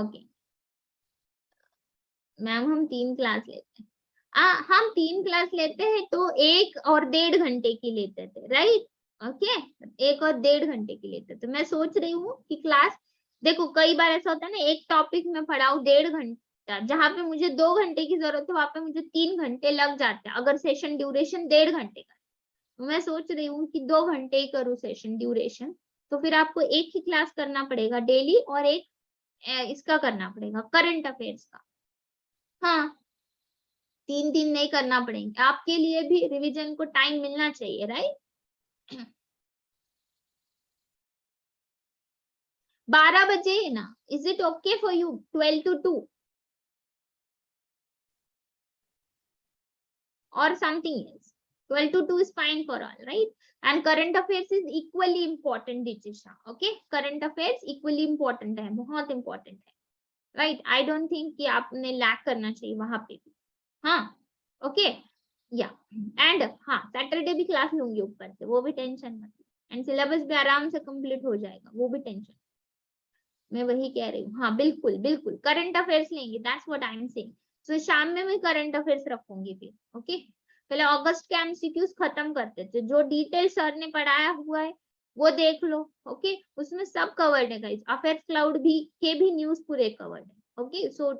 ओके मैम हम 3 क्लास लेते हैं। हम 3 क्लास लेते हैं तो 1 और 1.5 घंटे की लेते थे, राइट? ओके 1 और 1.5 घंटे की लेते थे। मैं सोच रही हूँ कि क्लास, देखो कई बार ऐसा होता है ना, एक टॉपिक में पढ़ाऊँ 1.5 घंटा, जहाँ पे मुझे 2 घंटे की जरूरत है वहां पे मुझे 3 घंटे लग जाते हैं, अगर सेशन ड्यूरेशन 1.5 घंटे का। मैं सोच रही हूँ कि 2 घंटे ही करूँ सेशन ड्यूरेशन, तो फिर आपको एक ही क्लास करना पड़ेगा डेली, और एक इसका करना पड़ेगा करंट अफेयर्स का। हाँ 3 दिन नहीं करना पड़ेंगे, आपके लिए भी रिवीजन को टाइम मिलना चाहिए, राइट। 12 बजे है ना, is it okay for you 12 to 2 or something else? 12 to 2 is fine for all, right? And current affairs is equally important, Ditisha. Okay, current affairs equally important है, बहुत important है, right? I don't think कि आपने lack करना चाहिए वहां पे भी, हाँ, ओके, या एंड हाँ सैटरडे भी क्लास लूंगी ऊपर से, वो भी टेंशन मत, एंड सिलेबस भी आराम से कंप्लीट हो जाएगा, वो भी टेंशन, मैं वही कह रही हूँ, हाँ बिल्कुल बिल्कुल करंट अफेयर्स लेंगे, that's what I am saying. So शाम में मैं करंट अफेयर्स रखूंगी फिर, ओके। पहले अगस्त के एमसीक्यूज खत्म करते थे, जो डिटेल सर ने पढ़ाया हुआ है वो देख लो, ओके, उसमें सब कवर्ड है गाइस, अफेयर्स क्लाउड भी के भी न्यूज पूरे कवर्ड है, ओके। सो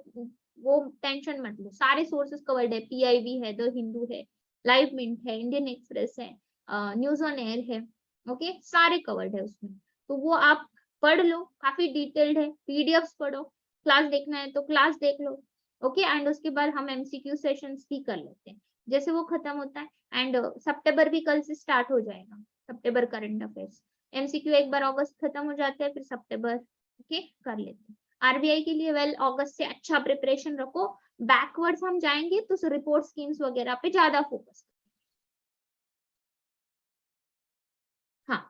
वो टेंशन मत लो, सारे सोर्सेस कवर्ड है, पीआईबी है, द हिंदू है, लाइव मिंट है, इंडियन एक्सप्रेस है, न्यूज ऑन एयर है, ओके, सारे कवर्ड है उसमें, तो वो आप पढ़ लो, काफी डिटेल्ड है, पीडीएफ्स पढ़ो, क्लास देखना है तो क्लास देख लो, ओके। एंड उसके बाद हम एमसीक्यू सेशंस भी कर लेते हैं जैसे वो खत्म होता है, एंड सितंबर भी कल से स्टार्ट हो जाएगा, सितंबर करंट अफेयर्स, एमसीक्यू एक बार अगस्त खत्म हो जाता है, फिर सितंबर, ओके, कर लेते हैं। आरबीआई के लिए वेल अगस्त से अच्छा प्रिपरेशन रखो, बैकवर्ड्स हम जाएंगे तो रिपोर्ट स्कीम्स वगैरह पे ज्यादा फोकस, हाँ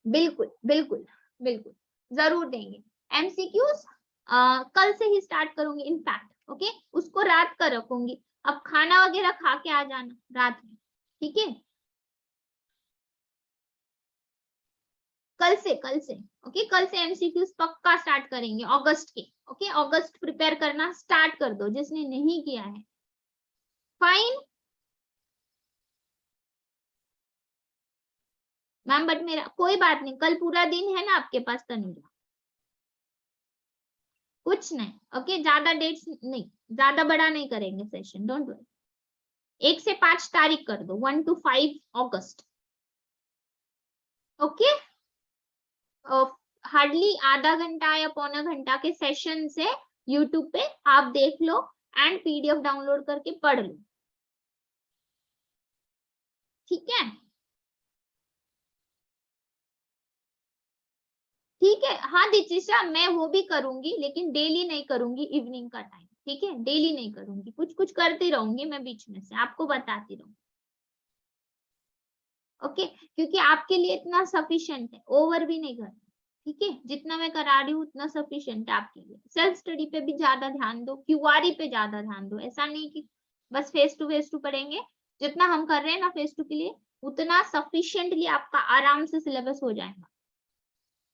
बिल्कुल बिल्कुल बिल्कुल, जरूर देंगे एमसीक्यूज, कल से ही स्टार्ट करूंगी इनफैक्ट, ओके, उसको रात का रखूंगी, अब खाना वगैरह खा के आ जाना रात में, ठीक है, कल से, ओके, कल से एमसीक्यूज पक्का स्टार्ट करेंगे अगस्त के, ओके, अगस्त प्रिपेयर करना स्टार्ट कर दो जिसने नहीं किया है, फाइन मैम, बट मेरा कोई बात नहीं, कल पूरा दिन है ना आपके पास तनुजा, कुछ नहीं, ओके, ज्यादा डेट्स नहीं, ज्यादा बड़ा नहीं करेंगे सेशन, डोंट वरी, 1 से 5 तारीख कर दो, 1 to 5 अगस्त, ओके। हार्डली आधा घंटा या पौना घंटा के सेशन से यूट्यूब पे आप देख लो एंड पीडीएफ डाउनलोड करके पढ़ लो, ठीक है, ठीक है, हाँ दीक्षिशा मैं वो भी करूंगी लेकिन डेली नहीं करूंगी, इवनिंग का टाइम, ठीक है, डेली नहीं करूंगी, कुछ कुछ करती रहूंगी मैं बीच में से, आपको बताती रहूंगी, ओके, क्योंकि आपके लिए इतना सफिशिएंट है, ओवर भी नहीं करना, ठीक है, जितना मैं करा रही हूँ उतना सफिशिएंट है आपके लिए, सेल्फ स्टडी पे भी ज्यादा ध्यान दो, क्यूआरई पे ज्यादा ध्यान दो, ऐसा नहीं कि बस फेस टू पढ़ेंगे, जितना हम कर रहे हैं ना फेस टू के लिए उतना सफिशिएंटली आपका आराम से सिलेबस हो जाएगा,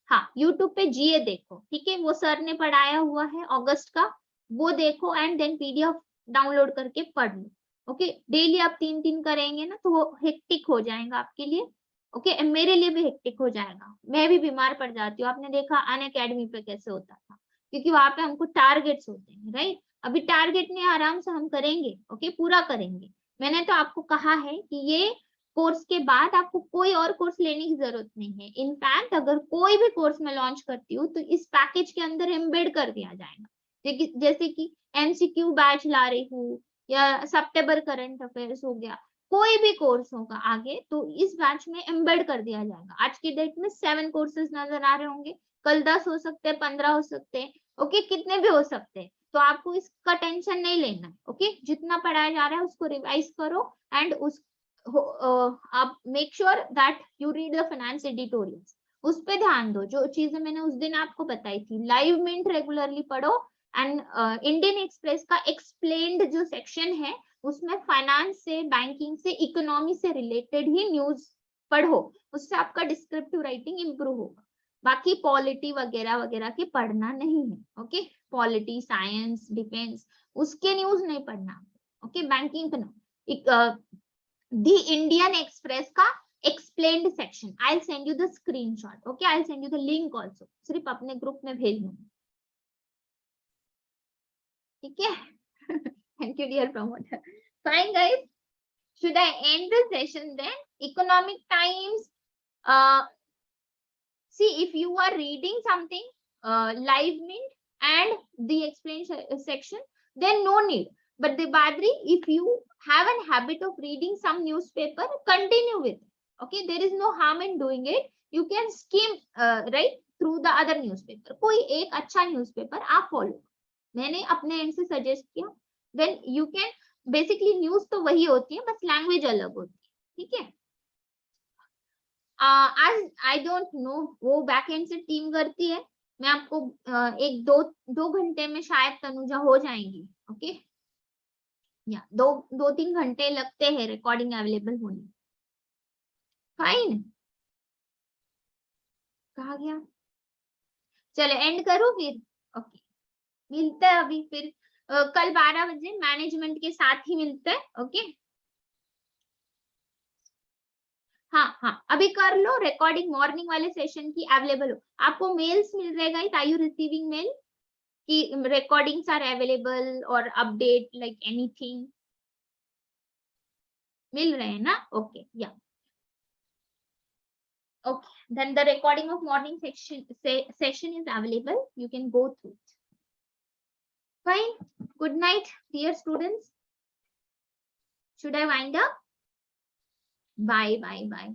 हाँ यूट्यूब पे जीए देखो, ठीक है, वो सर ने पढ़ाया हुआ है अगस्त का, वो देखो एंड देन पीडीएफ डाउनलोड करके पढ़ लो, ओके, डेली आप 3 करेंगे ना तो वो हेक्टिक हो जाएगा आपके लिए, ओके, मेरे लिए भी हेक्टिक हो जाएगा, मैं भी बीमार पड़ जाती हूँ, आपने देखा अन अकेडमी पे कैसे होता था, क्योंकि वहां पे हमको टारगेट्स होते हैं, राइट, अभी टारगेट नहीं, आराम से हम करेंगे, ओके, पूरा करेंगे, मैंने तो आपको कहा है कि ये कोर्स के बाद आपको कोई और कोर्स लेने की जरूरत नहीं है, इनफैक्ट अगर कोई भी कोर्स मैं लॉन्च करती हूँ तो इस पैकेज के अंदर एम्बेड कर दिया जाएगा, जैसे कि एमसीक्यू बैच ला रही हूँ या सितंबर करंट अफेयर्स हो गया, कोई भी कोर्स होगा आगे तो इस बैच में एम्बेड कर दिया जाएगा, आज की डेट में 7 कोर्सेज नजर आ रहे होंगे, कल 10 हो सकते हैं, 15 हो सकते हैं, ओके, कितने भी हो सकते हैं, तो आपको इसका टेंशन नहीं लेना है, ओके, जितना पढ़ाया जा रहा है उसको रिवाइज करो एंड उस आप make sure that you read the finance editorials, उस पे ध्यान दो, जो चीजें मैंने उस दिन आपको बताई थी, लाइव मिंट रेगुलरली पढ़ो एंड इंडियन एक्सप्रेस का एक्सप्लेन्ड जो सेक्शन है उसमें फाइनेंस से, बैंकिंग से, इकोनॉमी से रिलेटेड ही न्यूज पढ़ो, उससे आपका डिस्क्रिप्टिव राइटिंग इंप्रूव होगा, बाकी पॉलिटी वगैरह वगैरह के पढ़ना नहीं है, ओके, पॉलिटी, साइंस, डिफेंस उसके न्यूज नहीं पढ़ना, ओके, बैंकिंग का The Indian Express का explained section. I'll send you the screenshot. Okay, I'll send you the link also. सिर्फ अपने ग्रुप में भेज दूंगी, ठीक है? Thank you, dear promoter. Fine, guys. Should I end the session then? Economic Times. See, if you are reading something, live mint and the explain section, then no need. But Debadri, if you have a habit of reading some newspaper, continue with it. Okay, there is no harm in doing it. You can skim right through the other newspaper. कोई एक अच्छा newspaper आप follow. मैंने अपने end से suggest किया. Then you can basically news तो वही होती है, बस language अलग होती है. ठीक है? आज आई डोंट नो वो बैक एंड से टीम करती है. मैं आपको एक दो घंटे में शायद तनुजा हो जाएंगी. ओके या दो तीन घंटे लगते हैं रिकॉर्डिंग अवेलेबल होने. फाइन. कहा गया. चले एंड करो फिर. ओके मिलते हैं अभी फिर कल 12 बजे मैनेजमेंट के साथ ही मिलते हैं. ओके हाँ हाँ अभी कर लो रिकॉर्डिंग. मॉर्निंग वाले सेशन की अवेलेबल हो. आपको मेल्स मिल रहे guys. Are you receiving mail कि recordings are available or update like anything? मिल रहे हैं ना. okay yeah okay then the recording of morning session is available. You can go through it. Fine. Good night dear students. Should I wind up? Bye bye bye.